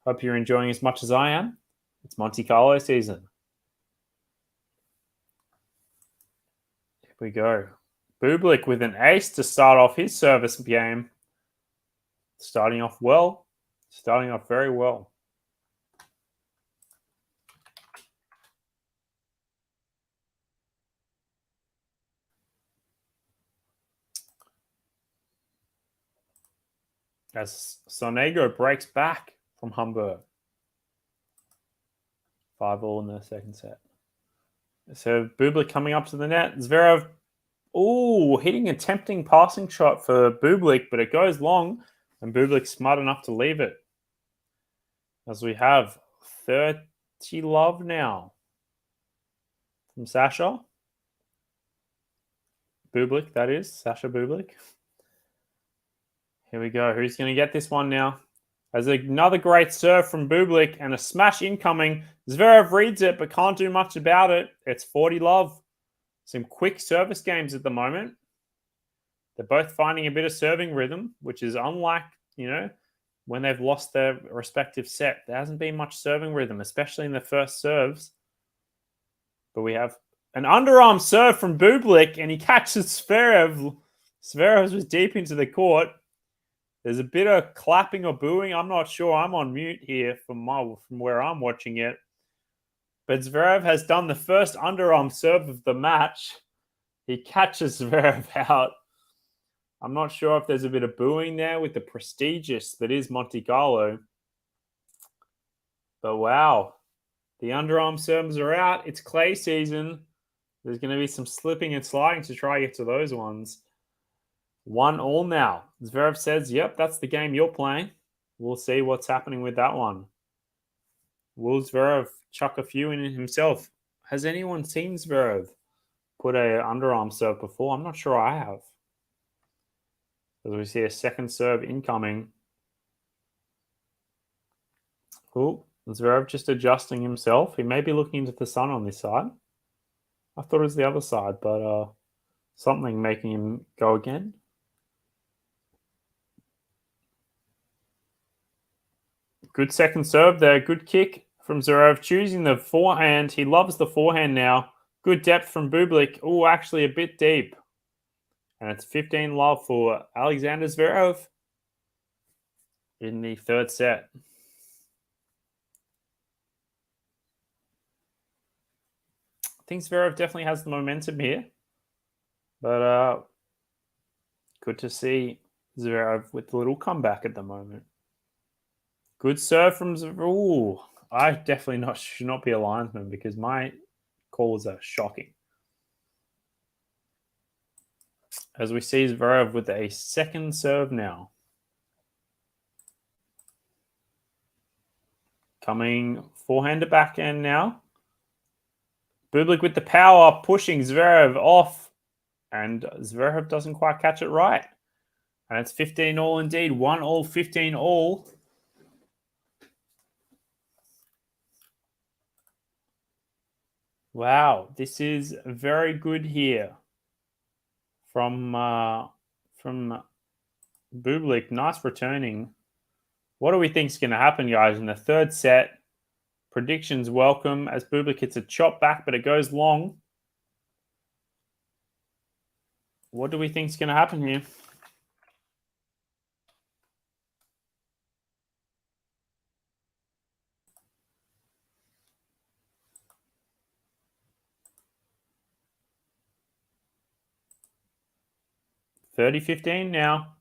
hope you're enjoying as much as I am. It's Monte Carlo season. Here we go. Bublik with an ace to start off his service game. Starting off well. Starting off very well. As Sonego breaks back from Hamburg. 5-all in the second set. So Bublik coming up to the net. Zverev, hitting a tempting passing shot for Bublik, but it goes long, and Bublik's smart enough to leave it. As we have 30 love now from Sasha. Bublik, that is. Sasha Bublik. Here we go. Who's going to get this one now? As another great serve from Bublik and a smash incoming. Zverev reads it but can't do much about it. It's 40 love. Some quick service games at the moment. They're both finding a bit of serving rhythm, which is unlike, when they've lost their respective set. There hasn't been much serving rhythm, especially in the first serves. But we have an underarm serve from Bublik, and he catches Zverev. Zverev was deep into the court. There's a bit of clapping or booing. I'm not sure. I'm on mute here from where I'm watching it. But Zverev has done the first underarm serve of the match. He catches Zverev out. I'm not sure if there's a bit of booing there with the prestigious that is Monte Carlo. But wow. The underarm serves are out. It's clay season. There's going to be some slipping and sliding to try to get to those ones. 1-all now. Zverev says, yep, that's the game you're playing. We'll see what's happening with that one. Will Zverev chuck a few in himself? Has anyone seen Zverev put a underarm serve before? I'm not sure I have. As we see a second serve incoming. Zverev just adjusting himself. He may be looking into the sun on this side. I thought it was the other side, but something making him go again. Good second serve there. Good kick from Zverev. Choosing the forehand. He loves the forehand now. Good depth from Bublik. Actually a bit deep. And it's 15 love for Alexander Zverev in the third set. I think Zverev definitely has the momentum here. But good to see Zverev with a little comeback at the moment. Good serve from Zverev. I definitely should not be a linesman because my calls are shocking. As we see Zverev with a second serve now. Coming forehand to backhand now. Bublik with the power, pushing Zverev off. And Zverev doesn't quite catch it right. And it's 15-all indeed. 1-all, 15-all. Wow, this is very good here from Bublik. Nice returning. What do we think is going to happen, guys, in the third set? Predictions welcome as Bublik hits a chop back, but it goes long. What do we think is going to happen here? 30-15 now.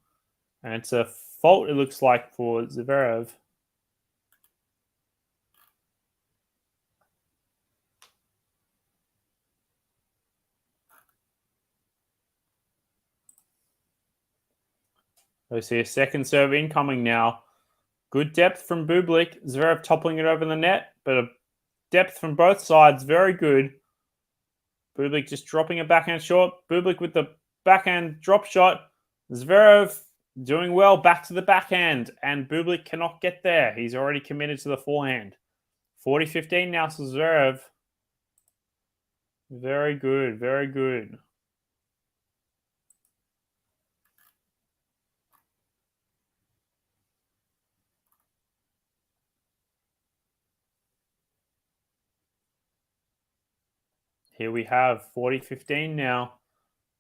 And it's a fault, it looks like, for ZVEREV. We see a second serve incoming now. Good depth from BUBLIK. ZVEREV toppling it over the net, but a depth from both sides, very good. BUBLIK just dropping a backhand short. BUBLIK with the backhand drop shot. ZVEREV doing well, back to the backhand, and BUBLIK cannot get there. He's already committed to the forehand. 40-15 now to ZVEREV. Very good, very good. Here we have 40-15 now.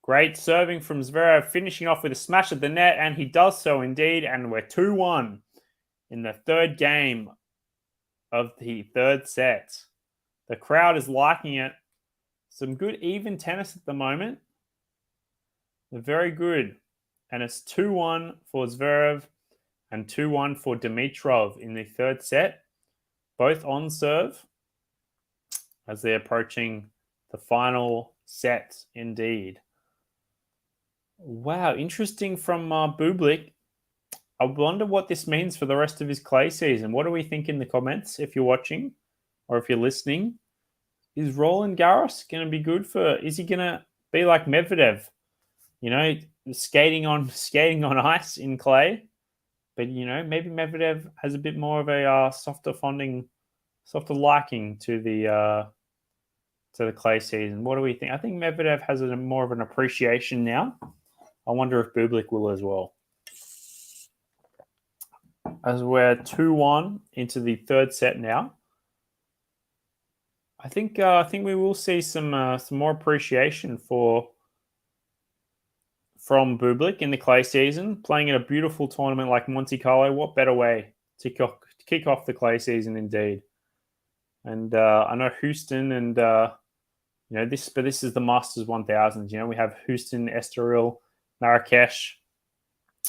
Great serving from ZVEREV, finishing off with a smash at the net, and he does so indeed, and we're 2-1 in the third game of the third set. The crowd is liking it. Some good even tennis at the moment. They're very good. And it's 2-1 for ZVEREV and 2-1 for Dimitrov in the third set. Both on serve as they're approaching the final set indeed. Wow, interesting from BUBLIK. I wonder what this means for the rest of his clay season. What do we think in the comments if you're watching or if you're listening? Is Roland Garros going to be good for... Is he going to be like Medvedev? You know, skating on ice in clay. But, you know, maybe Medvedev has a bit more of a softer liking to the clay season. What do we think? I think Medvedev has more of an appreciation now. I wonder if BUBLIK will as well. As we're 2-1 into the third set now, I think we will see some more appreciation from BUBLIK in the clay season, playing in a beautiful tournament like Monte Carlo. What better way to kick off the clay season, indeed? And I know Houston and this is the Masters 1000s. You know, we have Houston, Estoril, Marrakesh,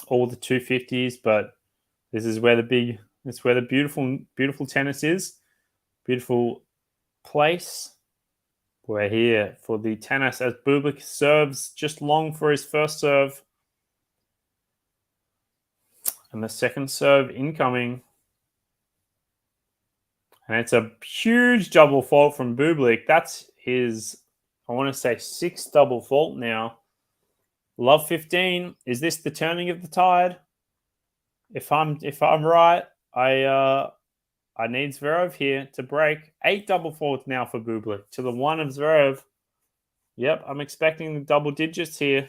all the 250s, but this is where the beautiful tennis is. Beautiful place. We're here for the tennis as BUBLIK serves just long for his first serve. And the second serve incoming. And it's a huge double fault from BUBLIK. That's his, I want to say, 6th double fault now. Love 15. Is this the turning of the tide? If I'm right, I need ZVEREV here to break. 8 double faults now for BUBLIK to the 1 of ZVEREV. Yep, I'm expecting the double digits here.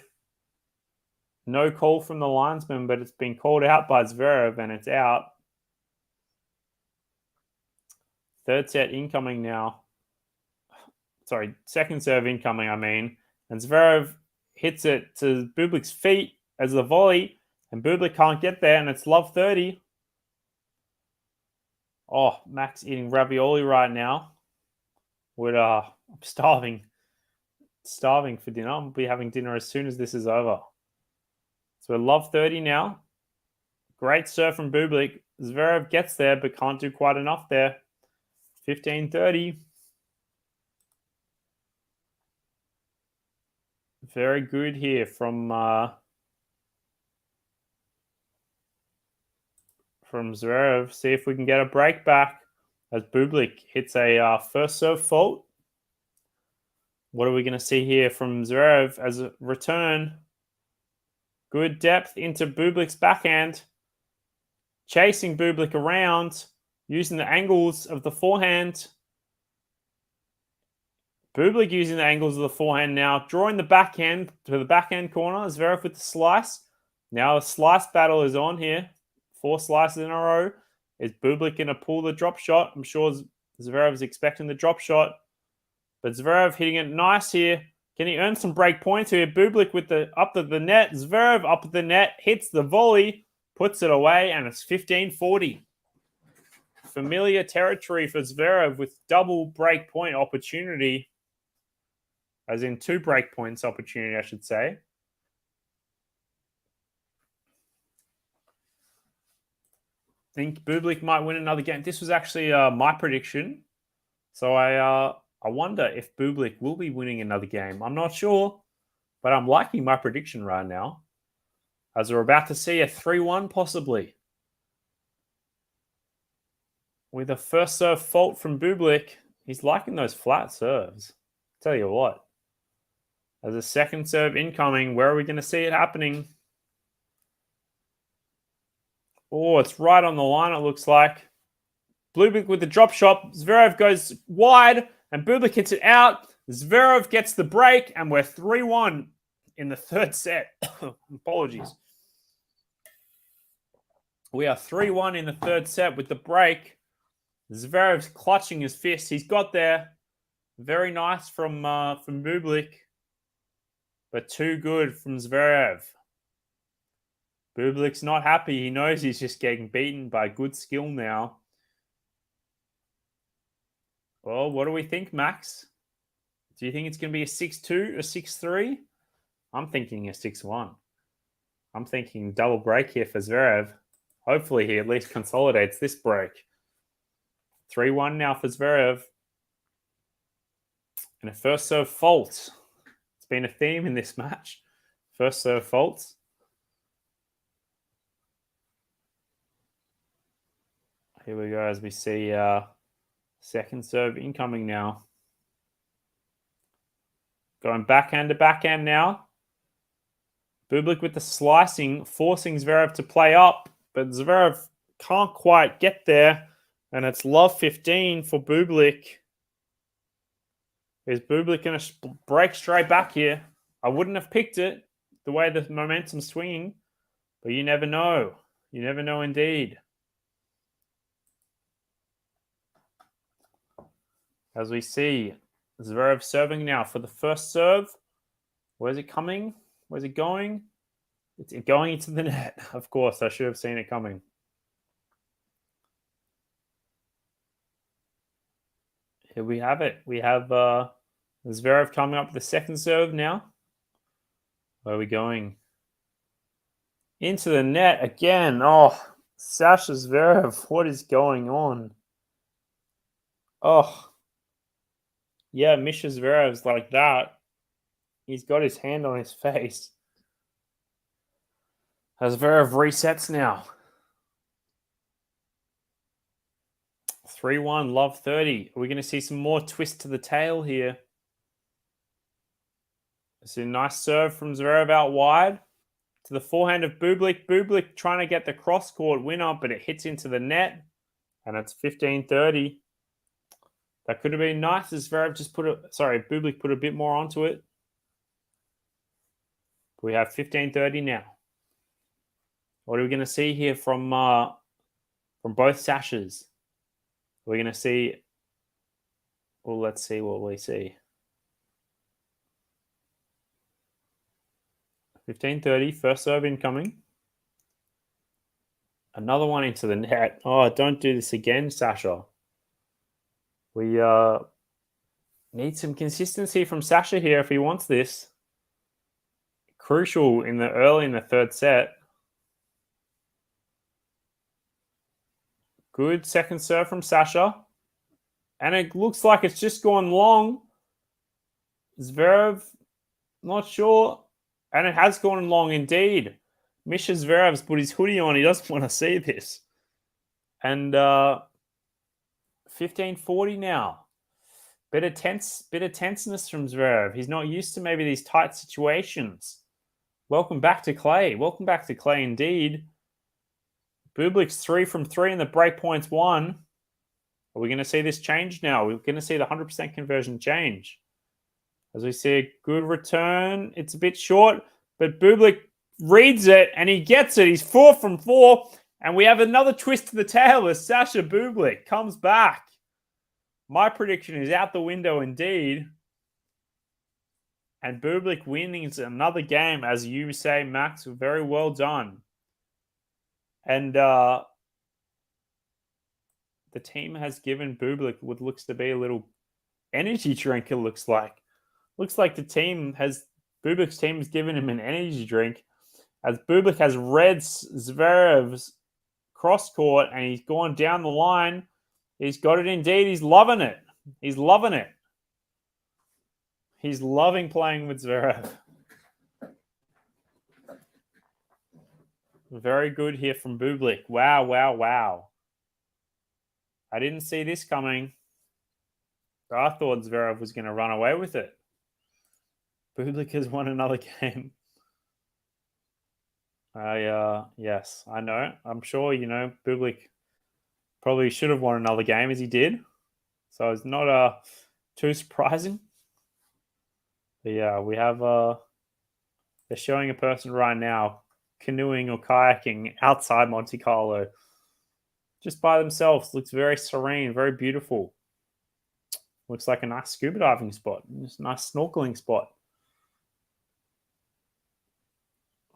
No call from the linesman, but it's been called out by ZVEREV and it's out. Third set incoming now. Sorry, second serve incoming, I mean. And ZVEREV hits it to BUBLIK's feet as the volley, and BUBLIK can't get there, and it's love 30. Oh, Max eating ravioli right now. I'm starving for dinner. I'll be having dinner as soon as this is over. So we're love 30 now. Great serve from BUBLIK. ZVEREV gets there, but can't do quite enough there. 15-30. Very good here from ZVEREV. See if we can get a break back as BUBLIK hits a first serve fault. What are we going to see here from ZVEREV as a return? Good depth into BUBLIK's backhand. Chasing BUBLIK around, using the angles of the forehand. BUBLIK using the angles of the forehand now, drawing the backhand to the backhand corner. ZVEREV with the slice. Now a slice battle is on here. 4 slices in a row. Is BUBLIK going to pull the drop shot? I'm sure ZVEREV is expecting the drop shot. But ZVEREV hitting it nice here. Can he earn some break points here? BUBLIK with the up to the net. ZVEREV up at the net, hits the volley, puts it away, and it's 15-40. Familiar territory for ZVEREV with double break point opportunity. As in 2 break points opportunity, I should say. think Bublik might win another game. This was actually my prediction. So I wonder if Bublik will be winning another game. I'm not sure, but I'm liking my prediction right now. As we're about to see a 3-1 possibly. With a first serve fault from Bublik. He's liking those flat serves. Tell you what. As a second serve incoming, where are we going to see it happening? Oh, it's right on the line, it looks like. Bublik with the drop shot. ZVEREV goes wide, and Bublik hits it out. ZVEREV gets the break, and we're 3-1 in the third set. Apologies. We are 3-1 in the third set with the break. ZVEREV's clutching his fist. He's got there. Very nice from Bublik, but too good from ZVEREV. Bublik's not happy. He knows he's just getting beaten by good skill now. Well, what do we think, Max? Do you think it's going to be a 6-2, a 6-3? I'm thinking a 6-1. I'm thinking double break here for ZVEREV. Hopefully he at least consolidates this break. 3-1 now for ZVEREV. And a first serve fault. It's been a theme in this match. First serve faults. Here we go as we see second serve incoming now. Going backhand to backhand now. Bublik with the slicing, forcing ZVEREV to play up, but ZVEREV can't quite get there, and it's love 15 for Bublik. Is Bublik going to break straight back here? I wouldn't have picked it the way the momentum's swinging, but you never know. You never know indeed. As we see, ZVEREV serving now for the first serve. Where's it coming? Where's it going? It's going into the net. Of course, I should have seen it coming. Here we have it. We have ZVEREV coming up with the second serve now. Where are we going? Into the net again. Oh, Sasha ZVEREV, what is going on? Oh, yeah, Misha ZVEREV's like that. He's got his hand on his face. As ZVEREV resets now. 3-1, love 30. Are we going to see some more twist to the tail here? It's a nice serve from ZVEREV out wide. To the forehand of Bublik. Bublik trying to get the cross-court winner, but it hits into the net. And it's 15-30. That could have been nice as ZVEREV just Bublik put a bit more onto it. We have 15-30 now. What are we going to see here from both Sashas? We're going to see. Well, let's see what we see. 15-30, first serve incoming. Another one into the net. Oh, don't do this again, Sasha. We need some consistency from Sasha here if he wants this. Crucial early in the third set. Good second serve from Sasha. And it looks like it's just gone long. ZVEREV, not sure. And it has gone long indeed. Misha ZVEREV's put his hoodie on. He doesn't want to see this. And 15-40 now. Bit of tenseness from ZVEREV. He's not used to maybe these tight situations. Welcome back to clay. Welcome back to clay indeed. Bublik's 3 from 3 and the break point's 1. Are we going to see this change now? We're going to see the 100% conversion change. As we see a good return. It's a bit short, but Bublik reads it and he gets it. He's 4 from 4. And we have another twist to the tail as Sasha Bublik comes back. My prediction is out the window indeed. And Bublik winning another game, as you say, Max. Very well done. And the team has given Bublik what looks to be a little energy drink, it looks like. Looks like Bublik's team has given him an energy drink. As Bublik has read ZVEREV's cross court, and he's gone down the line. He's got it indeed. He's loving it. He's loving it. He's loving playing with Zverev. Very good here from Bublik. Wow, wow, wow. I didn't see this coming. I thought Zverev was going to run away with it. Bublik has won another game. Yes, I know. I'm sure, Bublik probably should have won another game as he did. So it's not too surprising. But yeah, we have they're showing a person right now canoeing or kayaking outside Monte Carlo. Just by themselves. Looks very serene, very beautiful. Looks like a nice scuba diving spot. Just a nice snorkeling spot.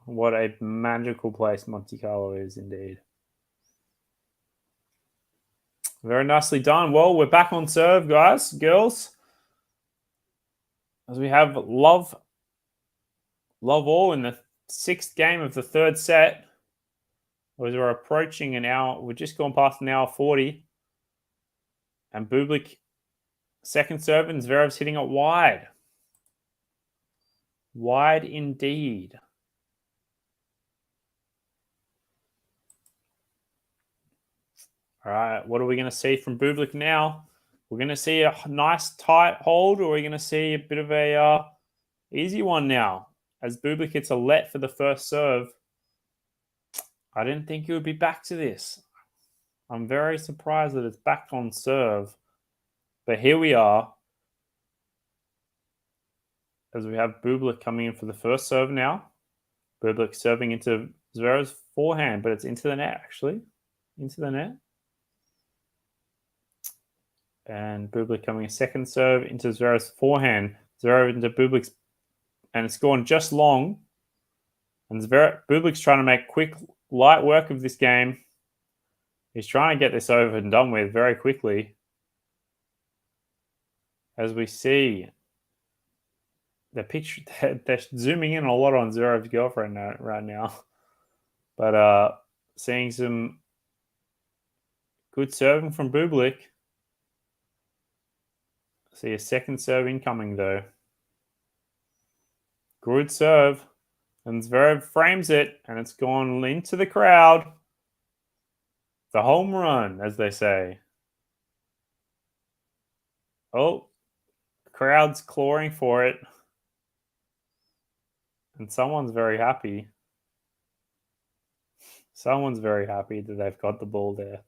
What a magical place Monte Carlo is indeed. Very nicely done. Well, we're back on serve, guys, girls. As we have love all in the 6th game of the 3rd set. As we're approaching an hour, we've just gone past an hour 40. And Bublik, second serve, and Zverev's hitting it wide. Wide indeed. All right, what are we going to see from Bublik now? We're going to see a nice tight hold, or we're going to see a bit of a easy one now. As Bublik hits a let for the first serve. I didn't think he would be back to this. I'm very surprised that it's back on serve. But here we are. As we have Bublik coming in for the first serve now. Bublik serving into Zverev's forehand, but it's into the net, actually. Into the net. And Bublik coming a second serve into Zverev's forehand. Zverev into Bublik's, and it's gone just long. And Bublik's trying to make quick, light work of this game. He's trying to get this over and done with very quickly. As we see the picture, they're zooming in a lot on Zverev's girlfriend right now. But seeing some good serving from Bublik. See a second serve incoming though. Good serve. And Zverev frames it, and it's gone into the crowd. The home run, as they say. Oh, the crowd's clawing for it. And someone's very happy. Someone's very happy that they've got the ball there.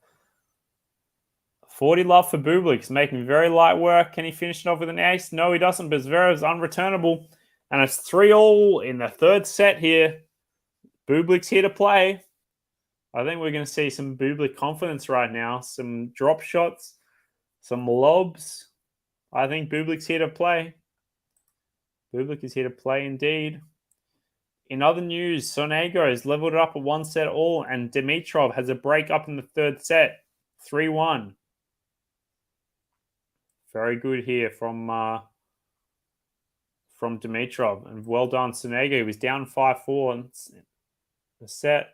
40 love for Bublik. He's making very light work. Can he finish it off with an ace? No, he doesn't, but Zverev's unreturnable. And it's 3-all in the 3rd set here. Bublik's here to play. I think we're going to see some Bublik confidence right now. Some drop shots, some lobs. I think Bublik's here to play. Bublik is here to play indeed. In other news, Sonego has leveled it up at 1-set-all, and Dimitrov has a break up in the 3rd set. 3-1. Very good here from Dimitrov. And well done, Sonego. He was down 5-4 in the set.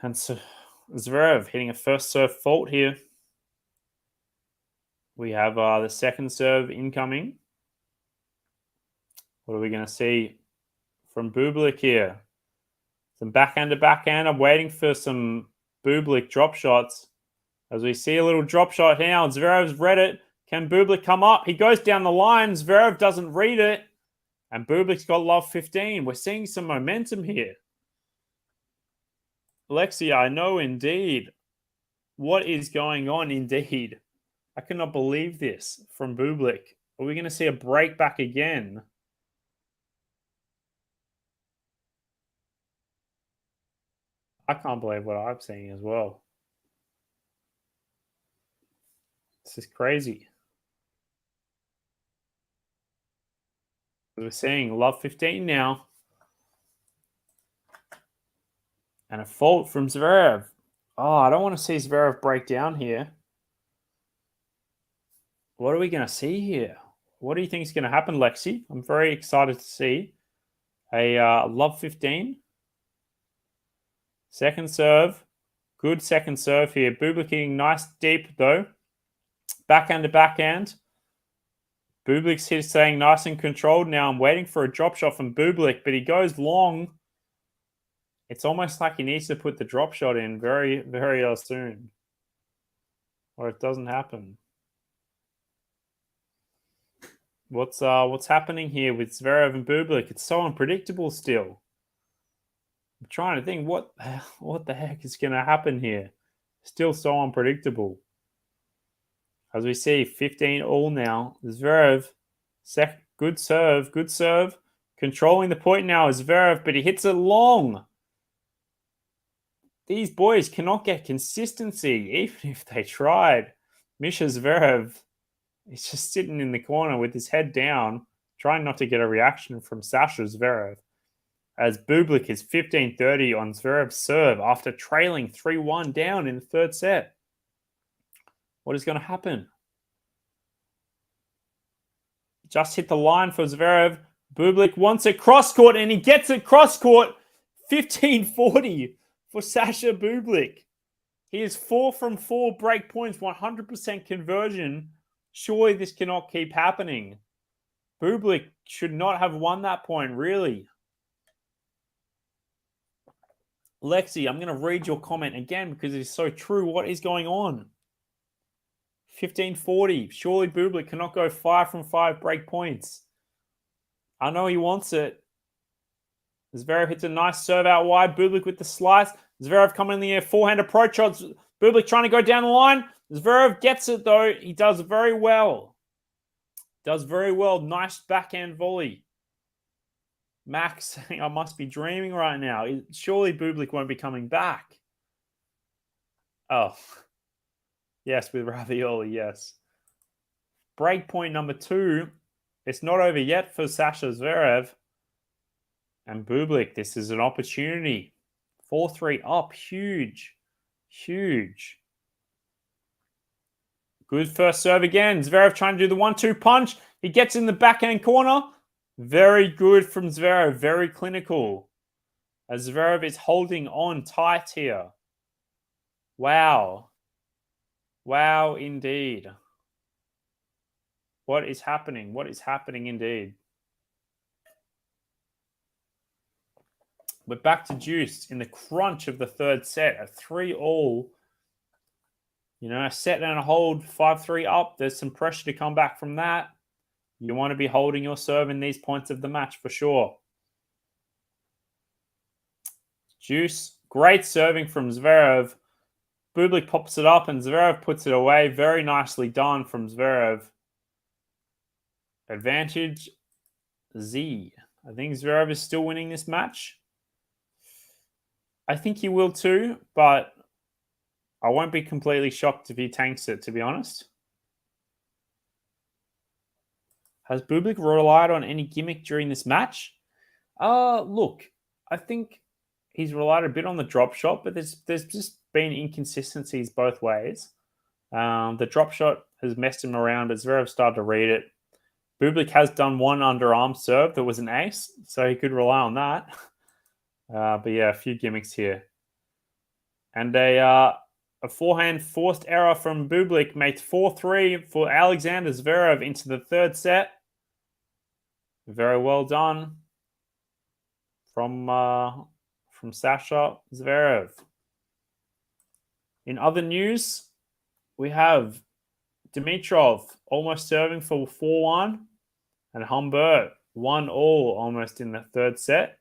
And so Zverev hitting a first serve fault here. We have the second serve incoming. What are we going to see from Bublik here? Some backhand to backhand. I'm waiting for some Bublik drop shots. As we see a little drop shot now. Zverev's read it. Can Bublik come up? He goes down the line. Zverev doesn't read it. And Bublik's got love 15. We're seeing some momentum here. Alexia, I know indeed. What is going on indeed? I cannot believe this from Bublik. Are we going to see a break back again? I can't believe what I'm seeing as well. This is crazy. We're seeing love 15 now. And a fault from Zverev. Oh, I don't want to see Zverev break down here. What are we going to see here? What do you think is going to happen, Lexi? I'm very excited to see a love 15. Second serve. Good second serve here. Bublik hitting nice deep, though. Backhand to backhand. Bublik's here staying nice and controlled. Now I'm waiting for a drop shot from Bublik, but he goes long. It's almost like he needs to put the drop shot in very, very soon. Or it doesn't happen. What's happening here with ZVEREV and Bublik? It's so unpredictable still. I'm trying to think what the heck is going to happen here. Still so unpredictable. As we see, 15 all now. ZVEREV, good serve. Controlling the point now is ZVEREV, but he hits it long. These boys cannot get consistency, even if they tried. Misha ZVEREV is just sitting in the corner with his head down, trying not to get a reaction from Sasha ZVEREV. As Bublik is 15-30 on ZVEREV's serve after trailing 3-1 down in the third set. What is going to happen? Just hit the line for ZVEREV. Bublik wants it cross court, and he gets it cross court. 15-40 for Sasha Bublik. He is 4 from 4 break points, 100% conversion. Surely this cannot keep happening. Bublik should not have won that point, really. Lexi, I'm going to read your comment again because it is so true. What is going on? 15-40. Surely Bublik cannot go 5 from 5 break points. I know he wants it. ZVEREV hits a nice serve out wide. Bublik with the slice. ZVEREV coming in the air. Forehand approach shots. Bublik trying to go down the line. ZVEREV gets it though. He does very well. Nice backhand volley. Max saying, I must be dreaming right now. Surely Bublik won't be coming back. Oh. Yes, with Ravioli, yes. Break point number 2. It's not over yet for Sasha ZVEREV. And Bublik, this is an opportunity. 4-3 up. Huge. Good first serve again. ZVEREV trying to do the 1-2 punch. He gets in the backhand corner. Very good from ZVEREV. Very clinical. As ZVEREV is holding on tight here. Wow. Wow, indeed. What is happening? What is happening indeed? We're back to juice in the crunch of the third set. A 3-all. You know, a set and a hold, 5-3 up. There's some pressure to come back from that. You want to be holding your serve in these points of the match for sure. Juice, great serving from ZVEREV. Bublik pops it up and ZVEREV puts it away. Very nicely done from ZVEREV. Advantage Z. I think ZVEREV is still winning this match. I think he will too, but I won't be completely shocked if he tanks it, to be honest. Has Bublik relied on any gimmick during this match? Look, I think he's relied a bit on the drop shot, but there's just been inconsistencies both ways. The drop shot has messed him around, but ZVEREV started to read it. Bublik has done one underarm serve that was an ace, so he could rely on that. But yeah, a few gimmicks here. And a forehand forced error from Bublik makes 4-3 for Alexander ZVEREV into the third set. Very well done from Sasha ZVEREV. In other news, we have Dimitrov almost serving for 4-1 and Humbert 1-all almost in the third set.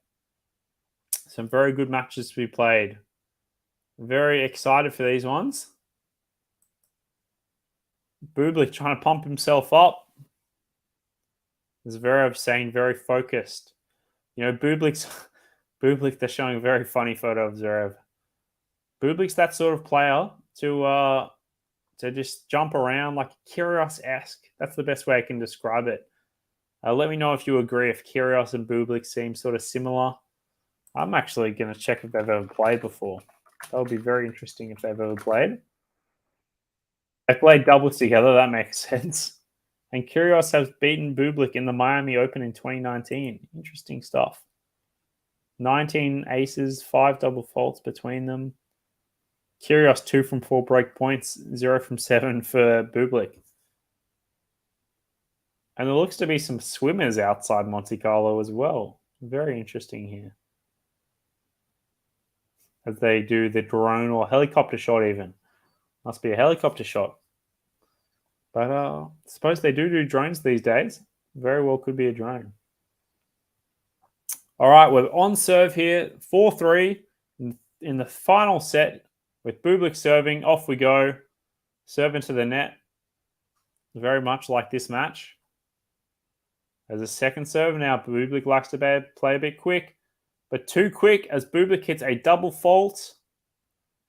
Some very good matches to be played. Very excited for these ones. Bublik trying to pump himself up. ZVEREV saying very focused. You know, Bublik, they're showing a very funny photo of ZVEREV. Bublik's that sort of player to just jump around like Kyrgios-esque. That's the best way I can describe it. Let me know if you agree, if Kyrgios and Bublik seem sort of similar. I'm actually going to check if they've ever played before. That would be very interesting if they've ever played. They played doubles together. That makes sense. And Kyrgios has beaten Bublik in the Miami Open in 2019. Interesting stuff. 19 aces, 5 double faults between them. Kyrgios 2 from 4 break points, 0 from 7 for Bublik. And there looks to be some swimmers outside Monte Carlo as well. Very interesting here. As they do the drone or helicopter shot even. Must be a helicopter shot. But I suppose they do drones these days. Very well could be a drone. All right, we're on serve here. 4-3 in the final set with Bublik serving. Off we go. Serve into the net. Very much like this match. As a second serve now, Bublik likes to play a bit quick, but too quick as Bublik hits a double fault.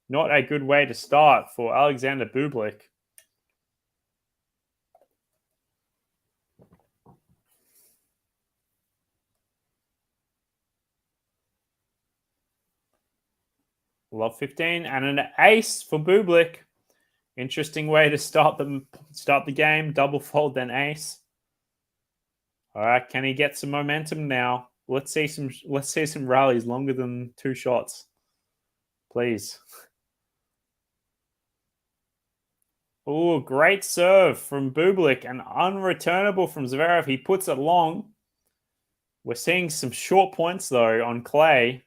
Not a good way to start for Alexander Bublik. Love 15 and an ace for Bublik. Interesting way to start the game. Double fault, then ace. All right, can he get some momentum now? Let's see some rallies longer than 2 shots, please. Oh, great serve from Bublik and unreturnable from Zverev. He puts it long. We're seeing some short points though on clay.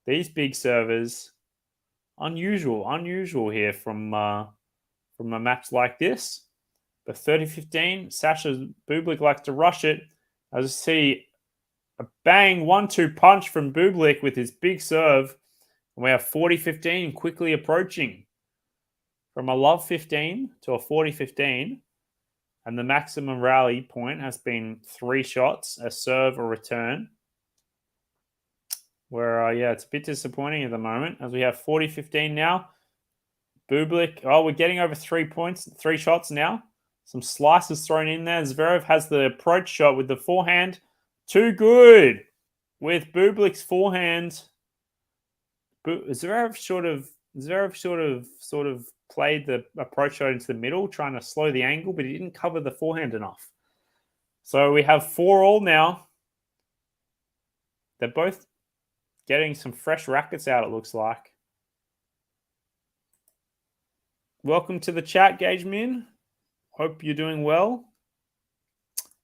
These big servers, unusual here from a match like this. But 30-15, Sasha Bublik likes to rush it. As you see, a bang 1-2 punch from Bublik with his big serve. And we have 40-15 quickly approaching. From a love 15 to a 40-15. And the maximum rally point has been 3 shots, a serve, a return. Where, it's a bit disappointing at the moment as we have 40-15 now. Bublik, we're getting over 3 shots now. Some slices thrown in there. Zverev has the approach shot with the forehand. Too good with Bublik's forehand. Zverev sort of played the approach shot into the middle, trying to slow the angle, but he didn't cover the forehand enough. So we have 4-all now. They're both getting some fresh rackets out, it looks like. Welcome to the chat, Gage Min. Hope you're doing well.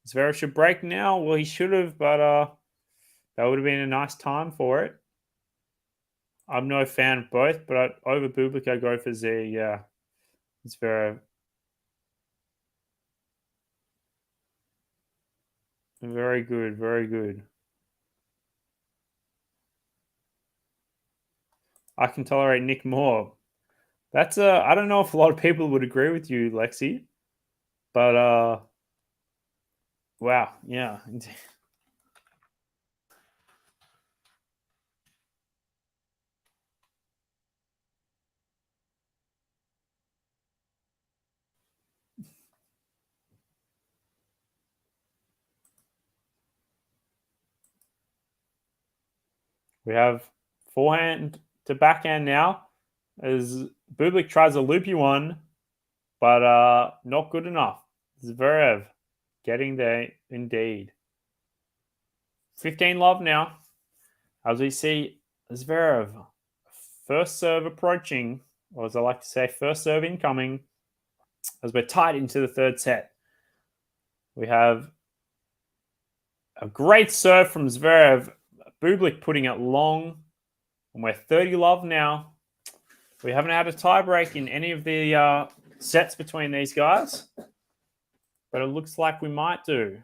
Zverev should break now. Well, he should have, but that would have been a nice time for it. I'm no fan of both, but over Bublik, I go for Z. Yeah, Zverev. Very good, very good. I can tolerate Nick more. That's I don't know if a lot of people would agree with you, Lexi, but wow, yeah. We have forehand to backhand now as Bublik tries a loopy one, but not good enough. Zverev getting there indeed. 15 love now. As we see Zverev, first serve approaching, or as I like to say, first serve incoming, as we're tied into the third set. We have a great serve from Zverev. Bublik putting it long, and we're 30 love now. We haven't had a tie break in any of the sets between these guys, but it looks like we might do.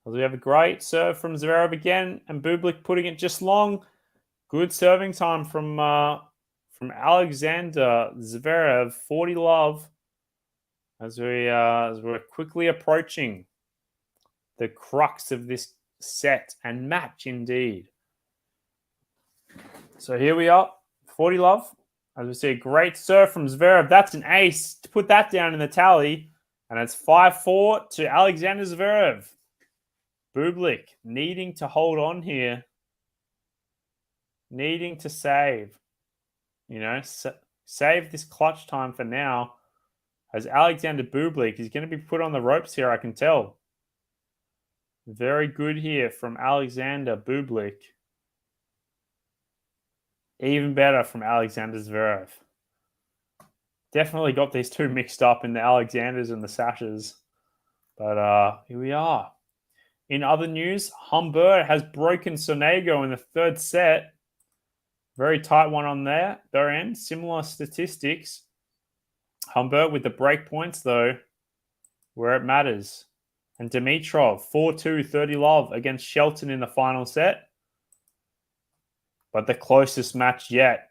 We have a great serve from Zverev again, and Bublik putting it just long. Good serving time from Alexander Zverev, 40 love, as we're quickly approaching the crux of this set and match indeed. So here we are, 40 love. As we see, a great serve from Zverev. That's an ace to put that down in the tally, and it's 5-4 to Alexander Zverev. Bublik needing to hold on here, needing to save, save this clutch time for now, as Alexander Bublik. He's going to be put on the ropes here, I can tell. Very good here from Alexander Bublik. Even better from Alexander Zverev. Definitely got these two mixed up in the Alexanders and the Sashas. But here we are. In other news, Humbert has broken Sonego in the third set. Very tight one on their end. Similar statistics. Humbert with the break points, though, where it matters. And Dimitrov, 4-2, 30 love against Shelton in the final set. But the closest match yet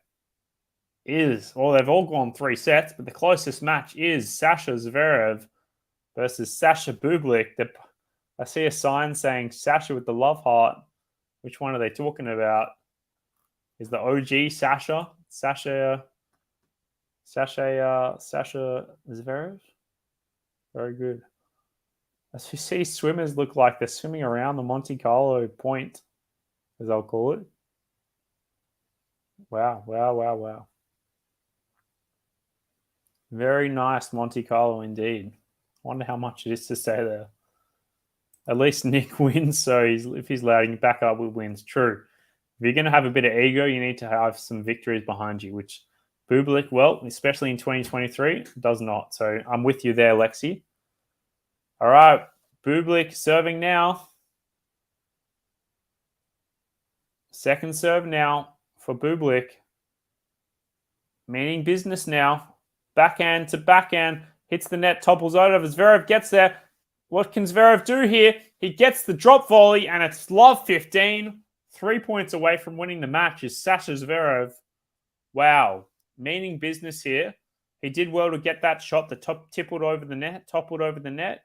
is, well, they've all gone 3 sets, but the closest match is Sasha Zverev versus Sasha Bublik. I see a sign saying Sasha with the love heart. Which one are they talking about? Is the OG Sasha? Sasha Zverev? Very good. As you see, swimmers look like they're swimming around the Monte Carlo point, as I'll call it. Wow, wow, wow, wow. Very nice Monte Carlo indeed. I wonder how much it is to stay there. At least Nick wins, so if he's loading back up with wins. True. If you're going to have a bit of ego, you need to have some victories behind you, which Bublik, well, especially in 2023, does not. So I'm with you there, Lexi. All right, Bublik serving now. Second serve now for Bublik. Meaning business now. Backhand to backhand. Hits the net, topples over. Zverev gets there. What can Zverev do here? He gets the drop volley, and it's love 15. 3 points away from winning the match is Sasha Zverev. Wow. Meaning business here. He did well to get that shot. The toppled over the net.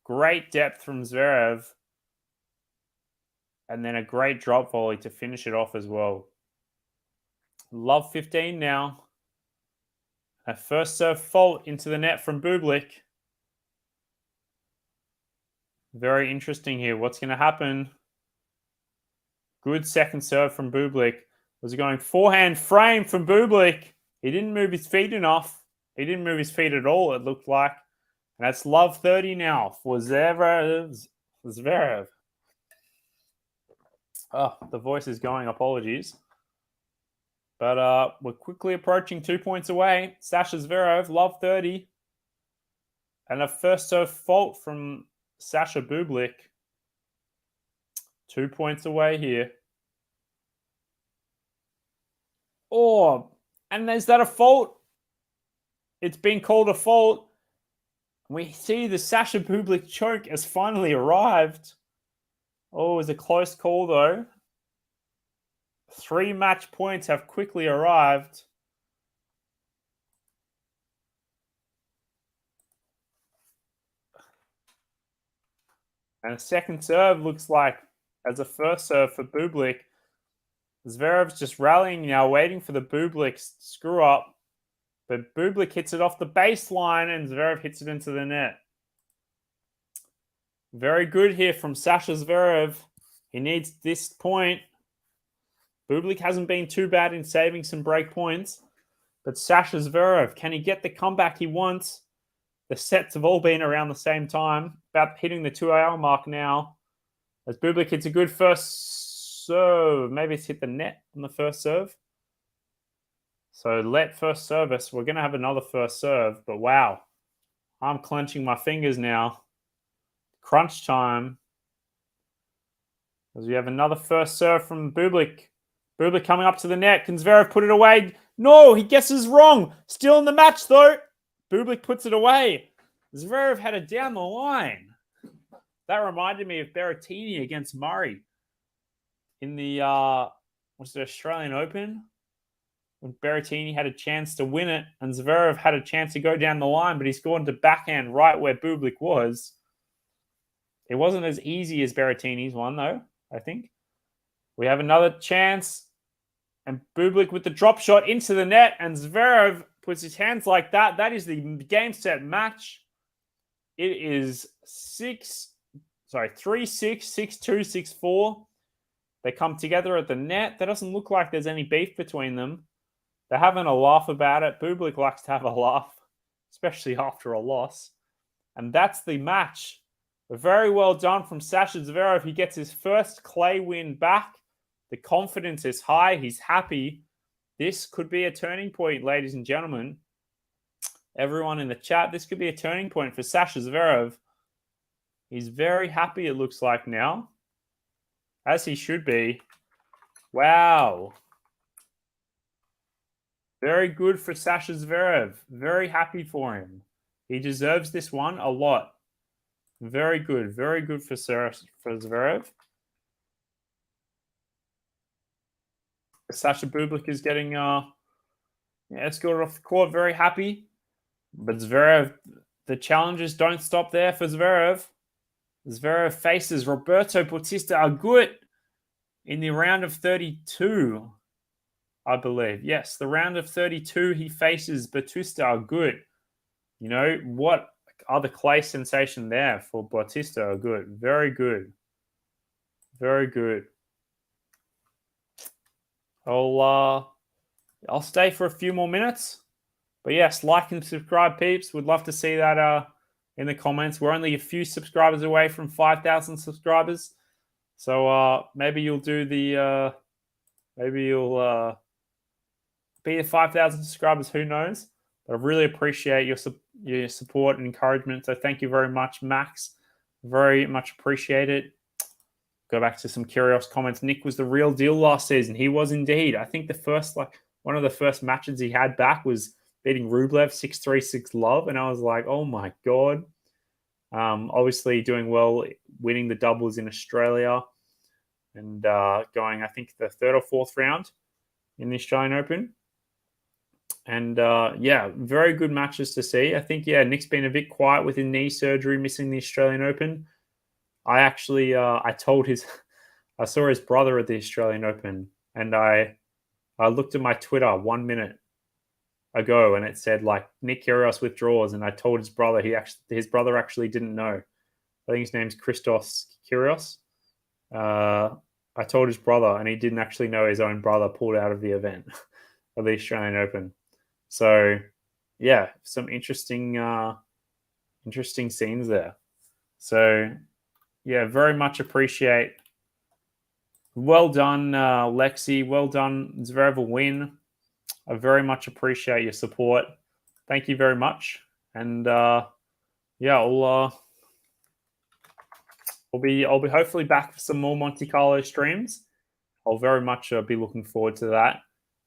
Great depth from Zverev. And then a great drop volley to finish it off as well. Love 15 now. A first serve fault into the net from Bublik. Very interesting here. What's going to happen? Good second serve from Bublik. Was it going forehand frame from Bublik? He didn't move his feet enough. He didn't move his feet at all, it looked like. And that's love 30 now for Zverev. Oh, the voice is going. Apologies. But we're quickly approaching 2 points away. Sasha Zverev, love 30. And a first serve fault from Sasha Bublik. 2 points away here. Oh, and is that a fault? It's been called a fault. We see the Sasha Bublik choke has finally arrived. Oh, it was a close call though. 3 match points have quickly arrived. And a second serve looks like as a first serve for Bublik. Zverev's just rallying now, waiting for the Bublik screw up. But Bublik hits it off the baseline and Zverev hits it into the net. Very good here from Sasha Zverev. He needs this point. Bublik hasn't been too bad in saving some break points. But Sasha Zverev, can he get the comeback he wants? The sets have all been around the same time. About hitting the 2-hour mark now. As Bublik hits a good first serve. Maybe it's hit the net on the first serve. So let first service. We're going to have another first serve. But wow. I'm clenching my fingers now. Crunch time. As we have another first serve from Bublik. Bublik coming up to the net. Can Zverev put it away? No, he guesses wrong. Still in the match, though. Bublik puts it away. Zverev had it down the line. That reminded me of Berrettini against Murray in the was it Australian Open? When Berrettini had a chance to win it and Zverev had a chance to go down the line, but he's gone to backhand right where Bublik was. It wasn't as easy as Berrettini's one, though, I think. We have another chance. And Bublik with the drop shot into the net. And Zverev puts his hands like that. That is the game set match. It is 3-6, 6-2, 6-4. They come together at the net. That doesn't look like there's any beef between them. They're having a laugh about it. Bublik likes to have a laugh, especially after a loss. And that's the match. Very well done from Sasha Zverev. He gets his first clay win back. The confidence is high. He's happy. This could be a turning point, ladies and gentlemen. Everyone in the chat, this could be a turning point for Sasha Zverev. He's very happy, it looks like now, as he should be. Wow. Very good for Sasha Zverev. Very happy for him. He deserves this one a lot. Very good. Very good for Zverev. Sasha Bublik is getting escorted off the court. Very happy. But Zverev, the challenges don't stop there for Zverev. Zverev faces Roberto Bautista Agut in the round of 32, I believe. Yes, the round of 32, he faces Bautista Agut. You know, what other clay sensation there for Bautista Agut. Very good. Very good. I'll stay for a few more minutes. But yes, like and subscribe, peeps. Would love to see that in the comments. We're only a few subscribers away from 5,000 subscribers. So maybe you'll do the maybe you'll be the 5,000 subscribers. Who knows? But I really appreciate your support and encouragement. So thank you very much, Max. Very much appreciate it. Go back to some curious comments. Nick was the real deal last season. He was indeed. I think one of the first matches he had back was beating Rublev 6-3, 6-love. And I was like, oh my God. Obviously doing well, winning the doubles in Australia and going, I think, the third or fourth round in the Australian Open. And yeah, very good matches to see. I think, yeah, Nick's been a bit quiet with his knee surgery, missing the Australian Open. I actually, I saw his brother at the Australian Open, and I looked at my Twitter 1 minute ago, and it said like Nick Kyrgios withdraws, and I told his brother. His brother actually didn't know. I think his name's Christos Kyrgios. I told his brother, and he didn't actually know his own brother pulled out of the event of the Australian Open. So, yeah, some interesting scenes there. So, yeah, very much appreciate. Well done, Lexi. Well done, Zverev, a win. I very much appreciate your support. Thank you very much. And yeah, I'll be hopefully back for some more Monte Carlo streams. I'll very much be looking forward to that.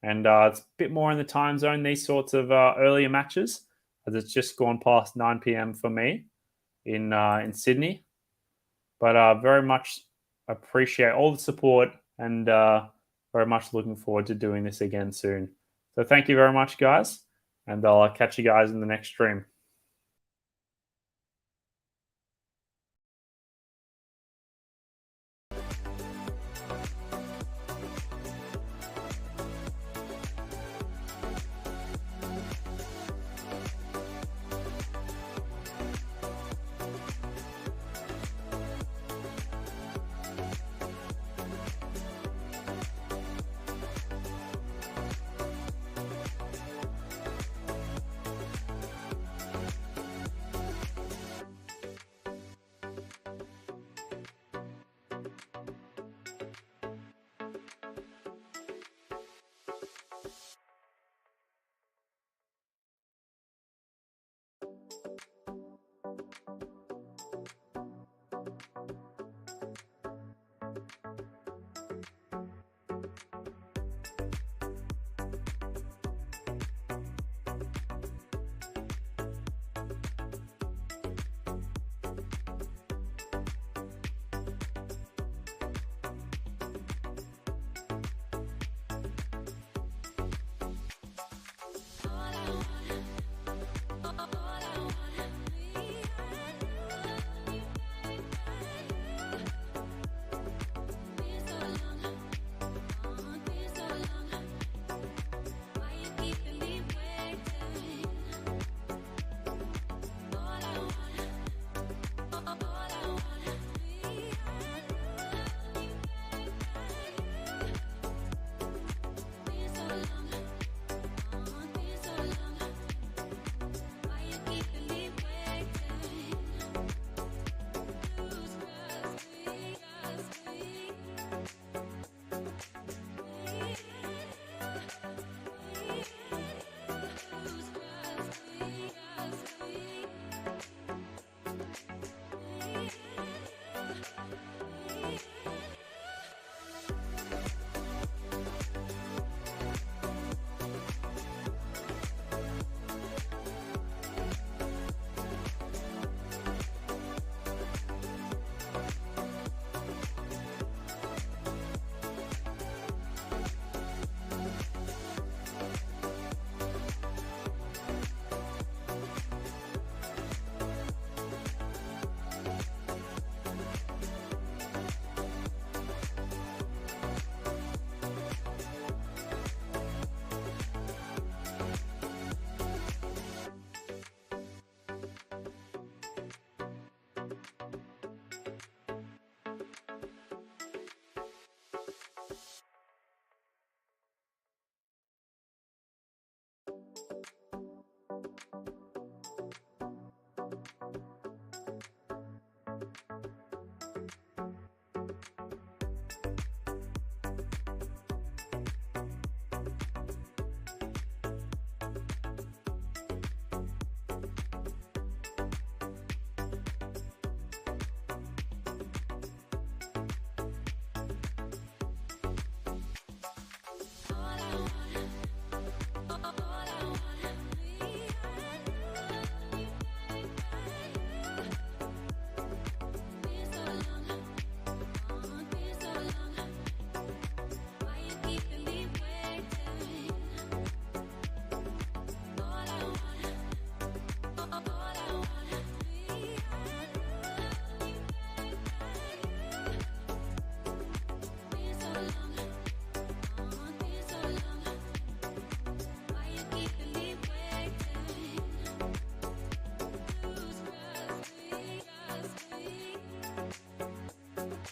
And it's a bit more in the time zone, these sorts of earlier matches, as it's just gone past 9 p.m. for me in Sydney. But very much appreciate all the support and very much looking forward to doing this again soon. So thank you very much, guys, and I'll catch you guys in the next stream.